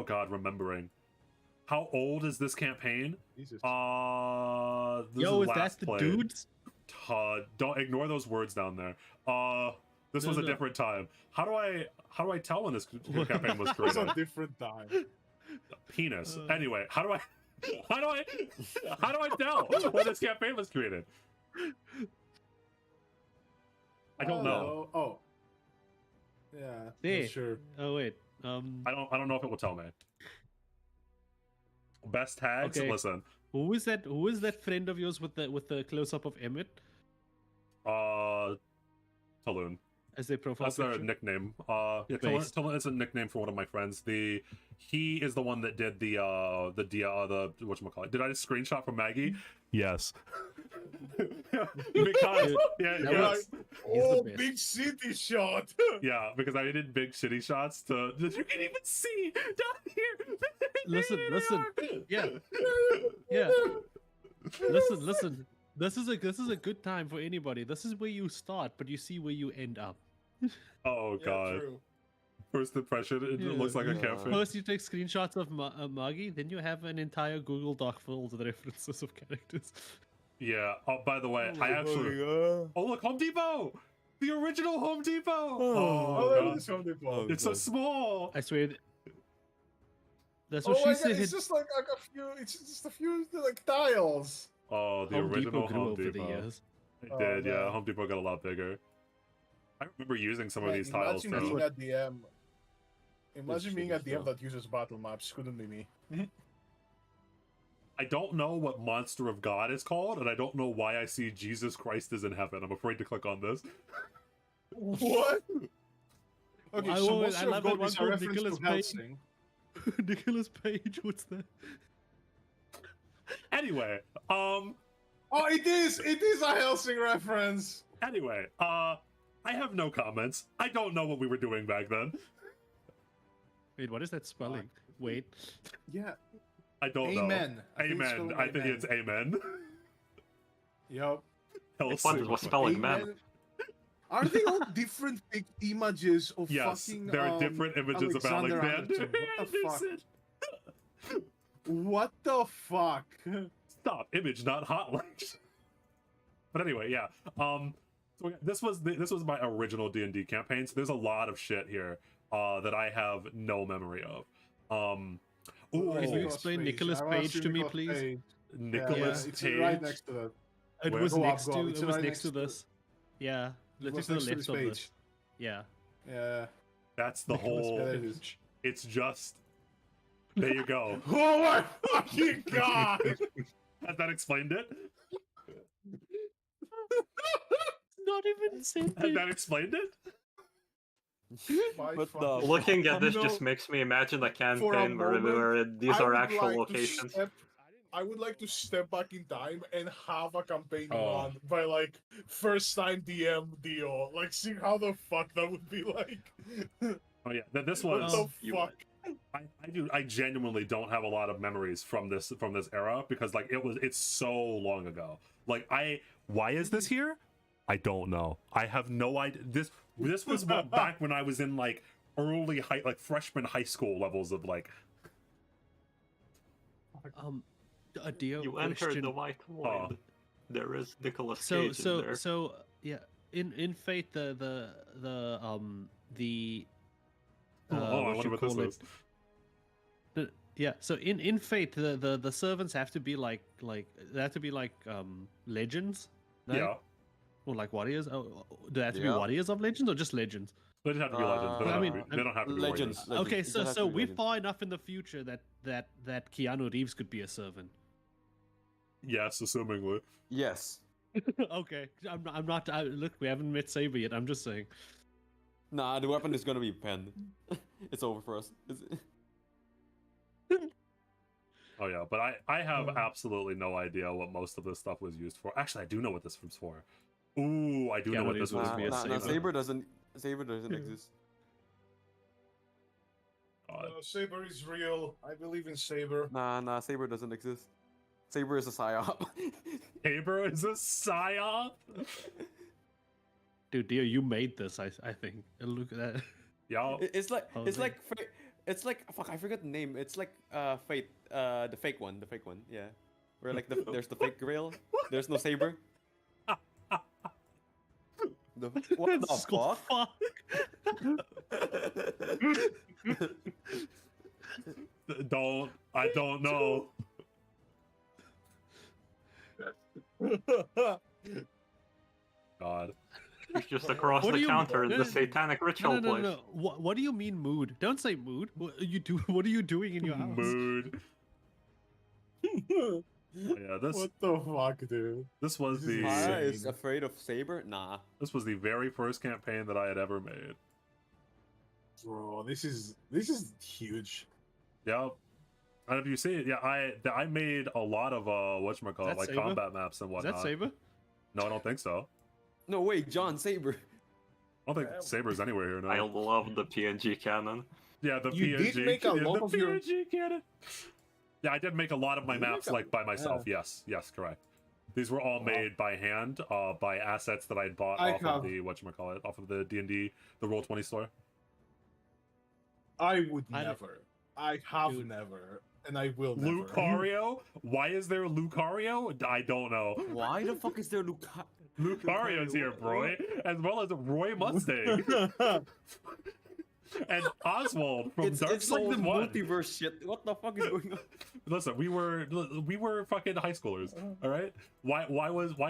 god, remembering. How old is this campaign? Jesus. This Yo, is last that the played. dudes? Don't ignore those words down there. This No, was a no. different time. How do I tell when this campaign was It was created? a different time. Penis. Uh. Anyway, how do I tell when this campaign was created? I don't know. Oh. Yeah. There. Not sure. Oh wait. I don't know if it will tell me. Best tags. Okay. Listen. Who is that? Who is that friend of yours with the close up of Emmett Talon. as their profile That's their picture? nickname. Yeah, Talon, Based. Talon is a nickname for one of my friends. He is the one that did the whatchamacallit. Did I just screenshot from Maggie? Yes. Because yeah, That yes. Oh, best. big city shot. Yeah, because I did big shitty shots that you can even see down here. Listen, There listen. they are. Yeah. Yeah. Listen. This is a good time for anybody. This is where you start, but you see where you end up. Oh Yeah, god. true. First impression, it Yeah. looks like a Yeah. campaign. First, you take screenshots of Maggie, then you have an entire Google Doc full of references of characters. Yeah. Oh, by the way, I my actually. God. Oh look, Home Depot. The original Home Depot. Oh, Oh, that god. is Home Depot. It's so small. I swear. That's Oh what my she god, said. it's just like a few. It's just a few like tiles. Oh, the Home original Depot grew Home over the Depot. years. It Oh, did, yeah. man. Home Depot got a lot bigger. I remember using some of Man, these tiles imagine being though. a DM. Imagine being a shitty DM stuff. that uses battle maps. Couldn't be me. I don't know what Monster of God is called, and I don't know why I see Jesus Christ is in heaven. I'm afraid to click on this. What? Okay, I so always- Monster I of love that God one is a called reference Nicolas to Cage. Helsing. Nicholas Page, what's that? Anyway, Oh, it is! It is a Helsing reference! I have no comments. I don't know what we were doing back then. Wait, what is that spelling? Wait. Yeah. I don't know. Amen. I think it's Amen. spelled I think amen. it's amen. Yup. What was spelling man? Amen. Are they all different big images of Yes, fucking there are different images of Alexander Alexander. Anderson? What the fuck? Stop. Image, not hot links. But anyway, yeah. So this was my original D&D campaign. So there's a lot of shit here that I have no memory of. Ooh, Can you explain Nicolas I wanna Page see to me, Nicolas please? Page. Nicholas It's Page. right next to that. It Where? was Go up, next go up. to It's it was right next to next to- this. Yeah. It Literally was to the next to left this of page. this. Yeah. Yeah. That's the Nicolas whole. Yeah, it is. It's just. There you go. Oh my fucking god! Has that explained it? Not even said Has that explained it? My But fucking- Looking at this You know, just makes me imagine a for a campaign where these I are would actual like to locations. I would like to step back in time and have a campaign Oh. run by like first time DM deal. Like see how the fuck that would be like. Oh yeah, this What was. the you fuck? I genuinely don't have a lot of memories from this era because like it's so long ago. Like why is this here? I don't know. I have no idea. This was back when I was in like early freshman high school levels of like. A deal You question. entered the white void. Oh. There is Nicholas So Cage in there. yeah, in Fate the Oh, I what wonder you what this call it? is. Yeah, so in Fate the servants have to be like they have to be like legends, right? Yeah, Or like warriors. Oh, do they have to be Yeah. warriors of legends or just legends? they just have to be legends. They don't, I have, mean, to be, they don't have to be Legends. warriors. Legends. Okay, It so just has to be we're legends. far enough in the future that Keanu Reeves could be a servant. Yes, assumingly. Yes. Okay, I'm not. Look, we haven't met Saber yet. I'm just saying. Nah, the weapon is gonna be pen. It's over for us. Oh yeah, but I have absolutely no idea what most of this stuff was used for. Actually, I do know what this was for. Ooh, I do know what this was Be for. a Nah, saber. Saber doesn't exist. God. Saber is real. I believe in Saber. Nah, Saber doesn't exist. Saber is a psyop. Saber is a psyop. Dude, dear, you made this. I think. And look at that. Yeah. It's like Oh, it's they- like it's like fuck. I forgot the name. It's like Fate. The fake one. The fake one. Yeah. Where like there's the fake grail. There's no saber. What the Skull fuck? I don't know. God. It's just across What the do you- counter no, the no, satanic ritual place. What do you mean mood? Don't say mood. What are you do? What are you doing in your house? Mood. Yeah, What the fuck, dude? this was This is the Maya insane. is afraid of saber. Nah. this was the very first campaign that I had ever made. Bro, this is huge. Yeah. And if you see it, yeah, I made a lot of whatchamacallit, that like Saber? combat maps and Is whatnot. that Saber? No, I don't think so. No wait, John Saber. I don't think Saber's anywhere here. No. I love the PNG cannon. Yeah, the You PNG. did make a yeah, lot the of your- PNG cannon. Yeah, I did make a lot of my You did maps make a- like by myself. Yes, correct. These were all Wow. made by hand, by assets that I bought I off have- of the whatchamacallit, off of the D&D, the Roll20 store. I would I don't- never. I have Dude. never, and I will never. Lucario? Why is there Lucario? I don't know. Why the fuck is there Luca? Lucario's here, bro, as well as Roy Mustang and Oswald from Dark It's like Souls the 1. multiverse shit. What the fuck is going on? Listen, we were fucking high schoolers, all right? Why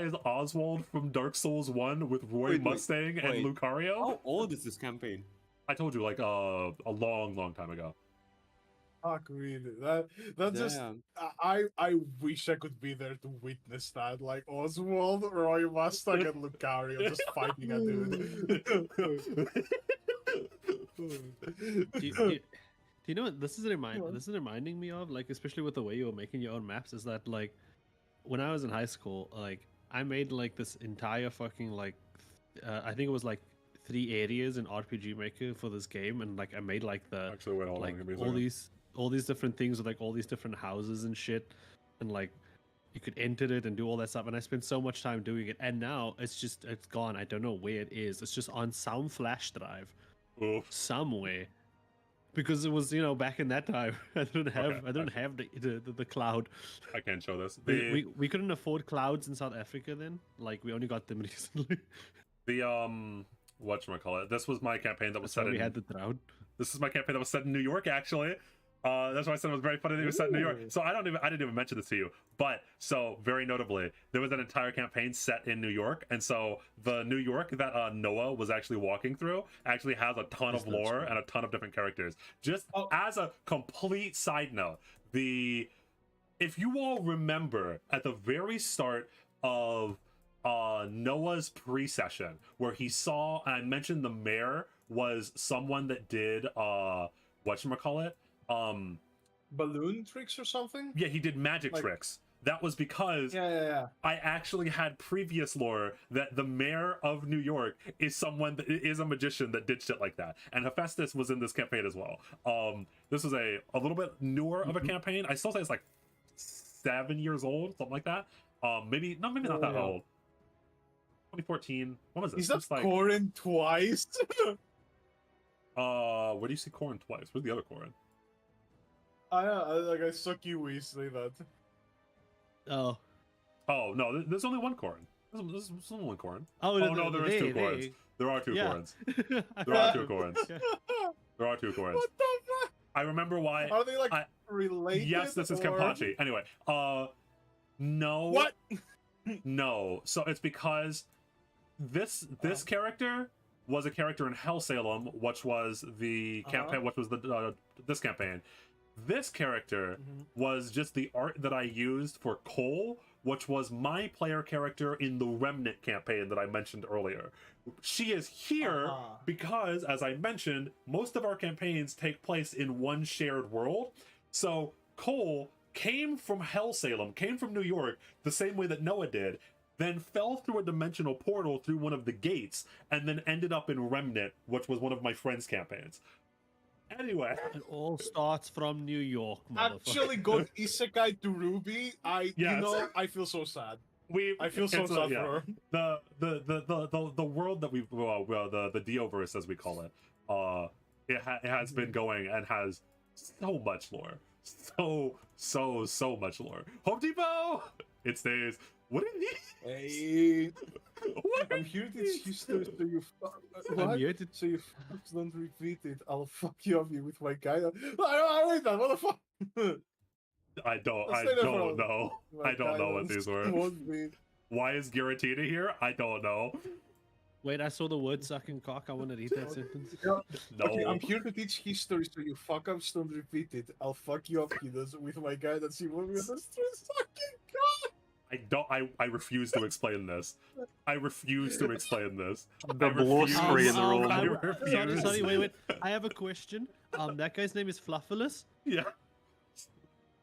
is Oswald from Dark Souls 1 with Roy Wait, Mustang and wait. Lucario? How old is this campaign? I told you like a long time ago. Fuck me, dude. That just Damn. I wish I could be there to witness that. Like Oswald, Roy Mustang, and Lucario just fighting a dude. Do you know what this is This is reminding me of, like, especially with the way you were making your own maps, is that like when I was in high school, like I made like this entire fucking like I think it was like 3 areas in RPG Maker for this game, and like I made like the Actually, wait, hold like on. Give me a all second. these different things with like all these different houses and shit, and like you could enter it and do all that stuff, and I spent so much time doing it, and now it's gone. I don't know where it is. It's just on some flash drive Oof. somewhere, because it was, you know, back in that time. I didn't have the cloud. I can't show this. We couldn't afford clouds in South Africa then. Like we only got them recently. Whatchamacallit. This was my campaign that was That's why set we in had the cloud. This is my campaign that was set in New York, actually. That's why I said it was very funny that it was set in New York. Ooh. So I didn't even mention this to you. But so very notably, there was an entire campaign set in New York, and so the New York that Noah was actually walking through actually has a ton of That's lore cool. and a ton of different characters. Just Oh. as a complete side note, if you all remember at the very start of Noah's pre-session, where he saw, and I mentioned the mayor was someone that did whatchamacallit? Balloon tricks or something? Yeah, he did magic Like- tricks. That was because Yeah. I actually had previous lore that the mayor of New York is someone that is a magician that did shit like that. And Hephaestus was in this campaign as well. This was a little bit newer of a campaign. I still say it's like 7 years old, something like that. Maybe not that Yeah. old. 2014. When was this? Is that It's like, Corin twice? where do you see Corin twice? Where's the other Corin? I saw Kiwi say that. Oh, Oh no, there's only one Corin. There's only one Corin. oh, Oh no, there is two Corins. There are two Yeah. Corins. There are two Corins. Yeah. There are two Corins. What the fuck? I remember why. Are they like I- related? Yes, this is or- Kenpachi. Anyway, no. What? No. So it's because this character was a character in Hell Salem, which was the campaign, which was the this campaign. This character was just the art that I used for Cole, which was my player character in the Remnant campaign that I mentioned earlier. She is here because, as I mentioned, most of our campaigns take place in one shared world. So Cole came from Hell Salem, came from New York, the same way that Noah did, then fell through a dimensional portal through one of the gates, and then ended up in Remnant, which was one of my friend's campaigns. Anyway. It all starts from New York, motherfucker. Actually got isekai to Ruby. I feel so sad. I feel so sad for her. The world that we've the Dioverse, as we call it, it has been going and has so much lore, so much lore. Home Depot, it stays. What did he? Hey, I'm here to teach history, so you I'm here to... so you don't repeat it. I'll fuck you up with my guy. I read that. What the fuck? I don't know. I don't know what these were. Why is Giratina here? I don't know. Wait, I saw the word sucking cock. I want to read that sentence. No. No. Okay, I'm here to teach history, so you fuck ups don't repeat it. I'll fuck you up, kiddos, with my guy that's involved with this fucking god. I refuse to explain this. I refuse to explain this. The blue screen room. Sorry, wait. I have a question. That guy's name is Fluffulus. Yeah.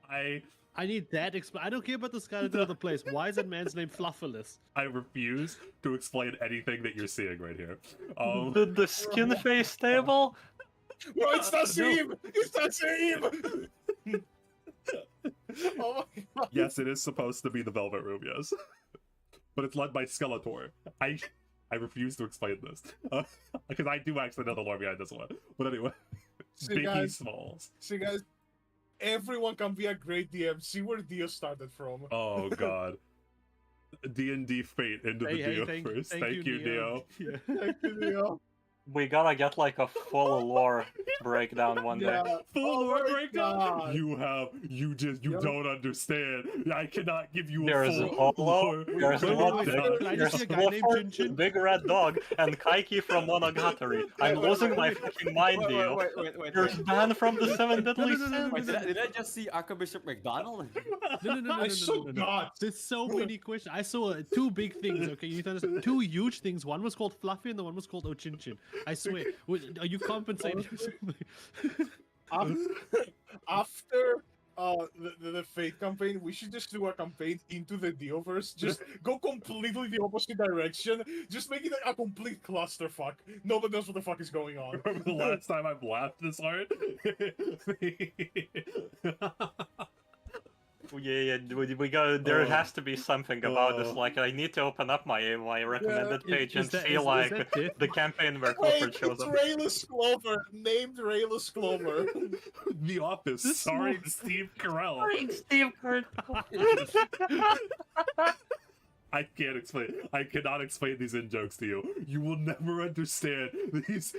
I need that. I don't care about the skeleton of the place. Why is that man's name Fluffulus? I refuse to explain anything that you're seeing right here. The skin face table? No, it's the same! It's the same! Oh my god. Yes, it is supposed to be the Velvet Room, yes. But it's led by Skeletor. I refuse to explain this. Because I do actually know the lore behind this one. But anyway. Biggie Smalls. See guys, everyone can be a great DM. See where Dio started from. Oh god. D&D fate into the Dio first. Thank you, Dio. Yeah. Thank you, Dio. We gotta get like a full lore breakdown one day. Yeah. Full lore my breakdown. God. You don't understand. I cannot give you a There's full Hollow, there's wait, Lopez, can I just there's see a guy named Wolford, Chin-Chin? Big Red Dog, and Kaiki from Monogatari. I'm losing my fucking mind, Dio. Wait. There's Dan from the Seven Deadly no, Sins. Wait, did I just see Archbishop McDonald? No. I saw God. There's so many questions. I saw two big things, okay? You need to understand. Two huge things. One was called Fluffy and the one was called Ochinchin. I swear. Are you compensating or something? After the Fate campaign, we should just do a campaign into the Dioverse. Just go completely the opposite direction. Just make it a complete clusterfuck. Nobody knows what the fuck is going on. Remember the last time I've laughed this hard? Yeah, we got. There has to be something about this. Like, I need to open up my recommended page and see like the campaign where Clifford shows it's up. Rayless Clover, named Rayless Clover. The Office, starring Steve Carell. Steve Carell. I can't explain. I cannot explain these in jokes to you. You will never understand these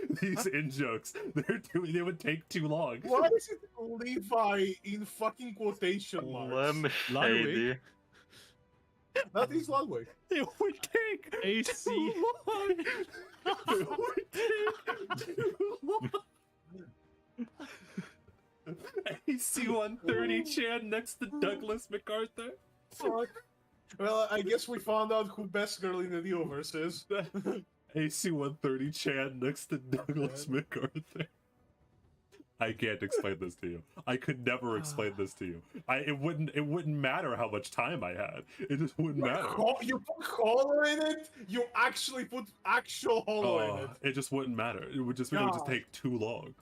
in jokes. They would take too long. Why is it Levi in fucking quotation marks? Let me shady. That is Ludwig. It would take AC. too long. It would take too long. AC-130 Chan next to Douglas MacArthur. Fuck. Well, I guess we found out who best girl in the Dioverse is. AC-130 Chan next to Douglas MacArthur. I can't explain this to you. I could never explain this to you. It wouldn't matter how much time I had. It just wouldn't matter. You put Hollow in it? You actually put actual Hollow in it. It just wouldn't matter. It would just take too long.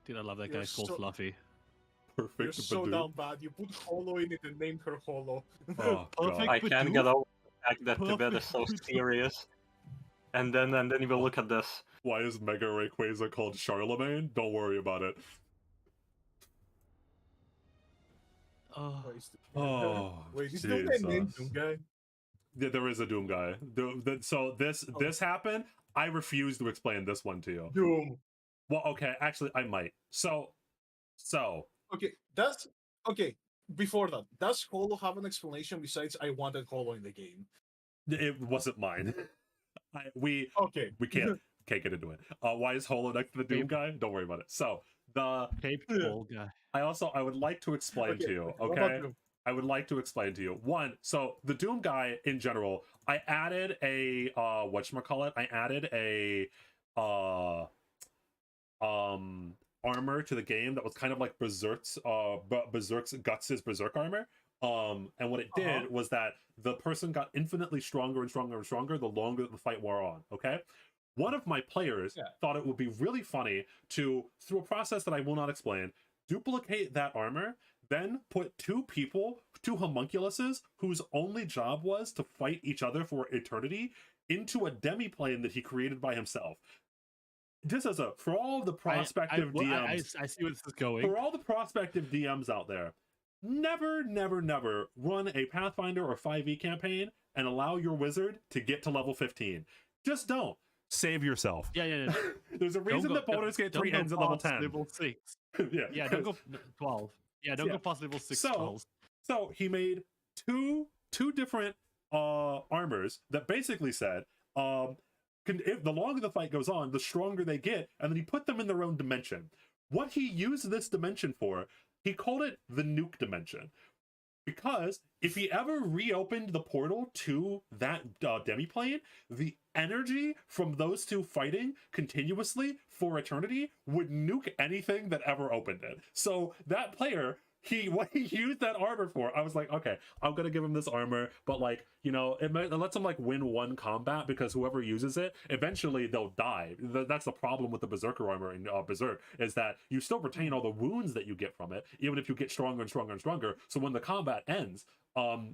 Dude, I love that You're guy called so- Fluffy. You're Perfect. so Badoo. down bad. You put Hollow in it and named her Hollow. Oh, Perfect. God. I can't Badoo? get over the fact that the bed is so Perfect. serious. And then you will look at this. Why is Mega Rayquaza called Charlemagne? Don't worry about it. Oh, Wait, is Doom Guy named Jesus. Doom Guy? Yeah, there is a Doom guy. So this happened. I refuse to explain this one to you. Doom. Well, okay, actually, I might. So. Okay. Before that, does Hollow have an explanation besides I wanted Hollow in the game? It wasn't mine. We Okay. can't get into it. Why is Hollow next to the Doom guy? Don't worry about it. So the Cape Ball guy. I would like to explain to you. What about Okay, Doom? I would like to explain to you. One, so the Doom guy in general, I added a whatchamacallit? I added a armor to the game that was kind of like Berserk's Guts' Berserk armor. And what it did was that the person got infinitely stronger and stronger and stronger the longer that the fight wore on. Okay. One of my players thought it would be really funny to, through a process that I will not explain, duplicate that armor, then put two homunculuses whose only job was to fight each other for eternity into a demi-plane that he created by himself. Just as for all of the prospective DMs, I see where this is going. For all the prospective DMs out there, never run a Pathfinder or 5e campaign and allow your wizard to get to level 15. Just don't. Save yourself. Yeah. There's a reason that Baldur's Gate 3 ends at level 10. Level 6. Yeah, don't go 12. Yeah, don't go past level 6. So he made two different armors that basically said, if the longer the fight goes on, the stronger they get, and then he put them in their own dimension. What he used this dimension for, he called it the nuke dimension. Because if he ever reopened the portal to that demiplane, the energy from those two fighting continuously for eternity would nuke anything that ever opened it. So that player, what he used that armor for, I was like, okay, I'm gonna give him this armor, but like, you know, it lets him like win one combat, because whoever uses it, eventually they'll die. That's the problem with the Berserker armor in Berserk, is that you still retain all the wounds that you get from it, even if you get stronger and stronger and stronger. So when the combat ends,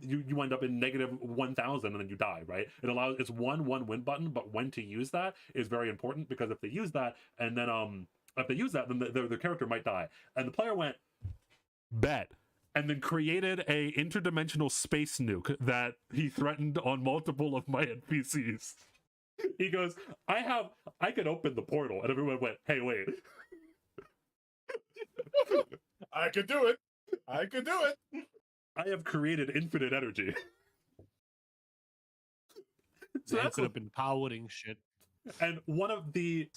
you end up in negative 1,000 and then you die, right? It's one win button, but when to use that is very important, because if they use that and then their character might die. And the player went, bet, and then created a interdimensional space nuke that he threatened on multiple of my NPCs. He goes, I could open the portal, and everyone went, hey, wait. I could do it. I have created infinite energy. So that's could have been powering shit. And one of the,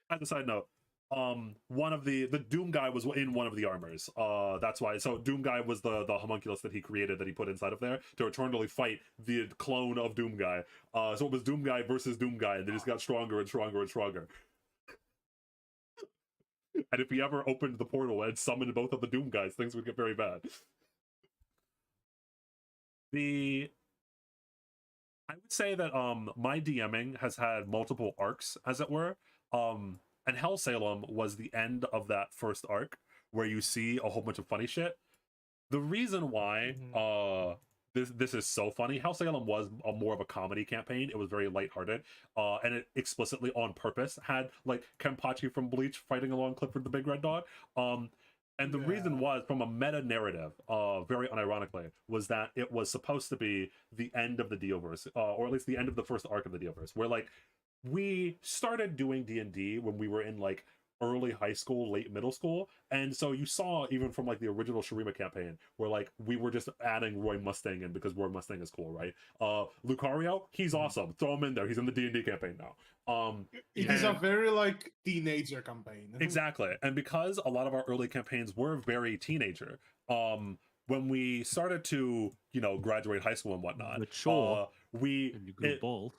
as a side note, one of the Doom guy was in one of the armors. That's why. So Doom guy was the homunculus that he created, that he put inside of there to eternally fight the clone of Doom guy. So it was Doom guy versus Doom guy, and they just got stronger and stronger and stronger. And if he ever opened the portal and summoned both of the Doom guys, things would get very bad. I would say that my DMing has had multiple arcs, as it were. And Hell Salem was the end of that first arc, where you see a whole bunch of funny shit. The reason why this is so funny, Hell Salem was more of a comedy campaign. It was very lighthearted, and it explicitly on purpose had like Kenpachi from Bleach fighting along Clifford the Big Red Dog. And the reason was, from a meta narrative, very unironically, was that it was supposed to be the end of the Dioverse, or at least the end of the first arc of the Dioverse, where like we started doing D&D when we were in like early high school, late middle school, and so you saw even from like the original Shurima campaign where like we were just adding Roy Mustang in because Roy Mustang is cool, right? Lucario, he's awesome. Throw him in there. He's in the D&D campaign now. It is a very like teenager campaign. Exactly, and because a lot of our early campaigns were very teenager, when we started to, you know, graduate high school and whatnot,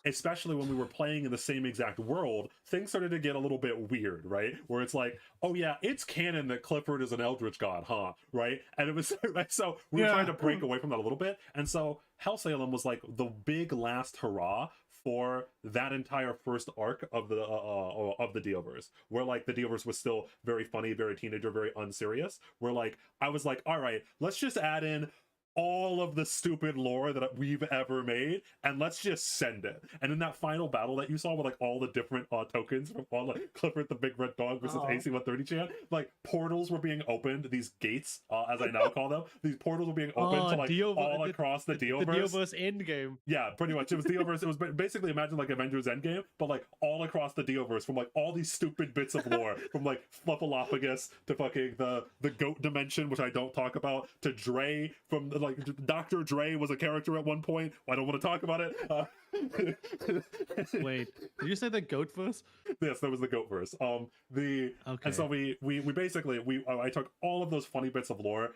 especially when we were playing in the same exact world, things started to get a little bit weird, right? Where it's like, oh yeah, it's canon that Clifford is an eldritch god, huh? Right? And it was so we were trying to break away from that a little bit, and so Hell Salem was like the big last hurrah for that entire first arc of the Dioverse, where like the Dioverse was still very funny, very teenager, very unserious. Where like I was like, all right, let's just add in all of the stupid lore that we've ever made, and let's just send it. And in that final battle that you saw with like all the different tokens from all like Clifford the Big Red Dog versus AC-130 Chan, like portals were being opened, these gates, as I now call them, these portals were being opened to like all across the Dioverse. The Dioverse Endgame. Yeah, pretty much. It was Dioverse. It was basically, imagine like Avengers Endgame, but like all across the Dioverse, from like all these stupid bits of lore, from like Fluffalopagus to fucking the goat dimension, which I don't talk about, to Dre, from the like Dr. Dre was a character at one point. I don't want to talk about it. Wait, did you say the goat verse? Yes, that was the goat verse. And so we basically I took all of those funny bits of lore,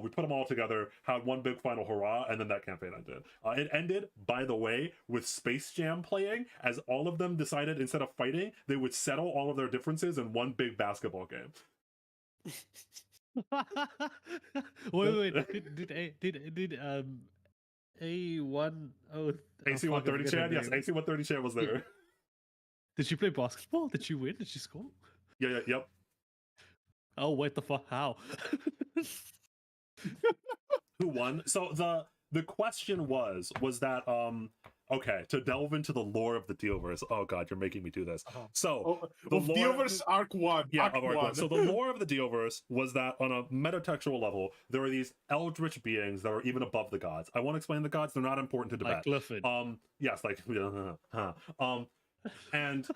we put them all together, had one big final hurrah, and then that campaign ended. It ended, by the way, with Space Jam playing, as all of them decided instead of fighting, they would settle all of their differences in one big basketball game. Wait. Did A1 AC 130 Chan? Yes, AC 130 Chan was there. Did she play basketball? Did she win? Did she score? Yep. Oh, what the fuck? How? Who won? So the question was that okay, to delve into the lore of the Dealverse. Oh god, you're making me do this. So the Dealverse Arc 1. Yeah, Arc 1. So the lore of the Dealverse was that on a metatextual level, there are these eldritch beings that are even above the gods. I won't explain the gods; they're not important to debate. Like Clifford. Yes, like and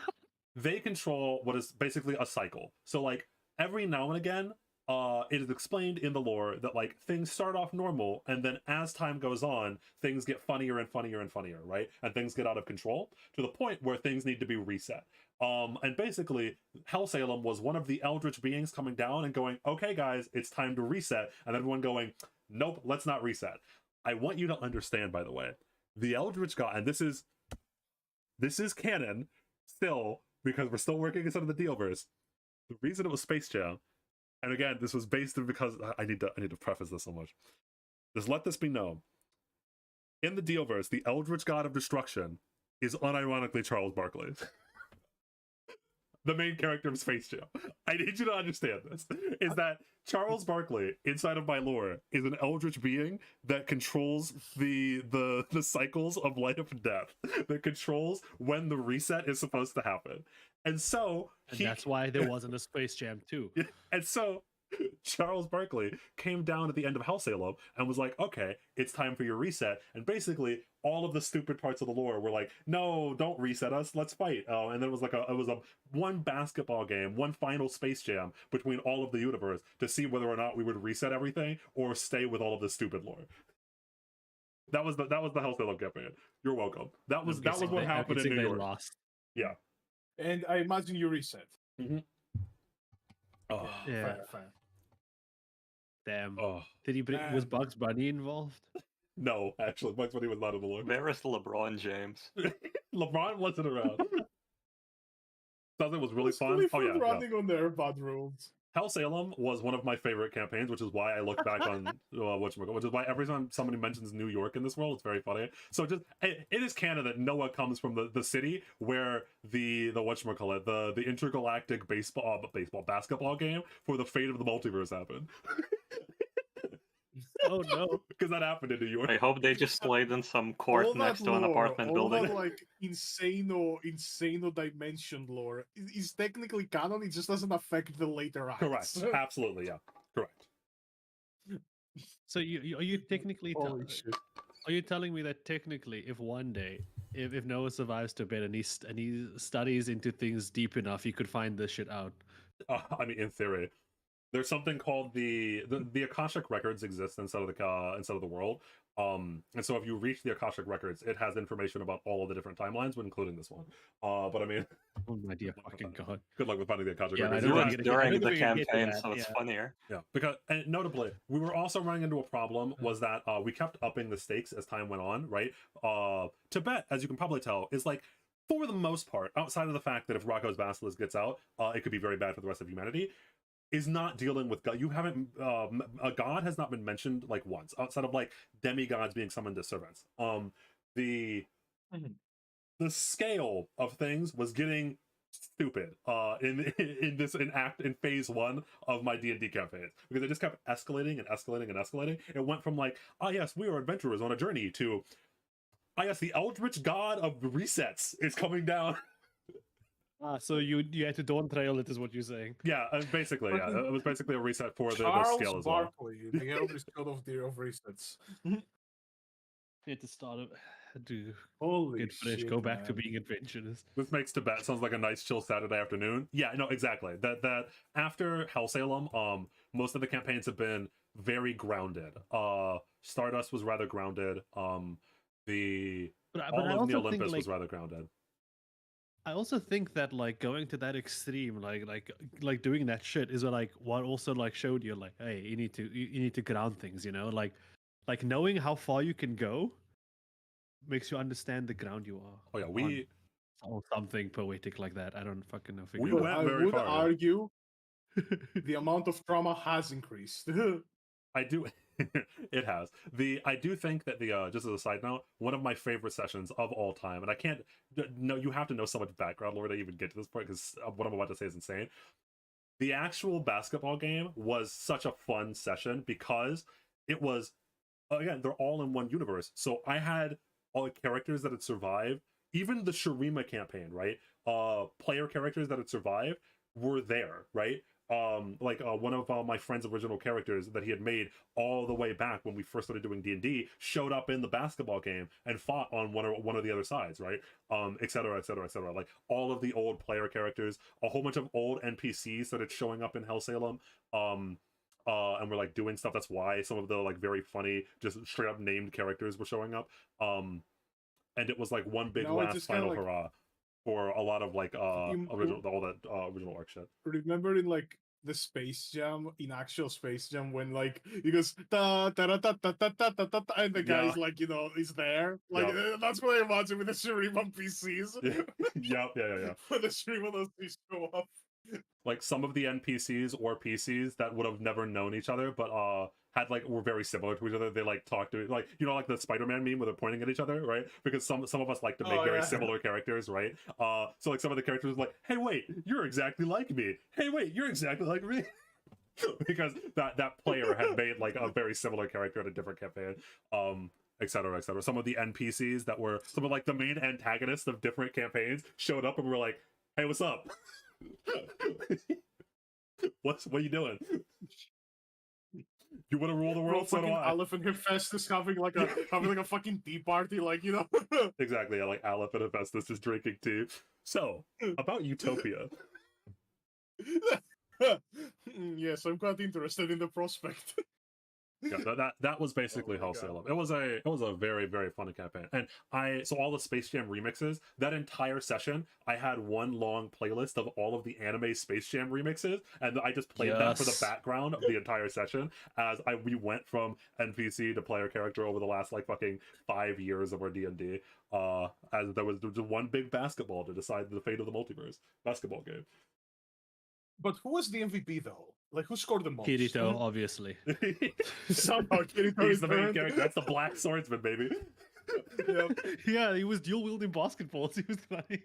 they control what is basically a cycle. So like every now and again, it is explained in the lore that like things start off normal, and then as time goes on, things get funnier and funnier and funnier, right? And things get out of control to the point where things need to be reset. And basically, Hellsalem was one of the eldritch beings coming down and going, "Okay, guys, it's time to reset," and everyone going, "Nope, let's not reset." I want you to understand, by the way, the eldritch god, and this is canon still because we're still working inside of the Dealverse. The reason it was Space Jam. And again, this was based on because I need to preface this so much. Just let this be known. In the Dealverse, the Eldritch God of Destruction is unironically Charles Barkley. The main character of Space Jam. I need you to understand this. Is that Charles Barkley, inside of my lore, is an eldritch being that controls the cycles of life and death. That controls when the reset is supposed to happen. And so that's why there wasn't a Space Jam 2. And so Charles Barkley came down at the end of Hellsalem and was like, "Okay, it's time for your reset." And basically, all of the stupid parts of the lore were like, "No, don't reset us. Let's fight." And then it was like one basketball game, one final Space Jam between all of the universe to see whether or not we would reset everything or stay with all of the stupid lore. That was the Hellsalem campaign. You're welcome. That was what happened in New York. Lost. Yeah. And I imagine you reset. Mm-hmm. Oh, yeah. Fair. Damn. Oh. Did he bring? Was Bugs Bunny involved? No, actually, Bugs Bunny was not in the lore. Where is LeBron James? LeBron wasn't around. Something was really fun. Really fun running on their bad rules. Hellsalem was one of my favorite campaigns, which is why I look back on which is why every time somebody mentions New York in this world, it's very funny. So just it is canon that Noah comes from the city where the whatchamacallit, the intergalactic basketball game for the fate of the multiverse happened. Oh no! Because that happened in New York. I hope they just laid in some court next to an apartment building. That, like insano dimension lore is technically canon. It just doesn't affect the later acts. Correct. Absolutely, yeah. Correct. So are you technically Holy shit. Are you telling me that technically, if one day, if Noah survives to bed and he studies into things deep enough, he could find this shit out? I mean, in theory. There's something called the Akashic records exist inside of the world, and so if you reach the Akashic records, it has information about all of the different timelines, including this one. But I mean, oh my dear fucking god! Good luck with finding the Akashic records. During the campaign, so it's funnier. Yeah, because and notably, we were also running into a problem was that we kept upping the stakes as time went on. Right, Tibet, as you can probably tell, is like, for the most part, outside of the fact that if Rocco's Basilisk gets out, it could be very bad for the rest of humanity, is not dealing with God. You haven't a god has not been mentioned like once outside of like demigods being summoned as servants. The scale of things was getting stupid in phase 1 of my D&D campaigns, because it just kept escalating and escalating and escalating. It went from like, "Ah yes, we are adventurers on a journey," to, "Ah yes, the eldritch god of resets is coming down." So you had to dawn trail it, is what you're saying? Yeah, basically, yeah. It was basically a reset for the scale as well. Charles Barkley, the eldritch god of resets. You had to start it. Do Holy get fresh, shit, go back man. to being adventurous. This makes Tibet sounds like a nice chill Saturday afternoon. Yeah, no, exactly. That after Hellsalem, most of the campaigns have been very grounded. Stardust was rather grounded. All of the Olympus was rather grounded. I also think that like going to that extreme, like doing that shit is like what also like showed you like, hey, you need to ground things, you know, like knowing how far you can go makes you understand the ground you are. Oh yeah, or something poetic like that. I don't fucking know. We went very far. The amount of trauma has increased. I do. It has. I do think that just as a side note, one of my favorite sessions of all time, and I can't. No, you have to know so much background lore to even get to this point because what I'm about to say is insane. The actual basketball game was such a fun session because it was, again, they're all in one universe. So I had all the characters that had survived, even the Shurima campaign, right? Player characters that had survived were there, right? One of my friend's original characters that he had made all the way back when we first started doing D&D showed up in the basketball game and fought on one of the other sides, right? Et cetera, et cetera, et cetera. Like all of the old player characters, a whole bunch of old NPCs started showing up in Hell Salem. And we're like doing stuff. That's why some of the like very funny, just straight up named characters were showing up. And it was like one big last final hurrah for a lot of like all that original arc shit. Remember in like the Space Jam, in actual Space Jam, when like he goes ta ta ta ta ta ta ta ta ta, and the guy's like, you know, is there. Like that's what I imagine with the Shurima PCs. Yeah. When the Shurima PCs show up. Like some of the NPCs or PCs that would have never known each other, but had like were very similar to each other. They like talk to like, you know, like the Spider-Man meme where they're pointing at each other, right? Because some of us like to make very similar characters, right? So like some of the characters were like, hey wait, you're exactly like me. Hey wait, you're exactly like me. Because that player had made like a very similar character in a different campaign. Et cetera, et cetera. Some of the NPCs that were some of like the main antagonists of different campaigns showed up and were like, hey, what's up? What are you doing? You want to rule the world? So do I. Aleph and Hephaestus having like a fucking tea party, like, you know. Exactly, like Aleph and Hephaestus is drinking tea. So about Utopia. Yes, I'm quite interested in the prospect. Yeah, that was basically Hell Salem. It was a very, very fun campaign. And so all the Space Jam remixes, that entire session, I had one long playlist of all of the anime Space Jam remixes, and I just played that for the background of the entire session as we went from NPC to player character over the last like fucking 5 years of our D&D. As there was one big basketball to decide the fate of the multiverse basketball game. But who was the MVP though? Like, who scored the most? Kirito, obviously. Somehow Kirito He's the main character. That's the Black Swordsman, baby. Yeah, he was dual wielding basketballs. He was funny.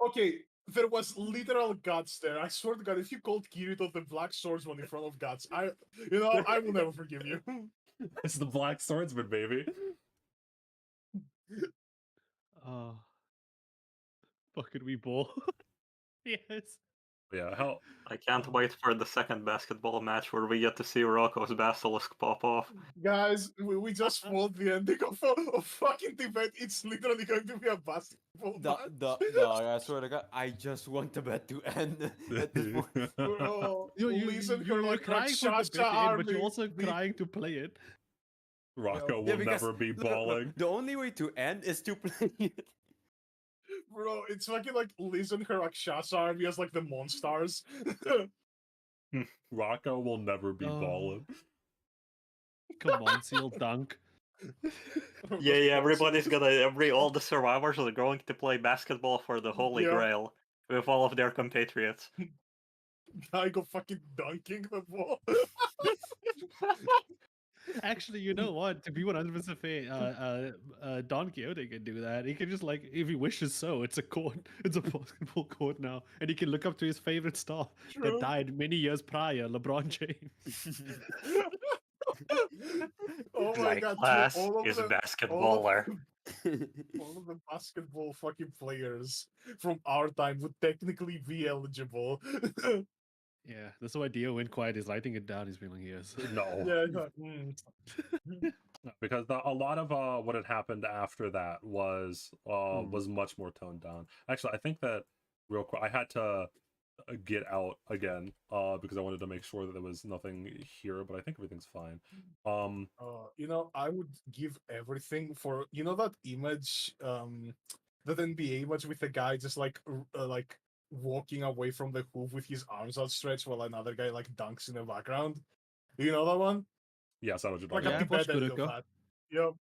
Okay, there was literal guts there. I swear to God, if you called Kirito the Black Swordsman in front of guts, I will never forgive you. It's the Black Swordsman, baby. Fucking we ball. Yes. Yeah, hell. I can't wait for the second basketball match where we get to see Rocco's basilisk pop off. Guys, we just followed the ending of a fucking debate. It's literally going to be a basketball match. I swear to God, I just want the bet to end at this point. Bro, You're crying for the bit in, but you're also crying to play it. Rocco will never be balling. The only way to end is to play it. Bro, it's fucking like Liz and her Rakshasa army as like the monsters. Rocco will never be balling. Come on, Seal Dunk. Yeah, everybody's all the survivors are going to play basketball for the Holy Grail with all of their compatriots. I go fucking dunking the ball. Actually, you know what? To be 100% fair, Don Quixote can do that. He can just like, if he wishes so, it's a court, it's a basketball court now, and he can look up to his favorite star that died many years prior, LeBron James. Oh my God! Class is basketballer. All of the basketball fucking players from our time would technically be eligible. Yeah, that's why Dio went quiet. He's lighting it down. He's being like, yes. No. Yeah, Because a lot of what had happened after that was much more toned down. Actually, I think that real quick, I had to get out again because I wanted to make sure that there was nothing here, but I think everything's fine. I would give everything for that image, that NBA image with the guy just like walking away from the hoop with his arms outstretched while another guy like dunks in the background. Do you know that one? Yes, I know what you're Like talking a about. bit of that. Yep.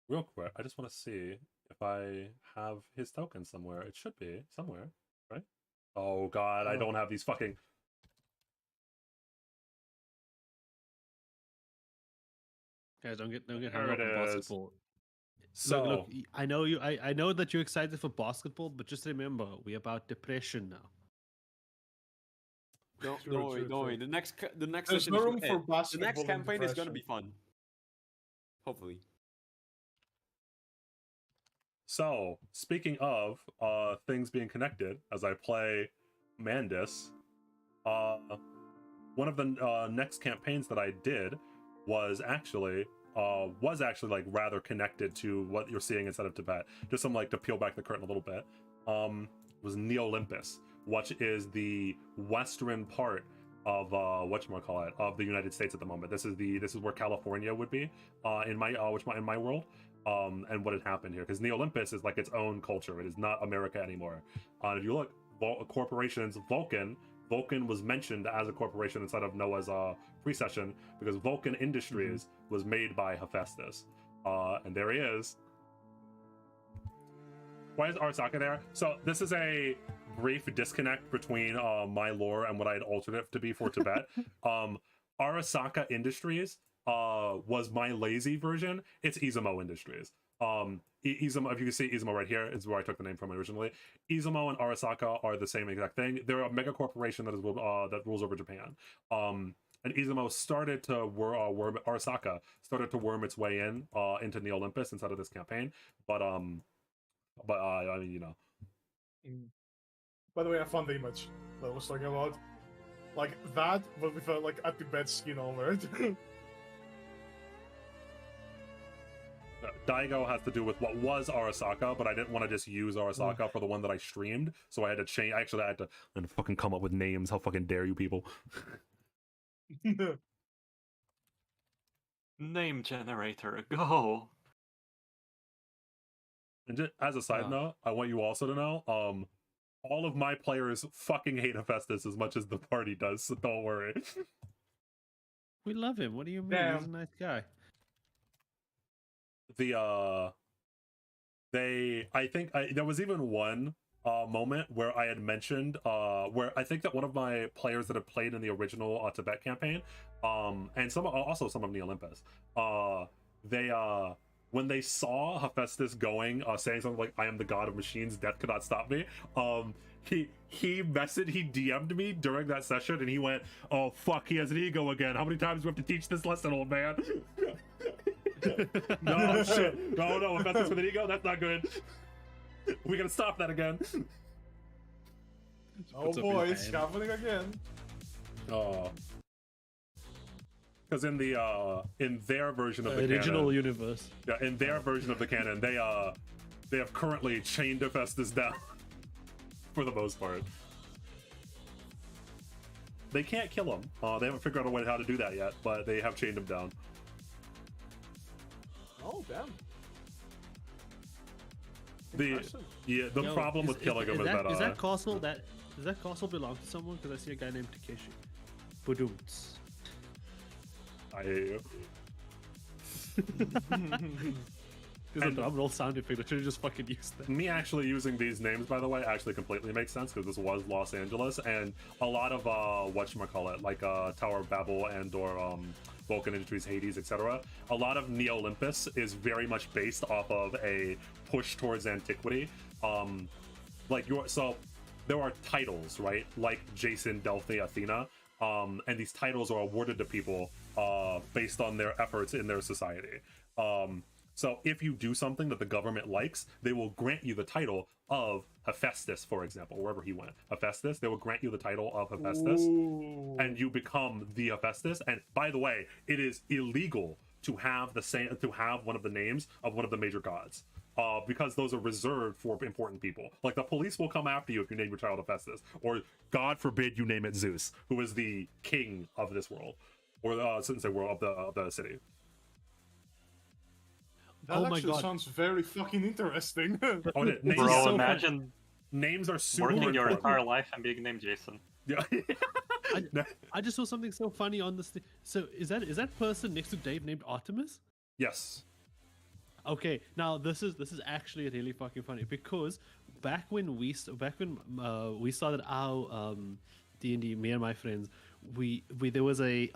Real quick, I just want to see if I have his token somewhere. It should be somewhere, right? Oh god, I don't have these fucking. Guys, don't get There hung up it on is. basketball. So Look, I know you. I know that you're excited for basketball, but just remember, we're about depression now. Don't True, don't worry, true, don't worry. true. The next There's session no is room gonna- for the basketball next and campaign is gonna depression. be fun. Hopefully. So, speaking of things being connected, as I play Mandus, one of the next campaigns that I did was actually like rather connected to what you're seeing inside of Tibet. Just some like to peel back the curtain a little bit. Was Olympus, which is the western part of whatchamacallit, of the United States at the moment. This is where California would be in my world. And what had happened here, because Olympus is like its own culture. It is not America anymore. If you look, corporations, Vulcan was mentioned as a corporation inside of Noah's pre-session, because Vulcan Industries was made by Hephaestus. And there he is. Why is Arasaka there? So this is a brief disconnect between my lore and what I had altered it to be for Tibet. Arasaka Industries was my lazy version. It's Izumo Industries. Izumo, if you can see Izumo right here, is where I took the name from originally. Izumo and Arasaka are the same exact thing. They're a mega corporation that is that rules over Japan. And Izumo started to Arasaka started to worm its way in into Olympus inside of this campaign. But I mean, you know. By the way, I found the image that I was talking about. Like that, but with like a Tibet skin over it. Daigo has to do with what was Arasaka, but I didn't want to just use Arasaka for the one that I streamed, so I had to change. Actually, I had to fucking come up with names. How fucking dare you people? Name generator, go. And just as a side note, I want you also to know, all of my players fucking hate Hephaestus as much as the party does, so don't worry. We love him. What do you mean? Damn. He's a nice guy. There was even one moment where I had mentioned where I think that one of my players that had played in the original Tibet campaign, and some of Olympus, they when they saw Hephaestus going, saying something like, "I am the god of machines, death cannot stop me," he DM'd me during that session, and he went, "Oh fuck, he has an ego again. How many times do we have to teach this lesson, old man?" No shit. No, Hephaestus with an ego? That's not good. We gotta stop that again. Oh boy, it's happening again. Oh. Because in their version of the original canon, universe. yeah, in their version of the canon, they have currently chained Hephaestus down for the most part. They can't kill him. They haven't figured out a way how to do that yet, but they have chained him down. Oh damn. The problem with killing him is that does that castle belong to someone? Because I see a guy named Takeshi. Budoots. I hate you. There's a drum roll sound effect. I should have just fucking used that. Me actually using these names, by the way, actually completely makes sense because this was Los Angeles, and a lot of whatchamacallit, like Tower of Babel and or Vulcan Industries, Hades, etc. A lot of Olympus is very much based off of a push towards antiquity. So there are titles, right? Like Jason, Delphi, Athena. And these titles are awarded to people based on their efforts in their society. So if you do something that the government likes, they will grant you the title of Hephaestus, for example, wherever he went. Hephaestus, they will grant you the title of Hephaestus, and you become the Hephaestus. And by the way, it is illegal to have one of the names of one of the major gods. Because those are reserved for important people. Like the police will come after you if you name your child Hephaestus, or God forbid you name it Zeus, who is the king of this world, or the world of the city. That actually sounds very fucking interesting. Names Bro, imagine names are super working your important. entire life and being named Jason. Yeah. I just saw something so funny on this. So is that person next to Dave named Artemis? Yes. Okay, now this is actually really fucking funny because back when we started our D&D, me and my friends, we there was a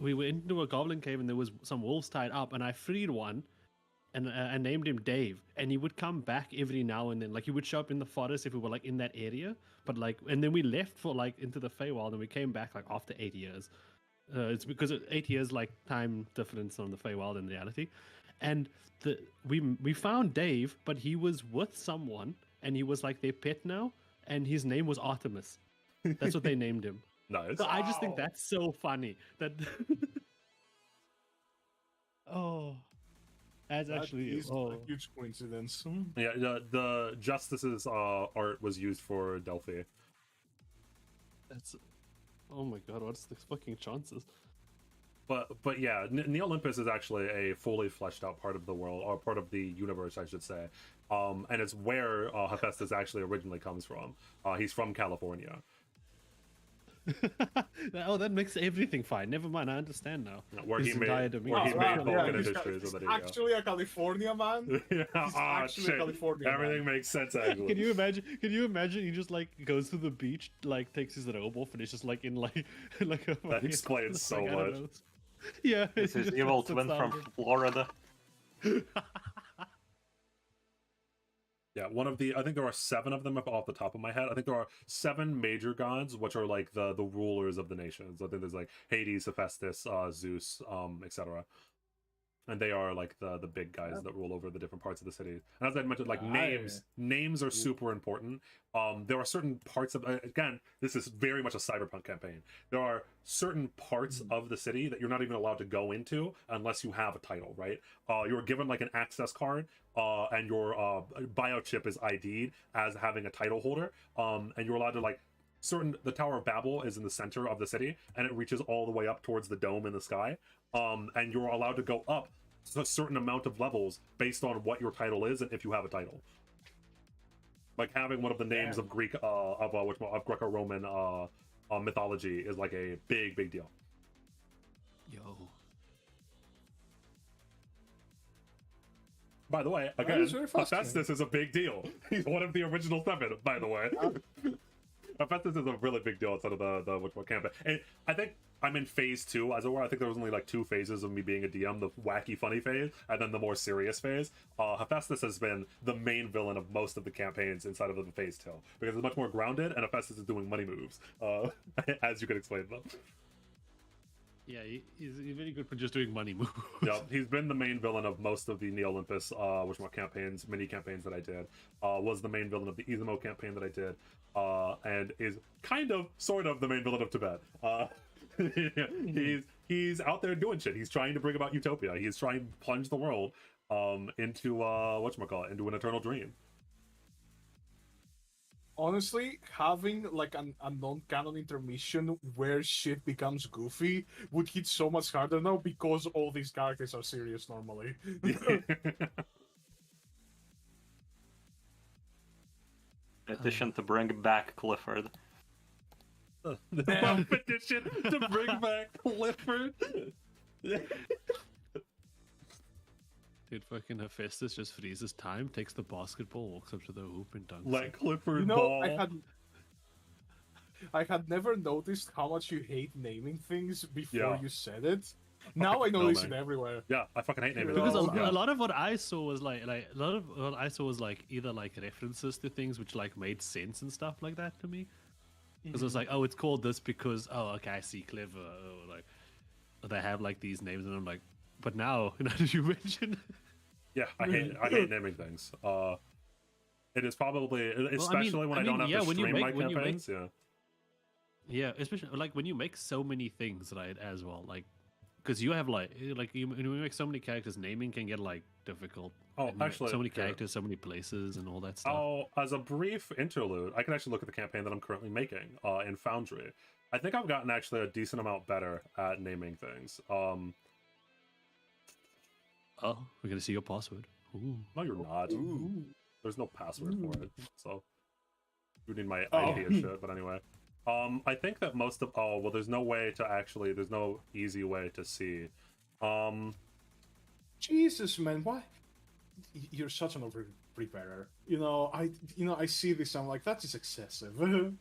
we went into a goblin cave and there was some wolves tied up, and I freed one. And I named him Dave, and he would come back every now and then. Like he would show up in the forest if we were like in that area, but like, and then we left for like into the Feywild, and we came back like after 8 years. It's because 8 years like time difference on the Feywild in reality, and we found Dave, but he was with someone, and he was like their pet now, and his name was Artemis. That's what they named him. Nice. So I just think that's so funny that. Oh. That's actually a huge coincidence. Yeah, the Justice's art was used for Delphi. That's. Oh my god, what's the fucking chances? But yeah, Olympus is actually a fully fleshed out part of the world, or part of the universe, I should say. And it's where Hephaestus actually originally comes from. He's from California. Oh, that makes everything fine. Never mind, I understand now. Where he His made entire demeanor. Vulcan he's Industries. So there you actually a California man. yeah. He's actually Shit. a California Everything man. makes sense. Actually. Can you imagine? Can you imagine? He just like goes to the beach, like takes his robe off, and it's just like in like like a. That explains so like, I don't much. know. Yeah, This he is just evil sits twin down from there. Florida. Yeah, I think there are 7 of them off the top of my head. I think there are 7 major gods, which are like the rulers of the nations. I think there's like Hades, Hephaestus, Zeus, etc. And they are like the big guys that rule over the different parts of the city. And as I mentioned, like names are super important. There are certain parts of, again, this is very much a cyberpunk campaign. There are certain parts of the city that you're not even allowed to go into unless you have a title, right? You're given like an access card, and your biochip is ID'd as having a title holder, and you're allowed to like the Tower of Babel is in the center of the city, and it reaches all the way up towards the dome in the sky, and you're allowed to go up a certain amount of levels based on what your title is and if you have a title. Like having one of the names of Greek of Greco-Roman mythology is like a big deal. Yo. By the way, again, Hephaestus is a big deal. He's one of the original 7, by the way. Hephaestus is a really big deal outside of the campaign. And I think I'm in phase 2, as it were. I think there was only like 2 phases of me being a DM, the wacky, funny phase, and then the more serious phase. Hephaestus has been the main villain of most of the campaigns inside of the phase 2, because it's much more grounded, and Hephaestus is doing money moves, as you could explain them. Yeah, he's very good for just doing money moves. Yeah, he's been the main villain of most of the Olympus mini campaigns that I did. Was the main villain of the Izumo campaign that I did, and is sort of the main villain of Tibet. He's out there doing shit. He's trying to bring about utopia. He's trying to plunge the world into into an eternal dream. Honestly, having like a non-canon intermission where shit becomes goofy would hit so much harder now because all these characters are serious normally. Petition to bring back Clifford. The petition to bring back Clifford. Dude, fucking Hephaestus just freezes time, takes the basketball, walks up to the hoop, and dunks. Like it. Clifford You know, Ball. I had never noticed how much you hate naming things before Yeah. you said it. Now I notice it man. everywhere. Yeah, I fucking hate naming Because things. a lot of what I saw was like a lot of what I saw was like either like references to things which like made sense and stuff like that to me. Because it was like, oh, it's called this because okay, I see clever, or like they have like these names, and I'm like, but now did you mention? Yeah, I hate naming things. It is probably, especially when I don't have to stream my campaigns. Yeah, especially like when you make so many things, right? As well, like because you have when you make so many characters, naming can get like difficult. Oh, And you make actually, so many here. characters, so many places, and all that stuff. Oh, as a brief interlude, I can actually look at the campaign that I'm currently making in Foundry. I think I've gotten actually a decent amount better at naming things. Oh, we're gonna see your password. Ooh. No, you're not. Ooh. There's no password for it, so you need my Oh. ID and shit. But anyway, I think that most of there's no way to actually, there's no easy way to see. Jesus, man, why? You're such an over preparer. I see this. I'm like, that is excessive. You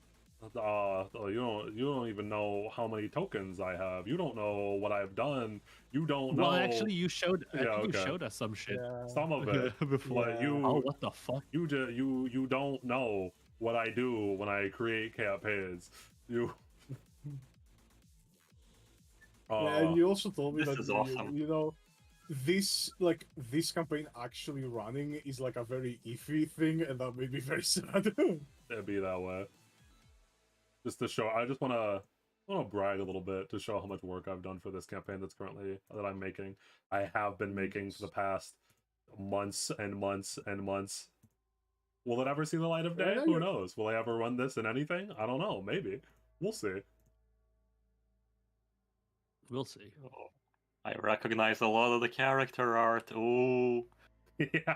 don't even know how many tokens I have. You don't know what I've done. You don't know. Well, actually, you showed. Yeah, You okay. showed us some shit. Some of it. Before. But you, Oh, what the fuck? you don't know what I do when I create campaigns. You. Yeah, and you also told me This that is awesome. this campaign actually running is like a very iffy thing, and that made me very sad. It'd be that way. Just to show, I just want to brag a little bit to show how much work I've done for this campaign that I'm making. I have been making for the past months and months and months. Will it ever see the light of day? Who knows? Will I ever run this in anything? I don't know. Maybe. We'll see. We'll see. Oh, I recognize a lot of the character art. Ooh. Yeah.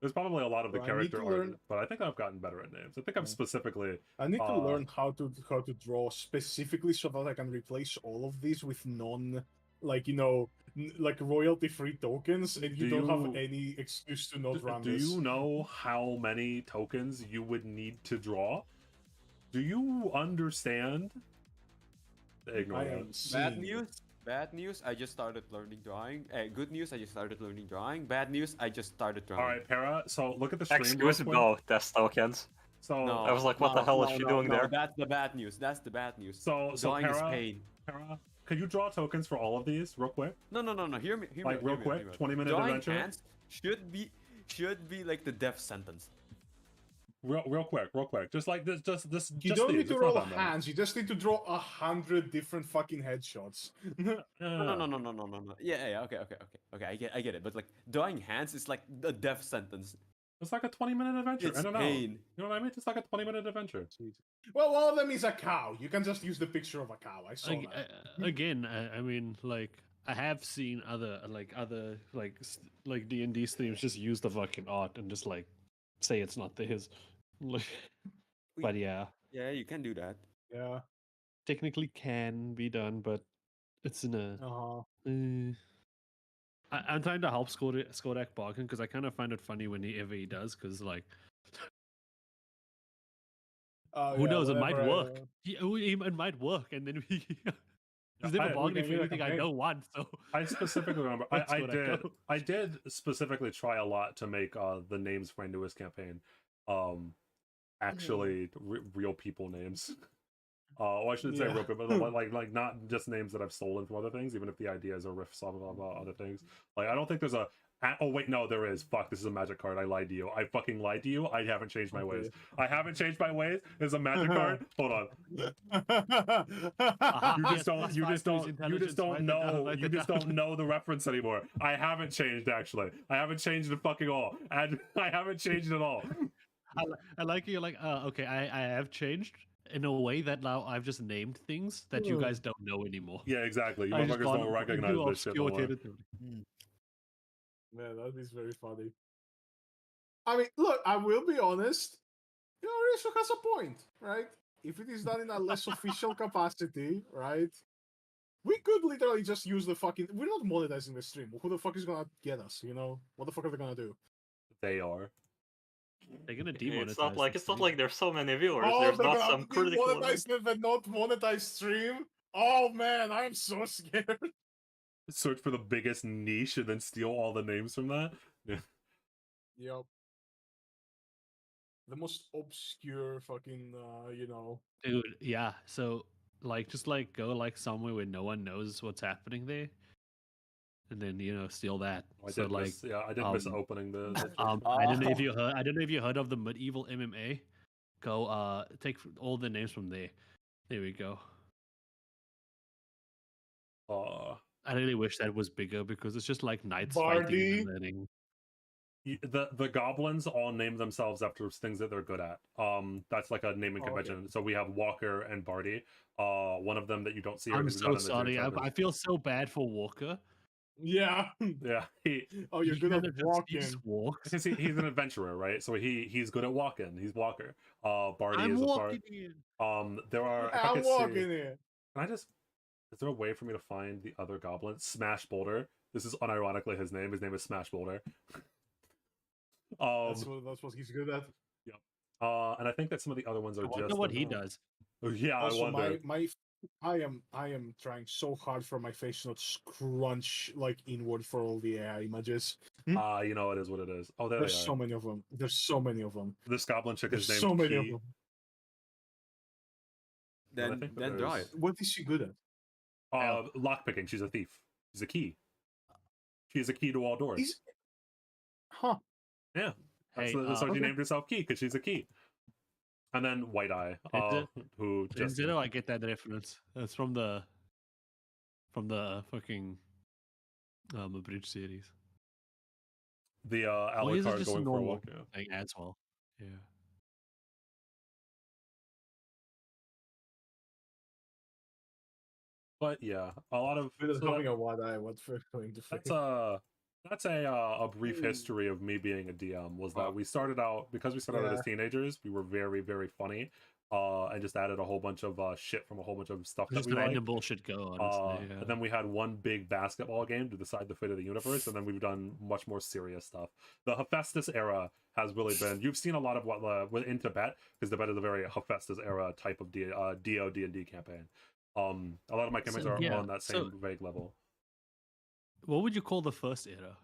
There's probably a lot of the Well, I need character to art, learn- but I think I've gotten better at names. I think I'm specifically. I need to learn how to draw specifically so that I can replace all of these with like royalty-free tokens, and you don't have any excuse to not run Do this. you know how many tokens you would need to draw? Do you understand? I Ignorant. am Bad news. I just started learning drawing. Good news. I just started learning drawing. Bad news. I just started drawing. All right, Para. So look at the stream. Excuse real quick. go, test tokens. So No, I was like, what the hell is she doing there? That's the bad news. That's the bad news. So Drawing is Para, pain. Para, could you draw tokens for all of these real quick? No. Hear me. Like, real hear quick, me. 20-minute Drawing adventure? hands should be like the death sentence. Real quick. Just like this. Just You don't need these. to It's roll not that many. hands. You just need to draw 100 different fucking headshots. No. Yeah. Okay. I get it. But like drawing hands is like the death sentence. It's like a 20-minute adventure. It's I don't know. pain. You know what I mean? It's like a 20-minute adventure. Well, one of them is a cow. You can just use the picture of a cow. I saw that. Again, I mean, like, I have seen other D&D streams just use the fucking art and just like say it's not theirs. Like, but yeah, Yeah, you can do that. Yeah. technically can be done, but it's in a. I'm trying to help Skodak bargain because I kind of find it funny whenever he does, because like, who knows, it might work. It might work, and then we. He's never bargaining for anything I know once, so. I specifically remember I did specifically try a lot to make the names for my newest campaign actually real people names. Well, I shouldn't say real people, but like not just names that I've stolen from other things, even if the ideas are riffs off of other things. Like, I don't think there's a. Oh wait, no, there is. Fuck, this is a magic card. I lied to you. I fucking lied to you. I haven't changed my ways. I haven't changed my ways. There's a magic card. Hold on. You just don't know the reference anymore. I haven't changed, actually. I haven't changed it fucking all. And I haven't changed at all. I like you're like, okay, I have changed in a way that now I've just named things that you guys don't know anymore. Yeah, exactly. You I just motherfuckers don't recognize this shit no more. Man, that is very funny. I mean, look, I will be honest. Riso has a point, right? If it is done in a less official capacity, right? We could literally just use the fucking. We're not monetizing the stream. Who the fuck is gonna get us? What the fuck are they gonna do? They are. They're gonna demonetize. It's not like there's so many viewers. Oh, There's they're not gonna some critical. monetize the not monetized stream. Oh man, I'm so scared. Search for the biggest niche and then steal all the names from that. Yeah. Yep. The most obscure fucking, Dude, yeah. So, like, just like go like somewhere where no one knows what's happening there, and then steal that. I so did like, miss, I did miss opening the I don't know if you heard. I don't know if you heard of the medieval MMA. Go, take all the names from there. There we go. I really wish that was bigger because it's just like knights fighting and learning. The goblins all name themselves after things that they're good at. That's like a naming convention. Okay. So we have Walker and Barty. One of them that you don't see. I'm so sorry. I feel so bad for Walker. Yeah. Yeah. You're good at walking. Because he's an adventurer, right? So he's good at walking. He's Walker. Barty I'm is walking a part. There are. I'm walking in. Can I just? Is there a way for me to find the other goblin? Smash Boulder. This is unironically his name. His name is Smash Boulder. That's what he's good at. And I think that some of the other ones are I just. wonder what he does. Oh, yeah, Also, I wonder. I am trying so hard for my face not scrunch like inward for all the AI images. You know, it is what it is. Oh, there There's they are. so many of them. There's so many of them. This goblin chick is There's named so many of Key. them. And I Then think that then there's- right. What is she good at? Lockpicking. She's a thief. She's a key. She is a key to all doors. Is huh? Yeah. That's Hey, so she okay. named herself Key because she's a key. And then White Eye, who In just Zero, I get that reference. It's from the fucking Abridged series. the Or is it Alucard just a going for a normal walk. Yeah. thing as well? Yeah. But yeah, a lot of We're so having a wide eye. What we're going to that's a brief history of me being a DM. Was that we started out because we started out as teenagers, we were very very funny, and just added a whole bunch of shit from a whole bunch of stuff Just that we random liked. bullshit go, honestly. Yeah. And then we had one big basketball game to decide the fate of the universe, and then we've done much more serious stuff. The Hephaestus era has really been. You've seen a lot of what in Tibet, because Tibet is a very Hephaestus era type of D&D campaign. A lot of my campaigns are on that same vague level. What would you call the first era?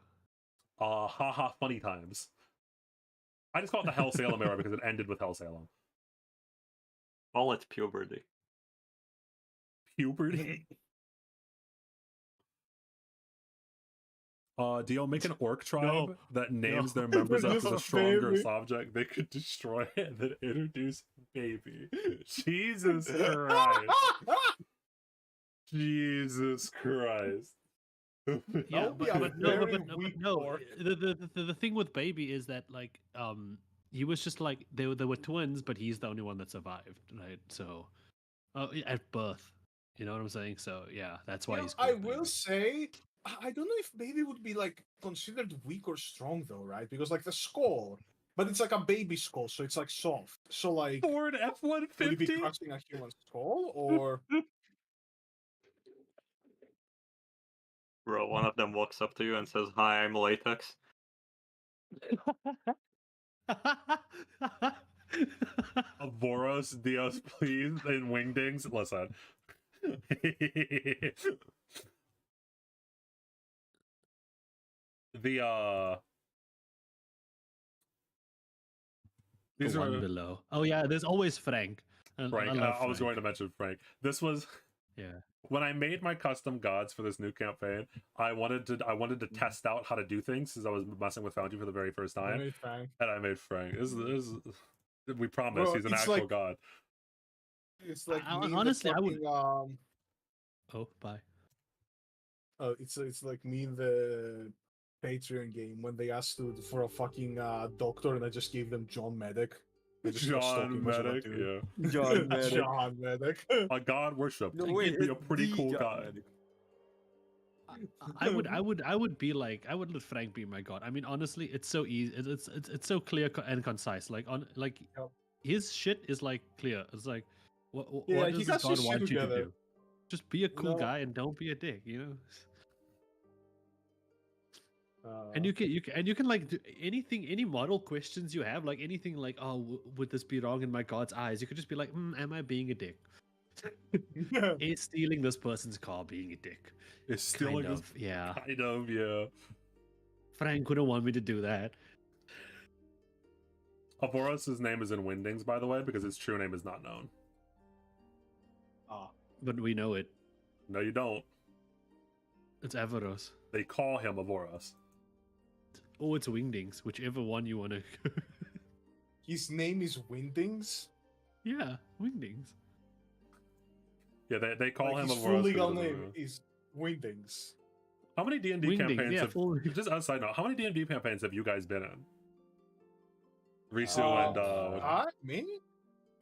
Haha, funny times. I just call it the Hell Salem era because it ended with Hell Salem. Call it puberty. Puberty. Dio, make an orc tribe that names their members after the stronger subject they could destroy and then introduce baby. Jesus Christ. Jesus Christ. Yeah, would be a very weak no. orc. The thing with baby is that like he was just like they were twins, but he's the only one that survived, right? So at birth, you know what I'm saying? So yeah, that's why he's. I called will baby. say, I don't know if baby would be like considered weak or strong though, right? Because like the skull, but it's like a baby skull, so it's like soft. So like, Ford would he be F-150? crushing a human skull or? Bro, one of them walks up to you and says, "Hi, I'm Latex." Voros, Dios, please, and Wingdings. Listen. These The are one below. Oh yeah, there's always Frank. Frank. I was going to mention Frank. This was Yeah. when I made my custom gods for this new campaign. I wanted to test out how to do things since I was messing with Foundry for the very first time, Very fine. and I made Frank. We promise Bro, he's an it's actual like- god. It's like I- me in honestly, the I would- fucking, Oh, bye. it's like me in the Patreon game when they asked for a fucking doctor and I just gave them John Medic. I just got John stalking myself, Medic, dude. yeah. John Medic. John Medic. A god worship. No, He'd wait, be a it's pretty the cool John guy. Medic. I would be like I would let Frank be my god. I mean, honestly, it's so easy. It's so clear and concise. Like Yep. his shit is like clear. It's like what Yeah, what he does has his God shit want you to together. do? Just be a cool No. guy and don't be a dick. You know. Uh, And you can like do anything, any model questions you have, like anything like, oh, would this be wrong in my God's eyes? You could just be like, am I being a dick? Is stealing this person's car being a dick? It's still Kind like of, yeah. kind of, yeah. Frank wouldn't want me to do that. Avoros' name is in Windings, by the way, because his true name is not known. But we know it. No, you don't. It's Avaros. They call him Avoros. Or it's Wingdings, whichever one you want to. his name is Windings. Yeah, Wingdings. Yeah, they call Like, him his Avoros. full legal because of name the- is Windings. How many D&D Wingdings, campaigns yeah, have... full. Just a side note, how many D&D campaigns have you guys been in? Risu and... Me?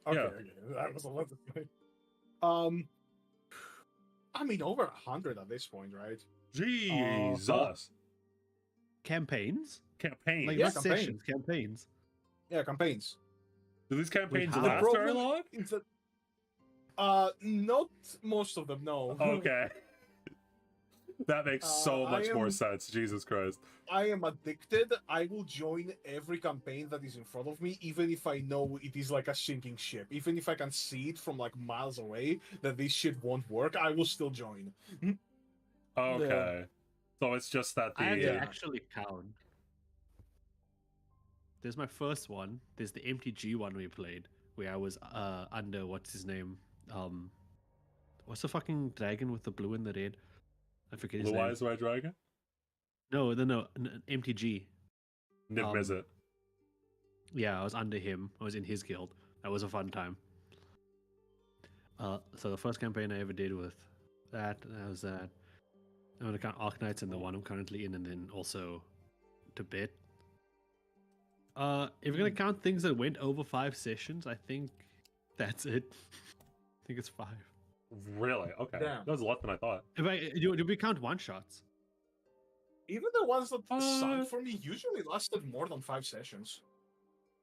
Okay, Yeah. okay. That was a lot of thing. I mean, over 100 at this point, right? Jesus! Campaigns? Campaigns. Like Yeah, not campaign. sessions, campaigns. Yeah, campaigns. Do these campaigns how? last The very problem long? is that, not most of them, no. Okay. That makes so I much more am- sense. Jesus Christ. I am addicted. I will join every campaign that is in front of me, even if I know it is like a sinking ship. Even if I can see it from like miles away that this shit won't work, I will still join. Okay. So it's just that I had to Yeah. actually count. There's my first one. There's the MTG one we played, where I was under what's his name? What's the fucking dragon with the blue and the red? I forget his Blue name. Eyes White Dragon? No, MTG. Niv Um, Mizzet. Yeah, I was under him. I was in his guild. That was a fun time. So the first campaign I ever did with that was that. I'm gonna count Arknights and the one I'm currently in, and then also Tibet. If you're gonna count things that went over 5 sessions, I think that's it. I think it's 5. Really? Okay. Damn. That was less than I thought. Did we count one shots? Even the ones that Uh, sucked for me usually lasted more than 5 sessions.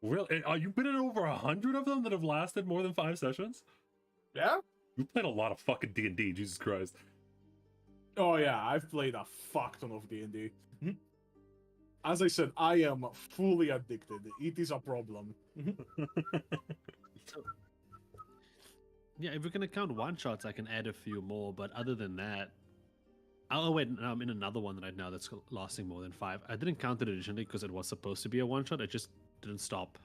Really? You've been in over 100 of them that have lasted more than 5 sessions? Yeah? You played a lot of fucking D&D, Jesus Christ. Oh yeah, I've played a fuck ton of D&D. As I said, I am fully addicted. It is a problem. Yeah, if we're gonna count one shots, I can add a few more. But other than that, oh wait, I'm in another one right now that's lasting more than 5. I didn't count it originally because it was supposed to be a one shot. It just didn't stop.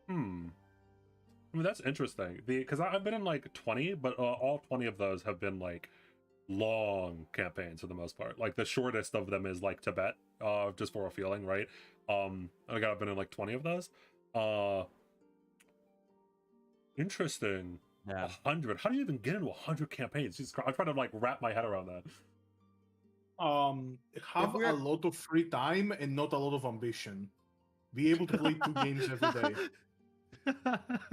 I mean, that's interesting. Because I've been in like 20, but all 20 of those have been like long campaigns for the most part. Like the shortest of them is like Tibet, just for a feeling, right? I've been in like 20 of those. Interesting. Yeah. 100. How do you even get into 100 campaigns? Jesus Christ, I'm trying to like wrap my head around that. Have a lot of free time and not a lot of ambition. Be able to play 2 games every day.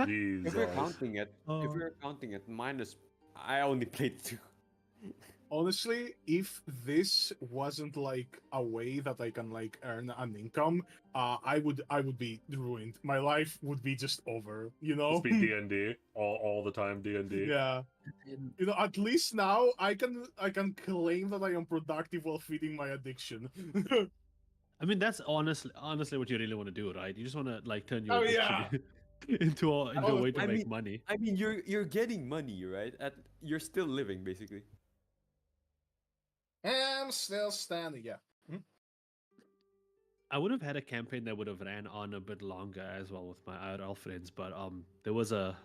Jesus. If we're counting it, Oh. if we're counting it, minus I only played 2. Honestly, if this wasn't like a way that I can like earn an income, I would be ruined. My life would be just over, you know? Just be D&D all the time, D&D. Yeah. You know, at least now I can claim that I am productive while feeding my addiction. I mean, that's honestly what you really want to do, right? You just want to like turn your Oh, addiction into a way to I make mean- money. I mean, you're getting money, right? You're still living, basically. I'm still standing, yeah. I would have had a campaign that would have ran on a bit longer as well with my IRL friends, but there was a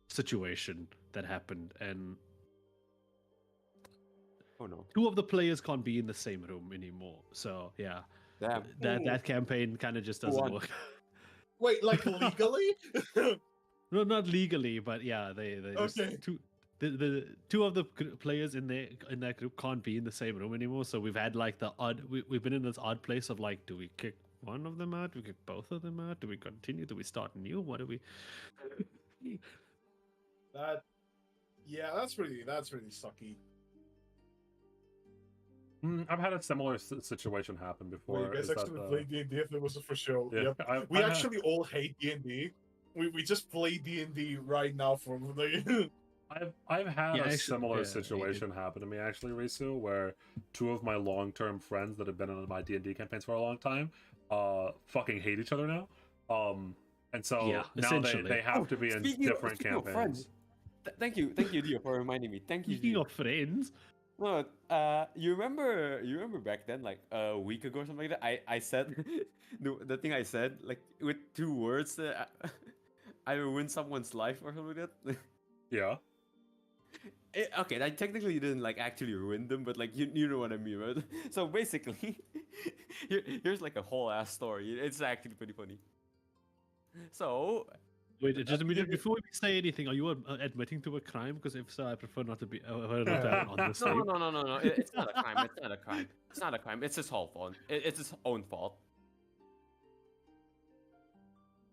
situation that happened, and Oh no. 2 of the players can't be in the same room anymore. So yeah, Damn. that campaign kind of just doesn't won? work. Wait, like legally? No, not legally, but yeah, they just Okay. the 2 of the players in that group can't be in the same room anymore. So we've had like the odd we've been in this odd place of like, do we kick one of them out? Do we kick both of them out? Do we continue? Do we start new? What do we? That's pretty sucky. I've had a similar situation happen before. Well, you guys Is that, actually play D&D if it was for show. yeah, Yep. We actually all hate D&D. We just play D&D right now for the I've had Yeah, a actually, similar yeah, situation happen to me actually, Risu, where 2 of my long-term friends that have been in my D&D campaigns for a long time, fucking hate each other now. And so Yeah, now essentially. they have to be in different speaking of campaigns. friends, thank you, Dio, for reminding me. Thank you. Speaking Dio. of friends, No, you remember back then, like a week ago or something like that. I said the thing I said like with 2 words. I ruined someone's life or something like that. Yeah. Okay, I technically didn't like actually ruin them, but like you know what I mean, right? So basically, here's like a whole ass story. It's actually pretty funny. So wait, just a minute before we say anything. Are you admitting to a crime? Because if so, I prefer not to be not to have it on the same. No. It's not a crime. It's not a crime. It's not a crime. It's his whole fault. It's his own fault.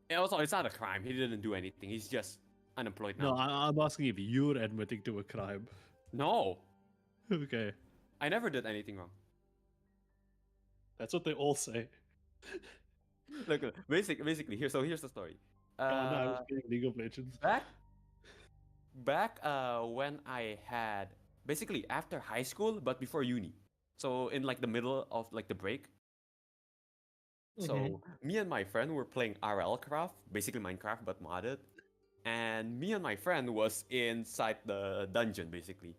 And also, it's not a crime. He didn't do anything. He's just unemployed No, now. I'm asking if you're admitting to a crime. No, Okay, I never did anything wrong. that's what they all say. Look, basically, here's the story. No, I was playing League of Legends. Back when I had basically after high school, but before uni. So in like the middle of like the break. So me and my friend were playing RL Craft, basically Minecraft but modded. And me and my friend was inside the dungeon basically.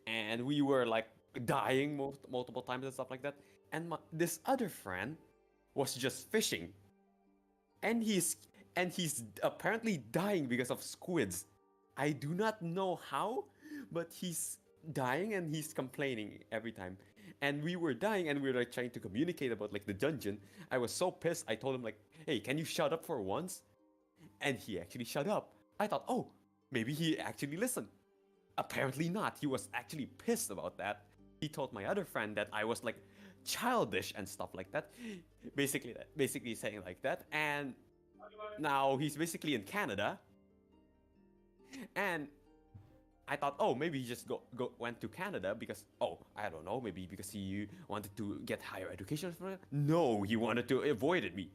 And we were like dying multiple times and stuff like that. And this other friend was just fishing. And he's apparently dying because of squids. I do not know how, but he's dying and he's complaining every time. And we were dying and we were like trying to communicate about like the dungeon. I was so pissed. I told him like, "Hey, can you shut up for once?" And he actually shut up. I thought, "Oh, maybe he actually listened." Apparently not. He was actually pissed about that. He told my other friend that I was like childish and stuff like that. Basically saying like that. And now he's basically in Canada. And I thought, oh, maybe he just went to Canada because, oh, I don't know, maybe because he wanted to get higher education. No, he wanted to avoid me.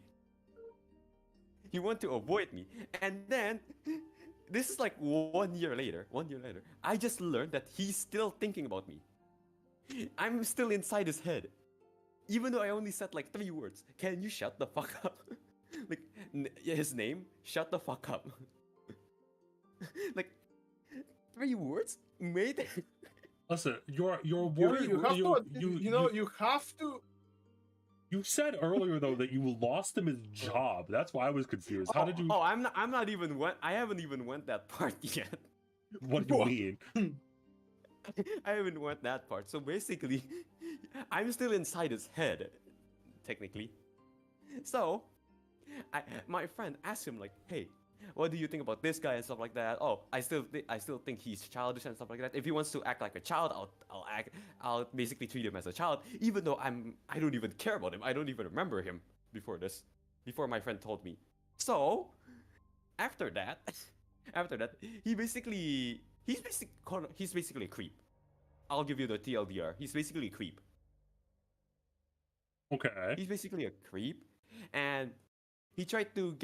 He wanted to avoid me. And then, this is like 1 year later, I just learned that he's still thinking about me. I'm still inside his head. Even though I only said like 3 words. Can you shut the fuck up? Like, his name, shut the fuck up. Like, 3 words made. Listen, your You word. you have to. You said earlier though that you lost him his job. That's why I was confused. How did you? Oh, I'm not even went. I haven't even went that part yet. What do you mean? I haven't went that part. So basically, I'm still inside his head, technically. So, my friend asked him like, "Hey, what do you think about this guy and stuff like that?" Oh, I still think he's childish and stuff like that. If he wants to act like a child, I'll basically treat him as a child, even though I don't even care about him. I don't even remember him before my friend told me. So, after that, he's basically a creep. I'll give you the TLDR. He's basically a creep. Okay. He's basically a creep, and he tried to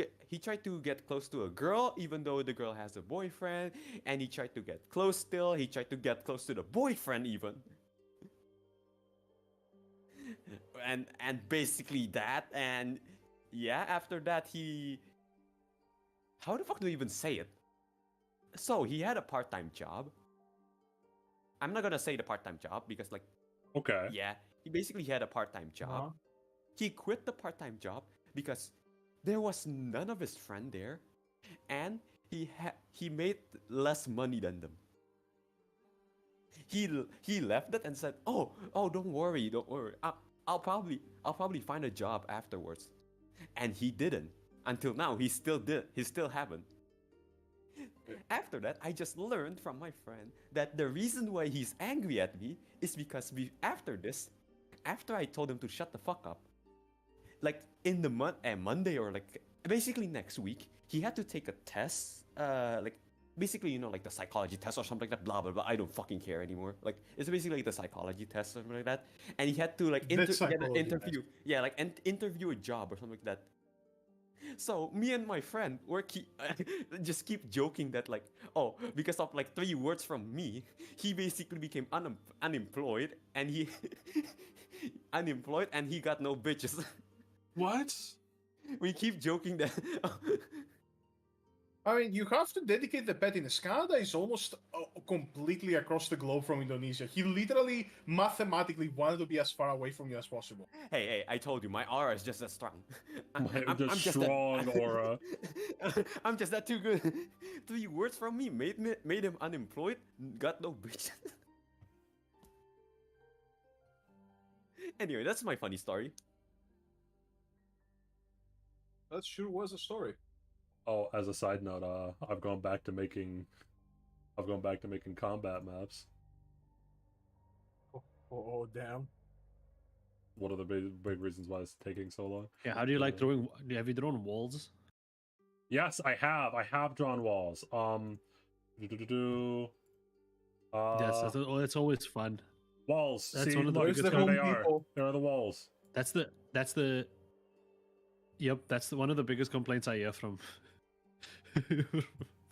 get close to a girl, even though the girl has a boyfriend, and he tried to get close still. He tried to get close to the boyfriend even. And basically that, and yeah, after that how the fuck do you even say it? So he had a part-time job. I'm not gonna say the part-time job because like, Okay. yeah, he basically had a part-time job. He quit the part-time job because there was none of his friend there, and he made less money than them. He left that and said, "Oh, don't worry. I'll probably find a job afterwards," and he didn't. Until now, he still haven't. After that, I just learned from my friend that the reason why he's angry at me is because after I told him to shut the fuck up, like in the Monday or like basically next week, he had to take a test, like basically like the psychology test or something like that. Blah blah blah. I don't fucking care anymore. Like it's basically like the psychology test or something like that. And he had to like get an interview. Yeah, like interview a job or something like that. So me and my friend were just keep joking that like, oh, because of like 3 words from me, he basically became unemployed, and he got no bitches. What? We keep joking that. I mean, you have to dedicate the pettiness. Canada is almost completely across the globe from Indonesia. He literally, mathematically wanted to be as far away from you as possible. Hey, I told you, my aura is just as strong. I'm just strong aura. I'm just that too good. 3 words from me made him unemployed, got no bitch. Anyway, that's my funny story. That sure was a story. Oh, as a side note, I've gone back to making combat maps. Oh damn. What are the big reasons why it's taking so long? Yeah, how do you like drawing? Have you drawn walls? Yes, I have. I have drawn walls. That's always fun. Walls. That's See, one of the look, biggest there they Home are. Depot. There are the walls. Yep, that's one of the biggest complaints I hear from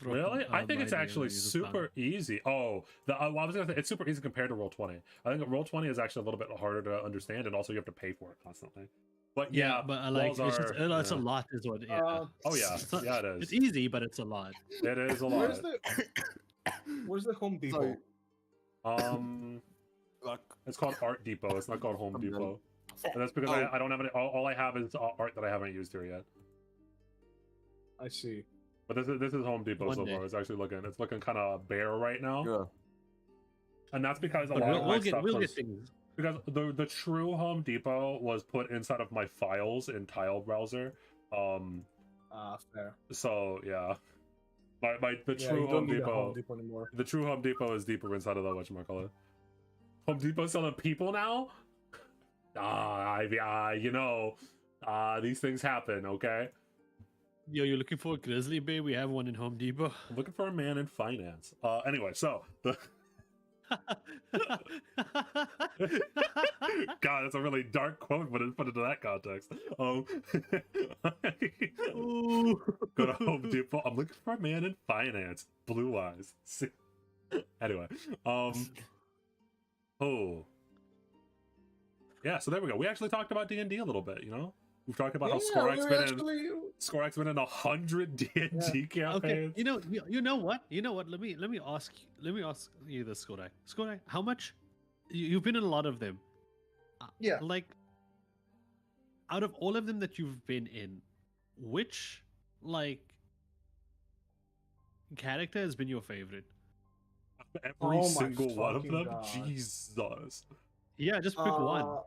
throw. Really? I think my it's name actually and use a super easy. Oh, I was gonna say it's super easy compared to Roll20. I think Roll20 is actually a little bit harder to understand, and also you have to pay for it constantly. But yeah, but like walls it's just are. it's a lot, is what. Yeah. Oh yeah, It's not- yeah, it It's is. easy, but it's a lot. It is a Where's lot. where's the Home Depot? Like, It's called Art Depot. It's not called Home I'm done. Depot. And that's because Oh. I don't have any. All I have is art that I haven't used here yet. I see. But this is Home Depot One so day. far. It's looking kind of bare right now, yeah. and that's because a But lot of my we'll stuff get was things. because the true Home Depot was put inside of my files in Tile browser. Fair. So yeah, the Yeah, true you don't Home need a Depot. Home Depot anymore. The true Home Depot is deeper inside of the whatchamacallit. Home Depot selling people now? These things happen, okay? Yo, you're looking for a grizzly bear? We have one in Home Depot. I'm looking for a man in finance. Anyway, so the God, that's a really dark quote, but put into that context. Ooh. Go to Home Depot. I'm looking for a man in finance. Blue eyes. Anyway, oh, yeah. So there we go. We actually talked about D&D a little bit. We've talked about how Skorak's been in 100 D&D Okay, campaigns. you know what? Let me ask you this, Skorak. Skorak, how much? You've been in a lot of them. Yeah. Like, out of all of them that you've been in, which character has been your favorite? Every Oh my single one of fucking them. God. Jesus. Yeah, just pick one.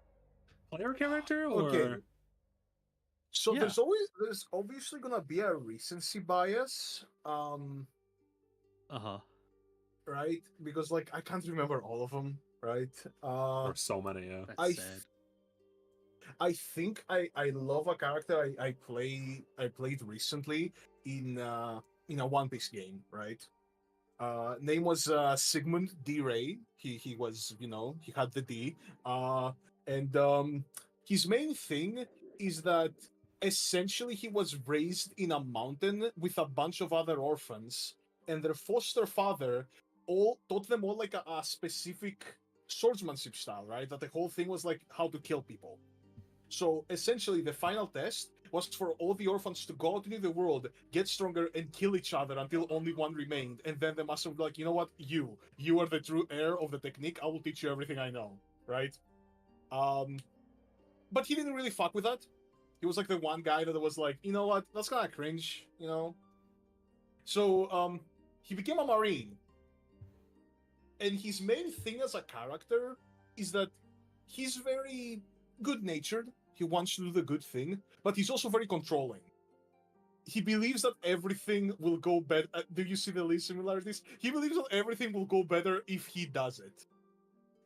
Player character or Okay. So Yeah. there's obviously gonna be a recency bias, right? Because I can't remember all of them, right? or so many? Yeah. That's I sad. I think I love a character I played recently in a One Piece game, right? Name was Sigmund D. Ray. He was he had the D. And his main thing is that essentially he was raised in a mountain with a bunch of other orphans, and their foster father all taught them all a specific swordsmanship style, right? That the whole thing was how to kill people. So essentially the final test was for all the orphans to go out into the world, get stronger, and kill each other until only one remained. And then the master would be like, you know what? You are the true heir of the technique. I will teach you everything I know, right? But he didn't really fuck with that. He was the one guy that was like, you know what? That's kind of cringe, So he became a Marine. And his main thing as a character is that he's very good-natured. He wants to do the good thing, but he's also very controlling. He believes that everything will go better. Do you see the similarities? He believes that everything will go better if he does it.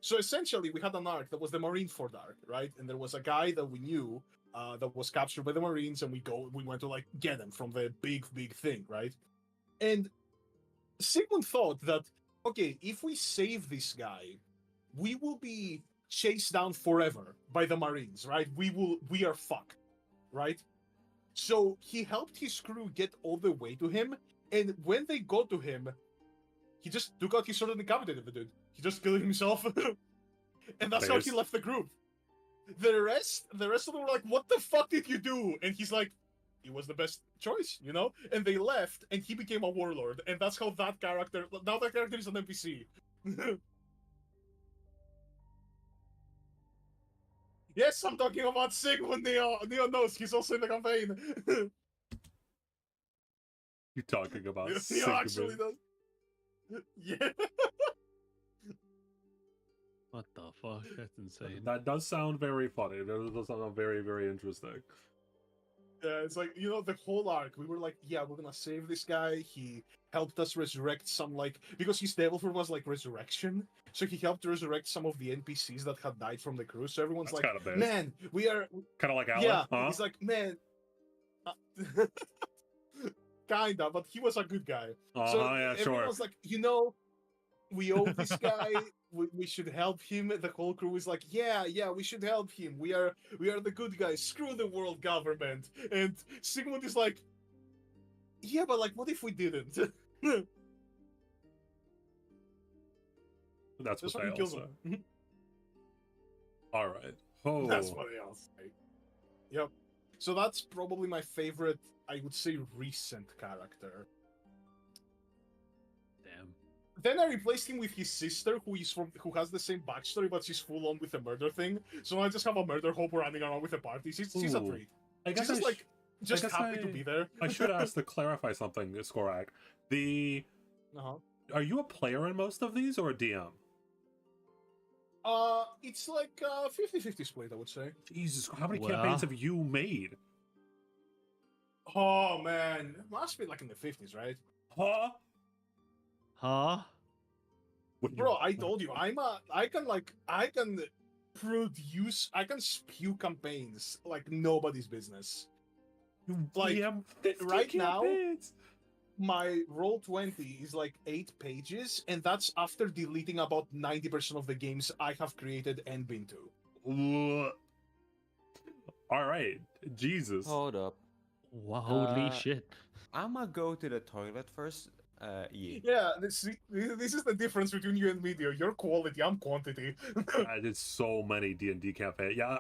So essentially, we had an arc that was the Marineford arc, right? And there was a guy that we knew that was captured by the Marines, and we went to get him from the big thing, right? And Sigmund thought that, okay, if we save this guy, we will be chased down forever by the Marines, right? We are fucked, right? So he helped his crew get all the way to him, and when they got to him, he just took out his sword and decapitated the dude. He just killed himself, and that's how he left the group. The rest of them were like, "What the fuck did you do?" And he's like, "It was the best choice, And they left, and he became a warlord, and that's how that character. Now that character is an NPC. Yes, I'm talking about Sigmund. Neo knows he's also in the campaign. You're talking about Neo Sigmund. actually does. Yeah. What the fuck? That's insane. That does sound very funny. That does sound very, very interesting. Yeah, it's the whole arc. We were like, yeah, we're gonna save this guy. He helped us resurrect some, because his devil form was resurrection. So he helped resurrect some of the NPCs that had died from the crew. So everyone's That's like, kinda base. man, we are. Kind of like Alan, Yeah, huh? he's like, man. Kinda, but he was a good guy. So Yeah, everyone sure. was like, we owe this guy. We should help him. The whole crew is like, yeah, we should help him. We are the good guys. Screw the world government. And Sigmund is like, yeah, but what if we didn't? That's Just what they fucking kills also. him. All right. Oh, That's what they all say. Yep. So that's probably my favorite, I would say, recent character. Damn. Then I replaced him with his sister, who has the same backstory, but she's full on with the murder thing. So I just have a murder hope running around with a party. She's a Ooh. treat. I guess She's just just guess happy to be there. I should ask to clarify something, Skorak. Uh-huh. Are you a player in most of these or a DM? It's like a 50-50 split, I would say. Jesus, how many Well. campaigns have you made? Oh man, it must be like in the 50s, right? Huh? Huh? What Bro, I told you, I can spew campaigns like nobody's business. You like, DM 50 right now- campaigns? My Roll20 is like 8 pages, and that's after deleting about 90% of the games I have created and been to. Ugh. All right, Jesus. Hold up. Wow, holy shit. I'ma go to the toilet first. Yeah. Yeah, this is the difference between you and me, dear. You're quality, I'm quantity. I did so many D&D campaigns. Yeah,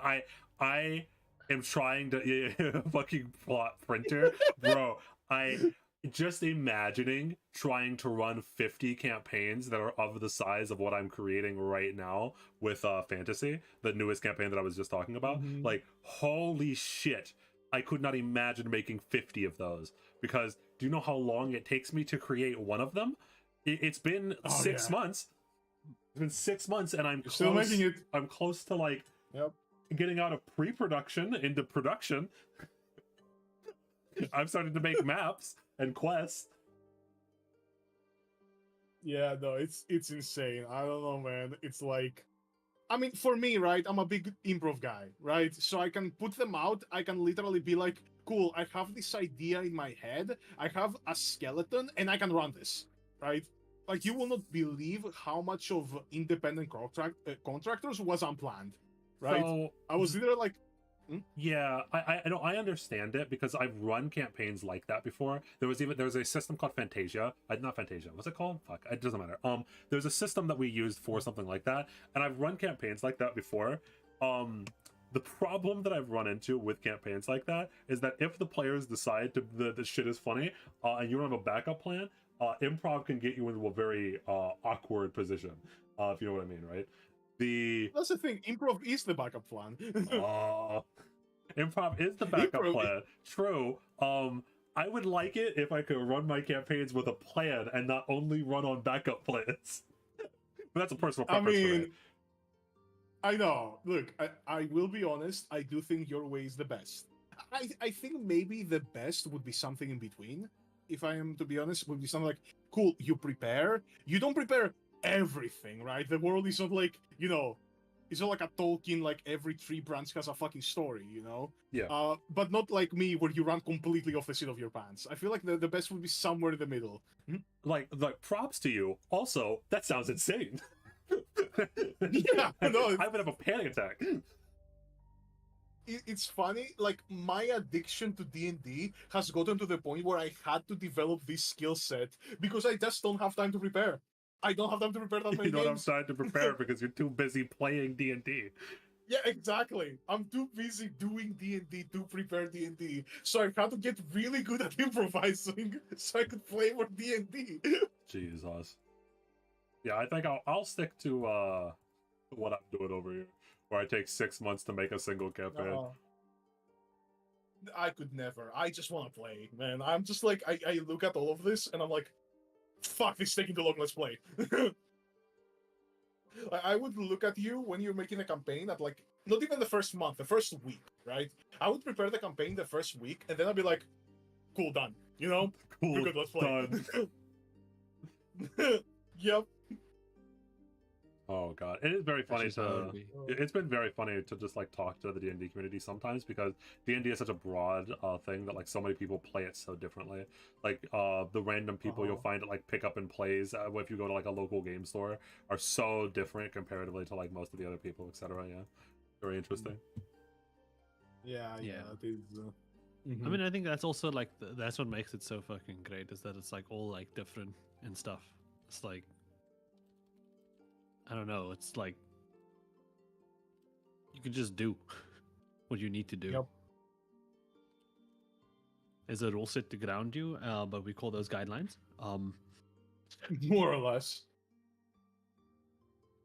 I am trying to fucking plot printer, bro. I just imagining trying to run 50 campaigns that are of the size of what I'm creating right now with fantasy, the newest campaign that I was just talking about. Mhm. Like, holy shit. I could not imagine making 50 of those, because do you know how long it takes me to create one of them? It's been 6 yeah. months. It's been 6 months, and I'm You're still close. making it. I'm close to like Yep. getting out of pre-production into production. I'm starting to make maps and quests. Yeah, no, it's insane. I don't know, man. It's like, I mean, for me, right? I'm a big improv guy, right? So I can put them out. I can literally be like, cool, I have this idea in my head. I have a skeleton, and I can run this, right? Like, you will not believe how much of independent contractors was unplanned, right? So I was literally like, yeah, I know, I understand it because I've run campaigns like that before. There was a system called Fantasia. Not Fantasia. What's it called? Fuck, it doesn't matter. There's a system that we used for something like that, and I've run campaigns like that before. The problem that I've run into with campaigns like that is that if the players decide the shit is funny, and you don't have a backup plan, improv can get you into a very awkward position. If you know what I mean, right? that's the thing. Improv is the backup plan. Improv is the backup Improv- plan. True. I would like it if I could run my campaigns with a plan and not only run on backup plans. But that's a personal I preference for me. mean, I know. Look, I will be honest. I do think your way is the best. I think maybe the best would be something in between. If I am to be honest, would be something like, cool, you prepare. You don't prepare everything, right? The world is not like, it's not like a Tolkien, like every tree branch has a fucking story, Yeah. But not like me, where you run completely off the seat of your pants. I feel like the best would be somewhere in the middle. Like props to you. Also, that sounds insane. Yeah, no, I would have a panic attack. It's funny, like my addiction to D&D has gotten to the point where I had to develop this skill set because I just don't have time to prepare. I don't have time to prepare that many You don't have games. time to prepare because you're too busy playing D&D. Yeah, exactly. I'm too busy doing D&D to prepare D&D. So I had to get really good at improvising so I could play more D&D. Jesus. Yeah, I think I'll stick to what I'm doing over here, where I take 6 months to make a single campaign. No. I could never. I just want to play, man. I'm just like, I look at all of this and I'm like, fuck, this is taking too long, let's play. I would look at you when you're making a campaign at like, not even the first month, the first week, right? I would prepare the campaign the first week and then I'd be like, cool, done. Cool. We're good, let's play. Done. Yep. Oh god, it is very funny That's just how to. it'd be. It's been very funny to just like talk to the D&D community sometimes, because D&D is such a broad thing that like so many people play it so differently. Like the random people you'll find at like pick up and plays if you go to like a local game store are so different comparatively to like most of the other people, etc. Yeah, very interesting. Yeah, Yeah. it is. I mean, I think that's also like that's what makes it so fucking great, is that it's like all like different and stuff. It's like, I don't know. It's like you can just do what you need to do. Yep. There's a rule set to ground you, but we call those guidelines. More or less.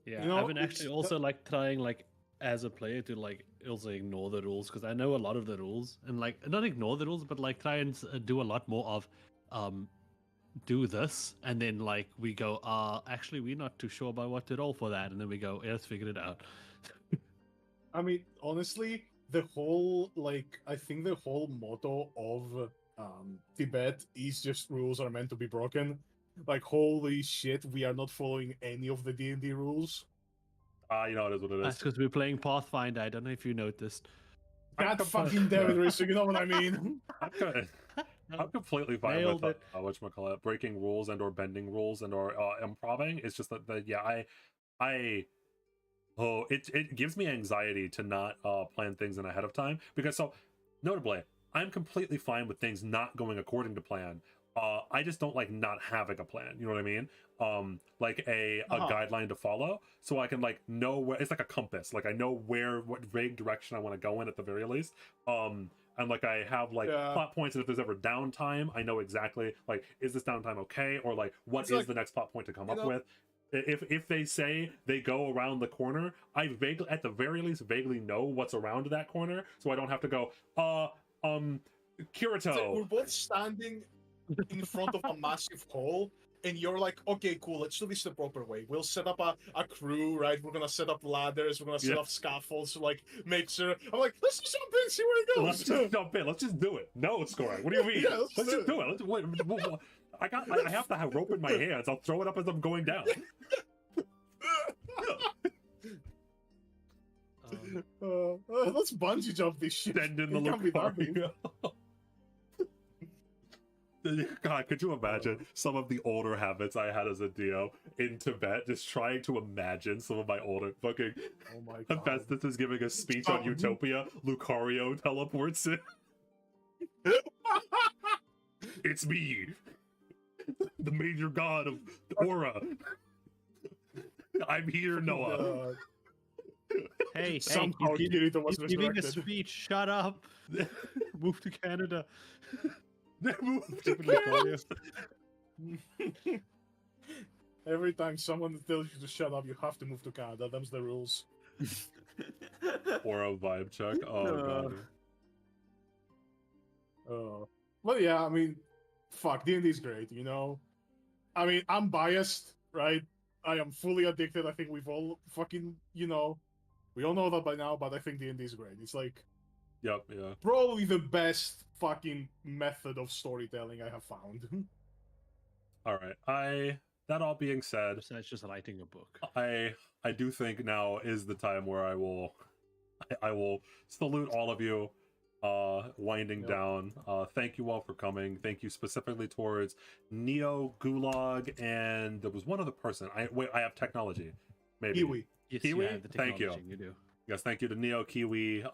Yeah, You know, I've been it's- actually also like trying like as a player to like also ignore the rules, because I know a lot of the rules, and like not ignore the rules, but like try and do a lot more of do this, and then like we go actually we're not too sure about what to roll for that, and then we go, yeah, let's figure it out. I mean, honestly, the whole I think the whole motto of Tibet is just rules are meant to be broken. Like, holy shit, we are not following any of the D&D rules. You know, it is what it That's is. because we're playing Pathfinder. I don't know if you noticed. God I'm fucking damn it, Risu, you know what I mean? I'm completely fine Nailed with it. whatchamacallit, breaking rules and or bending rules and or improving. It's just that yeah, it gives me anxiety to not plan things in ahead of time, because so notably I'm completely fine with things not going according to plan. I just don't like not having a plan, you know what I mean? Like a guideline to follow, so I can like know where, it's like a compass, like I know what vague direction I want to go in at the very least. And like I have like plot points, and if there's ever downtime, I know exactly like, is this downtime okay, or like what It's is like, the next plot point to come up know, with. If they say they go around the corner, I vaguely, at the very least, vaguely know what's around that corner, so I don't have to go Kirito. So we're both standing in front of a massive hole, and you're like, okay, cool, let's do this the proper way. We'll set up a crew, right? We're gonna set up ladders, we're gonna set up scaffolds to like make sure. I'm like, let's just jump in, see where it goes. Let's just jump in. Let's just do it. No scoring. What do you mean? Yeah, let's just do it. Let's wait. I have to have rope in my hands. I'll throw it up as I'm going down. Let's bungee jump this shit. Send in the It can't be that big. Lucario. God, could you imagine some of the older habits I had as a DM in Tibet? Just trying to imagine some of my older fucking. Oh my god. Hephaestus is giving a speech on Utopia. Lucario teleports in. It's me, the major god of Aura. I'm here, Noah. Hey, Somehow he's Kirito was giving a resurrected. speech. Shut up. Move to Canada. Every time someone tells you to shut up, you have to move to Canada. Them's the rules. Or a vibe check. Oh god. But yeah, I mean, fuck, D&D's great, you know? I mean, I'm biased, right? I am fully addicted. I think we've all fucking, you know, we all know that by now, but I think D&D's great. It's like, Yep, yeah. probably the best fucking method of storytelling I have found. All right. That all being said, Besides just writing a book. I do think now is the time where I will salute all of you, winding down. Thank you all for coming. Thank you specifically towards Neo, Gulag, and there was one other person. I have technology. Maybe. Kiwi. Yes, Kiwi? you have the Thank you. technology, you do. Yes, thank you to Neo, Kiwi,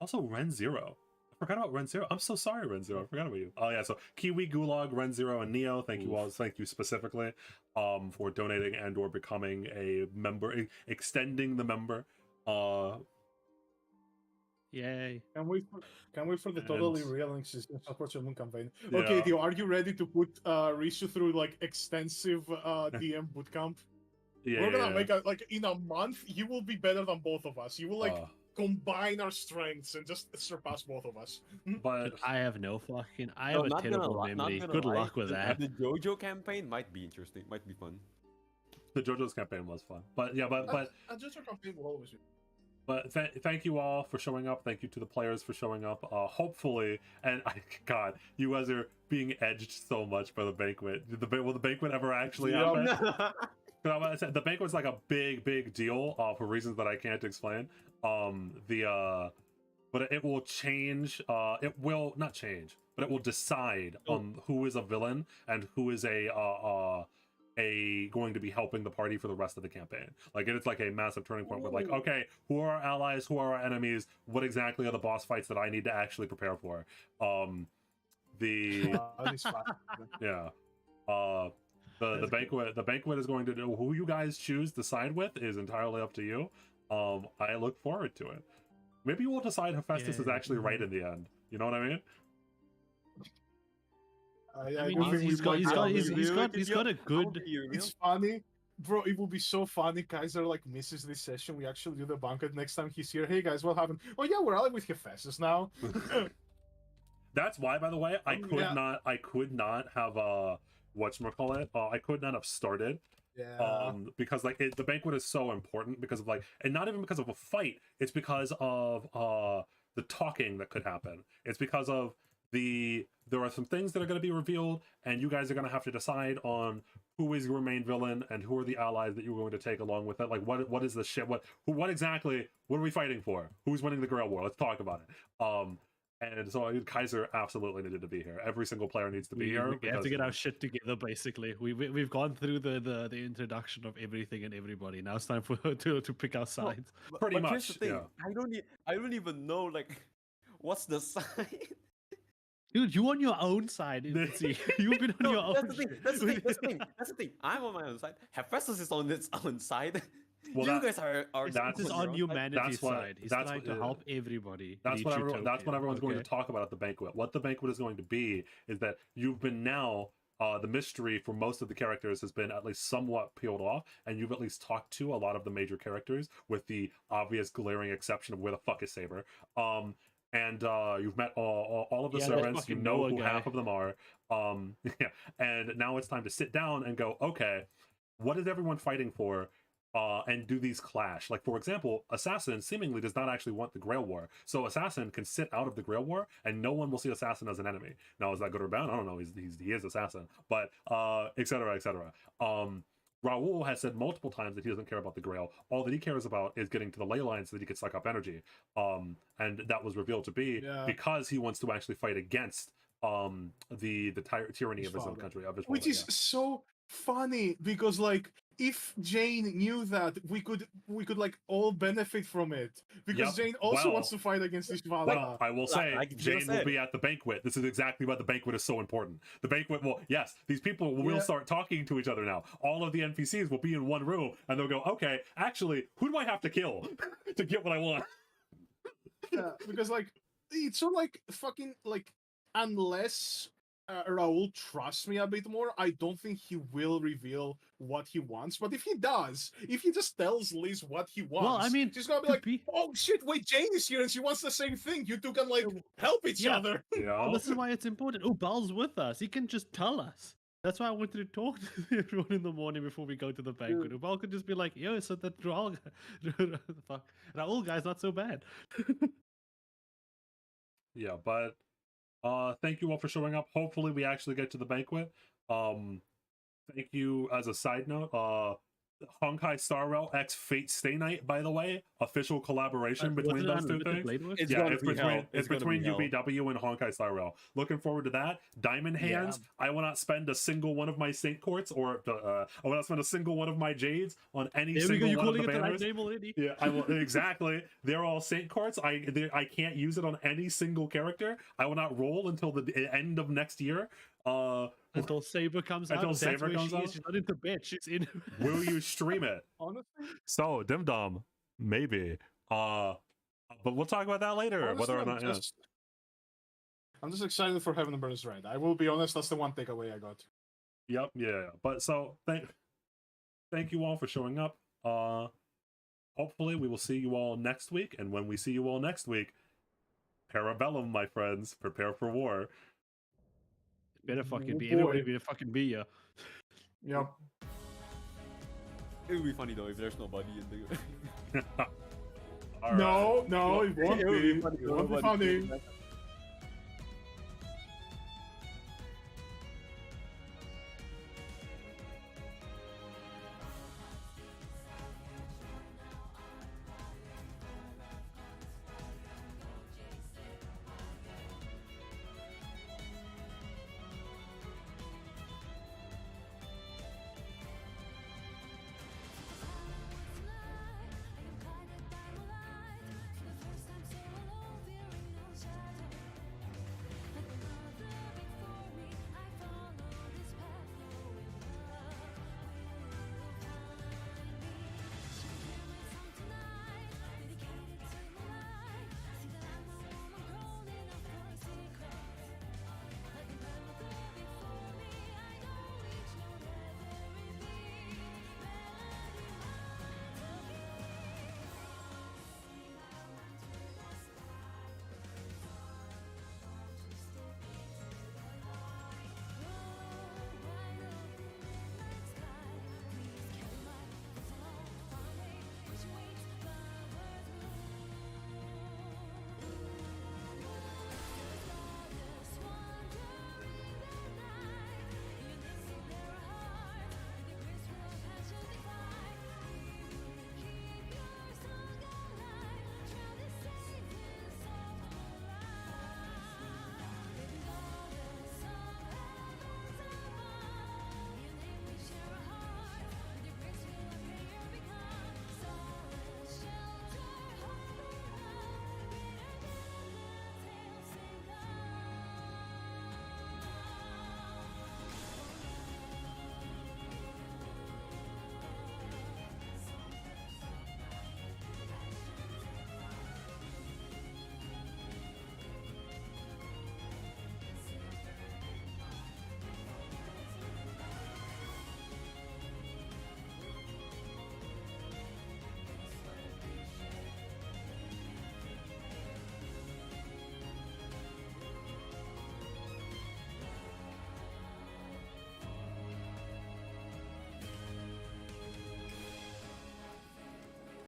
also Ren Zero. I forgot about Ren Zero. I'm so sorry, Ren Zero. I forgot about you. Oh yeah, so Kiwi, Gulag, Ren Zero, and Neo. Thank you all. Thank you specifically for donating and or becoming a member, extending the member. Yay. Can't wait for the totally real system support your moon campaign. Yeah. Okay, Dio, are you ready to put Rishu through like extensive DM bootcamp? Yeah, We're gonna make in a month, you will be better than both of us. You will combine our strengths and just surpass both of us. But I have no fucking. I have a terrible memory. Good luck with that. The JoJo campaign might be interesting. Might be fun. the JoJo's campaign was fun. But yeah, but A JoJo campaign will always be. But thank you all for showing up. Thank you to the players for showing up. Hopefully, and God, you guys are being edged so much by the banquet. Will the banquet ever actually happen? The banquet's like a big deal for reasons that I can't explain. But it will change. It will not change, but it will decide on who is a villain and who is a going to be helping the party for the rest of the campaign. Like it's like a massive turning point where like, okay, who are our allies, who are our enemies, what exactly are the boss fights that I need to actually prepare for? It's fine. Yeah. The banquet is going to do who you guys choose to side with is entirely up to you. I look forward to it. Maybe we'll decide Hephaestus is actually right in the end. You know what I mean? I mean, he's got a good. It's funny, bro. It will be so funny. Kaiser like misses this session. We actually do the banquet next time he's here. Hey guys, what happened? Oh yeah, we're allied with Hephaestus now. That's why, by the way, I could not have whatchamacallit, I could not have started. Yeah. Because like the banquet is so important because of like, and not even because of a fight, it's because of the talking that could happen. It's because of there are some things that are going to be revealed, and you guys are going to have to decide on who is your main villain and who are the allies that you're going to take along with it. Like what is the shit? What exactly? What are we fighting for? Who's winning the Grail War? Let's talk about it. And so Kaiser absolutely needed to be here. Every single player needs to be here. We have to get our shit together. Basically, we've gone through the introduction of everything and everybody. Now it's time for to pick our sides. Pretty much. Here's the thing. Yeah. I don't even know like what's the side. Dude, you on your own side. See, you've been on your own. That's the thing. I'm on my own side. Hephaestus is on its own side. Well, you guys are that's on humanity's what, side. He's trying to help everybody. That's what everyone's going to talk about at the banquet. What the banquet is going to be is that you've been now the mystery for most of the characters has been at least somewhat peeled off, and you've at least talked to a lot of the major characters, with the obvious glaring exception of where the fuck is Saber. And you've met all of the servants. You know who half of them are. Yeah. And now it's time to sit down and go, okay, what is everyone fighting for? And do these clash? Like, for example, Assassin seemingly does not actually want the Grail War. So Assassin can sit out of the Grail War and no one will see Assassin as an enemy. Now, is that good or bad? I don't know. He is Assassin. But, et cetera, et cetera. Raul has said multiple times that he doesn't care about the Grail. All that he cares about is getting to the ley line so that he can suck up energy. And that was revealed to be because he wants to actually fight against the tyranny of his own country. Which is so funny because like if Jane knew that, we could like all benefit from it because Jane also wants to fight against Ishvala. Well, I will say Jane will be at the banquet. This is exactly why the banquet is so important. The banquet will, yes, these people will start talking to each other now. All of the NPCs will be in one room and they'll go, okay, actually, who do I have to kill to get what I want? Yeah, because like it's so like fucking like unless Raul trusts me a bit more, I don't think he will reveal what he wants. But if he does, if he just tells Liz what he wants, well, I mean, she's gonna be like, oh shit, wait, Jane is here and she wants the same thing. You two can like help each other. Yeah. Well, this is why it's important. Oh, Bal's with us. He can just tell us. That's why I wanted to talk to everyone in the morning before we go to the banquet. Ubal could just be like, yo, so that Raul, fuck, Raul guy's not so bad. Yeah, but thank you all for showing up. Hopefully we actually get to the banquet. Thank you as a side note. Honkai Star Rail X Fate Stay Night, by the way, official collaboration between those two things. It's between UBW and Honkai Star Rail. Looking forward to that. Diamond Hands. I will not spend a single one of my Saint Courts or I will not spend a single one of my Jades on any single one of the banners. Yeah, I will exactly. They're all Saint Courts. I can't use it on any single character. I will not roll until the end of next year. Until Saber comes out. Until Saber comes out. She's not into bed. She's in. Will you stream it? Honestly. So Dim Dum, maybe. But we'll talk about that later. Honestly, whether or not. I'm just excited for Heaven and Burns Red. I will be honest. That's the one takeaway I got. Yep. Yeah. But so thank you all for showing up. Hopefully we will see you all next week. And when we see you all next week, Parabellum, my friends, prepare for war. Better fucking be. Everybody better fucking be ya. Yep. It would be funny though if there's nobody in the. No, it won't be. It won't be funny.